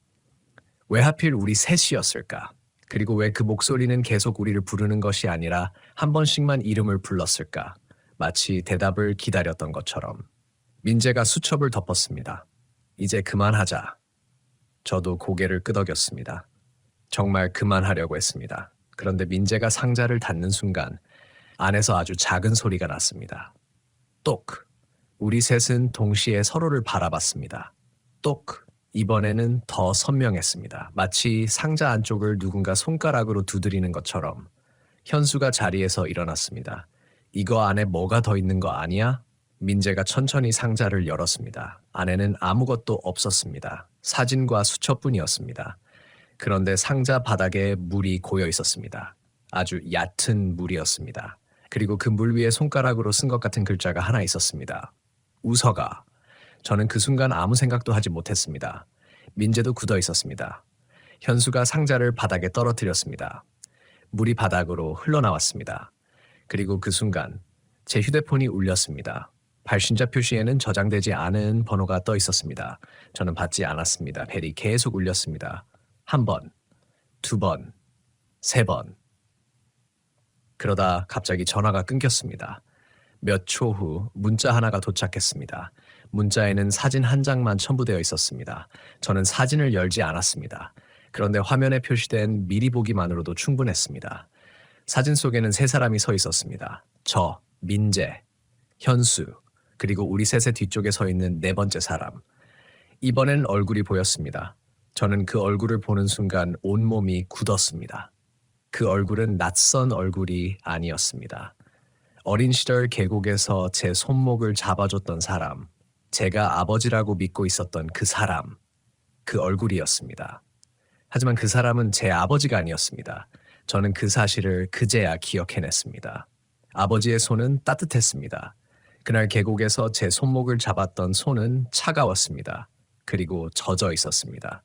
왜 하필 우리 셋이었을까? 그리고 왜 그 목소리는 계속 우리를 부르는 것이 아니라 한 번씩만 이름을 불렀을까? 마치 대답을 기다렸던 것처럼. 민재가 수첩을 덮었습니다. 이제 그만하자. 저도 고개를 끄덕였습니다. 정말 그만하려고 했습니다. 그런데 민재가 상자를 닫는 순간 안에서 아주 작은 소리가 났습니다. 똑. 우리 셋은 동시에 서로를 바라봤습니다. 똑. 이번에는 더 선명했습니다. 마치 상자 안쪽을 누군가 손가락으로 두드리는 것처럼. 현수가 자리에서 일어났습니다. 이거 안에 뭐가 더 있는 거 아니야? 민재가 천천히 상자를 열었습니다. 안에는 아무것도 없었습니다. 사진과 수첩뿐이었습니다. 그런데 상자 바닥에 물이 고여 있었습니다. 아주 얕은 물이었습니다. 그리고 그 물 위에 손가락으로 쓴 것 같은 글자가 하나 있었습니다. 웃어가. 저는 그 순간 아무 생각도 하지 못했습니다. 민재도 굳어 있었습니다. 현수가 상자를 바닥에 떨어뜨렸습니다. 물이 바닥으로 흘러나왔습니다. 그리고 그 순간 제 휴대폰이 울렸습니다. 발신자 표시에는 저장되지 않은 번호가 떠 있었습니다. 저는 받지 않았습니다. 벨이 계속 울렸습니다. 1번, 2번, 3번. 그러다 갑자기 전화가 끊겼습니다. 몇 초 후 문자 하나가 도착했습니다. 문자에는 사진 한 장만 첨부되어 있었습니다. 저는 사진을 열지 않았습니다. 그런데 화면에 표시된 미리 보기만으로도 충분했습니다. 사진 속에는 세 사람이 서 있었습니다. 저, 민재, 현수, 그리고 우리 셋의 뒤쪽에 서 있는 네 번째 사람. 이번엔 얼굴이 보였습니다. 저는 그 얼굴을 보는 순간 온몸이 굳었습니다. 그 얼굴은 낯선 얼굴이 아니었습니다. 어린 시절 계곡에서 제 손목을 잡아줬던 사람, 제가 아버지라고 믿고 있었던 그 사람, 그 얼굴이었습니다. 하지만 그 사람은 제 아버지가 아니었습니다. 저는 그 사실을 그제야 기억해냈습니다. 아버지의 손은 따뜻했습니다. 그날 계곡에서 제 손목을 잡았던 손은 차가웠습니다. 그리고 젖어 있었습니다.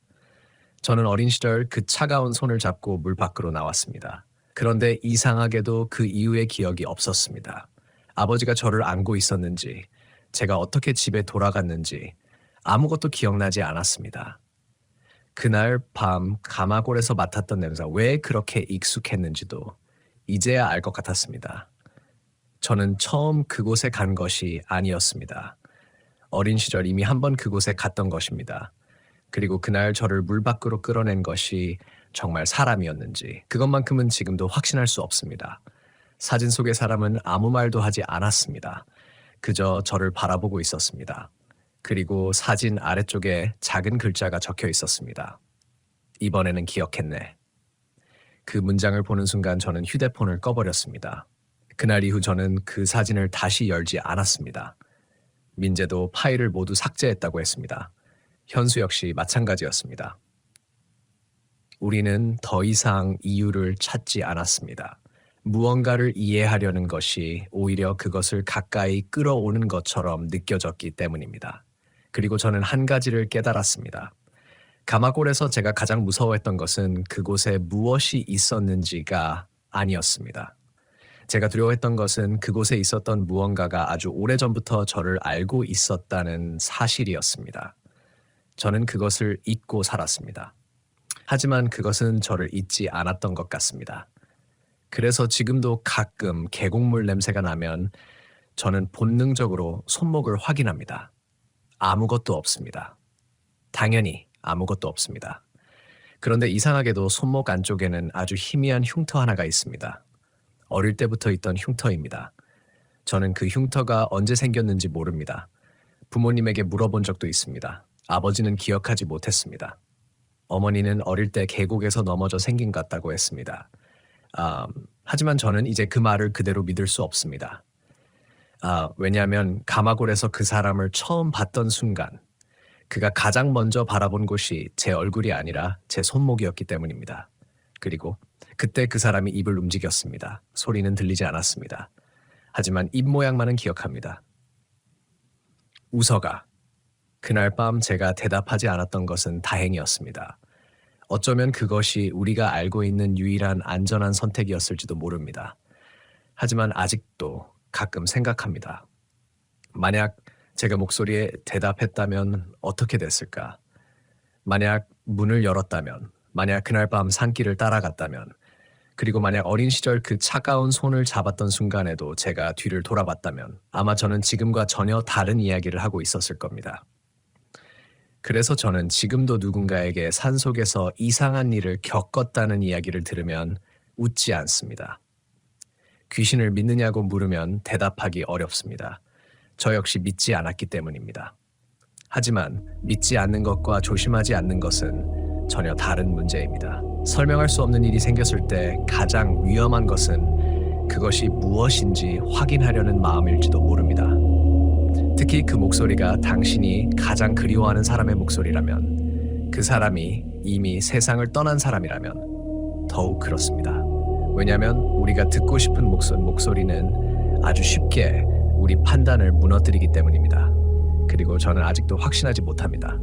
저는 어린 시절 그 차가운 손을 잡고 물 밖으로 나왔습니다. 그런데 이상하게도 그 이후의 기억이 없었습니다. 아버지가 저를 안고 있었는지, 제가 어떻게 집에 돌아갔는지 아무것도 기억나지 않았습니다. 그날 밤 가마골에서 맡았던 냄새가 왜 그렇게 익숙했는지도 이제야 알 것 같았습니다. 저는 처음 그곳에 간 것이 아니었습니다. 어린 시절 이미 한 번 그곳에 갔던 것입니다. 그리고 그날 저를 물 밖으로 끌어낸 것이 정말 사람이었는지 그것만큼은 지금도 확신할 수 없습니다. 사진 속의 사람은 아무 말도 하지 않았습니다. 그저 저를 바라보고 있었습니다. 그리고 사진 아래쪽에 작은 글자가 적혀 있었습니다. 이번에는 기억했네. 그 문장을 보는 순간 저는 휴대폰을 꺼버렸습니다. 그날 이후 저는 그 사진을 다시 열지 않았습니다. 민재도 파일을 모두 삭제했다고 했습니다. 현수 역시 마찬가지였습니다. 우리는 더 이상 이유를 찾지 않았습니다. 무언가를 이해하려는 것이 오히려 그것을 가까이 끌어오는 것처럼 느껴졌기 때문입니다. 그리고 저는 한 가지를 깨달았습니다. 가마골에서 제가 가장 무서워했던 것은 그곳에 무엇이 있었는지가 아니었습니다. 제가 두려워했던 것은 그곳에 있었던 무언가가 아주 오래전부터 저를 알고 있었다는 사실이었습니다. 저는 그것을 잊고 살았습니다. 하지만 그것은 저를 잊지 않았던 것 같습니다. 그래서 지금도 가끔 계곡물 냄새가 나면 저는 본능적으로 손목을 확인합니다. 아무것도 없습니다. 당연히 아무것도 없습니다. 그런데 이상하게도 손목 안쪽에는 아주 희미한 흉터 하나가 있습니다. 어릴 때부터 있던 흉터입니다. 저는 그 흉터가 언제 생겼는지 모릅니다. 부모님에게 물어본 적도 있습니다. 아버지는 기억하지 못했습니다. 어머니는 어릴 때 계곡에서 넘어져 생긴 것 같다고 했습니다. 하지만 저는 이제 그 말을 그대로 믿을 수 없습니다. 왜냐하면 가마골에서 그 사람을 처음 봤던 순간 그가 가장 먼저 바라본 곳이 제 얼굴이 아니라 제 손목이었기 때문입니다. 그리고 그때 그 사람이 입을 움직였습니다. 소리는 들리지 않았습니다. 하지만 입 모양만은 기억합니다. 웃어가. 그날 밤 제가 대답하지 않았던 것은 다행이었습니다. 어쩌면 그것이 우리가 알고 있는 유일한 안전한 선택이었을지도 모릅니다. 하지만 아직도 가끔 생각합니다. 만약 제가 목소리에 대답했다면 어떻게 됐을까? 만약 문을 열었다면, 만약 그날 밤 산길을 따라갔다면, 그리고 만약 어린 시절 그 차가운 손을 잡았던 순간에도 제가 뒤를 돌아봤다면 아마 저는 지금과 전혀 다른 이야기를 하고 있었을 겁니다. 그래서 저는 지금도 누군가에게 산속에서 이상한 일을 겪었다는 이야기를 들으면 웃지 않습니다. 귀신을 믿느냐고 물으면 대답하기 어렵습니다. 저 역시 믿지 않았기 때문입니다. 하지만 믿지 않는 것과 조심하지 않는 것은 전혀 다른 문제입니다. 설명할 수 없는 일이 생겼을 때 가장 위험한 것은 그것이 무엇인지 확인하려는 마음일지도 모릅니다. 특히 그 목소리가 당신이 가장 그리워하는 사람의 목소리라면, 그 사람이 이미 세상을 떠난 사람이라면 더욱 그렇습니다. 왜냐하면 우리가 듣고 싶은 목소리는 아주 쉽게 우리 판단을 무너뜨리기 때문입니다. 그리고 저는 아직도 확신하지 못합니다.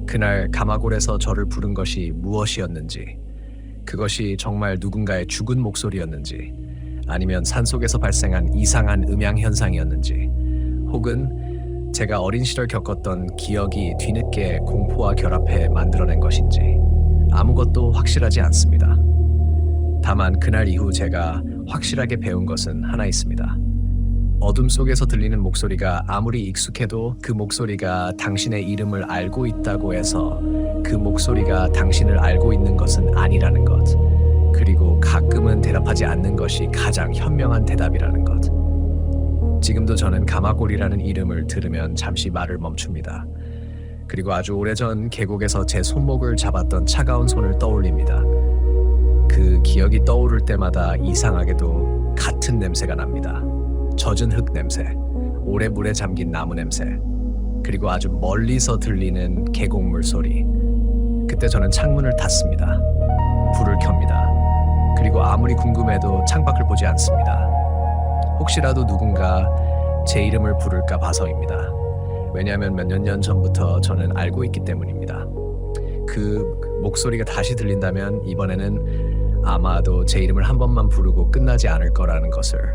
그날 가마골에서 저를 부른 것이 무엇이었는지, 그것이 정말 누군가의 죽은 목소리였는지, 아니면 산속에서 발생한 이상한 음향 현상이었는지, 혹은 제가 어린 시절 겪었던 기억이 뒤늦게 공포와 결합해 만들어낸 것인지 아무것도 확실하지 않습니다. 다만 그날 이후 제가 확실하게 배운 것은 하나 있습니다. 어둠 속에서 들리는 목소리가 아무리 익숙해도 그 목소리가 당신의 이름을 알고 있다고 해서 그 목소리가 당신을 알고 있는 것은 아니라는 것, 그리고 가끔은 대답하지 않는 것이 가장 현명한 대답이라는 것. 지금도 저는 가마골이라는 이름을 들으면 잠시 말을 멈춥니다. 그리고 아주 오래전 계곡에서 제 손목을 잡았던 차가운 손을 떠올립니다. 그 기억이 떠오를 때마다 이상하게도 같은 냄새가 납니다. 젖은 흙 냄새, 오래 물에 잠긴 나무 냄새, 그리고 아주 멀리서 들리는 계곡물 소리. 그때 저는 창문을 닫습니다. 불을 켭니다. 그리고 아무리 궁금해도 창밖을 보지 않습니다. 혹시라도 누군가 제 이름을 부를까 봐서입니다. 왜냐하면 몇 년 전부터 저는 알고 있기 때문입니다. 그 목소리가 다시 들린다면 이번에는 아마도 제 이름을 한 번만 부르고 끝나지 않을 거라는 것을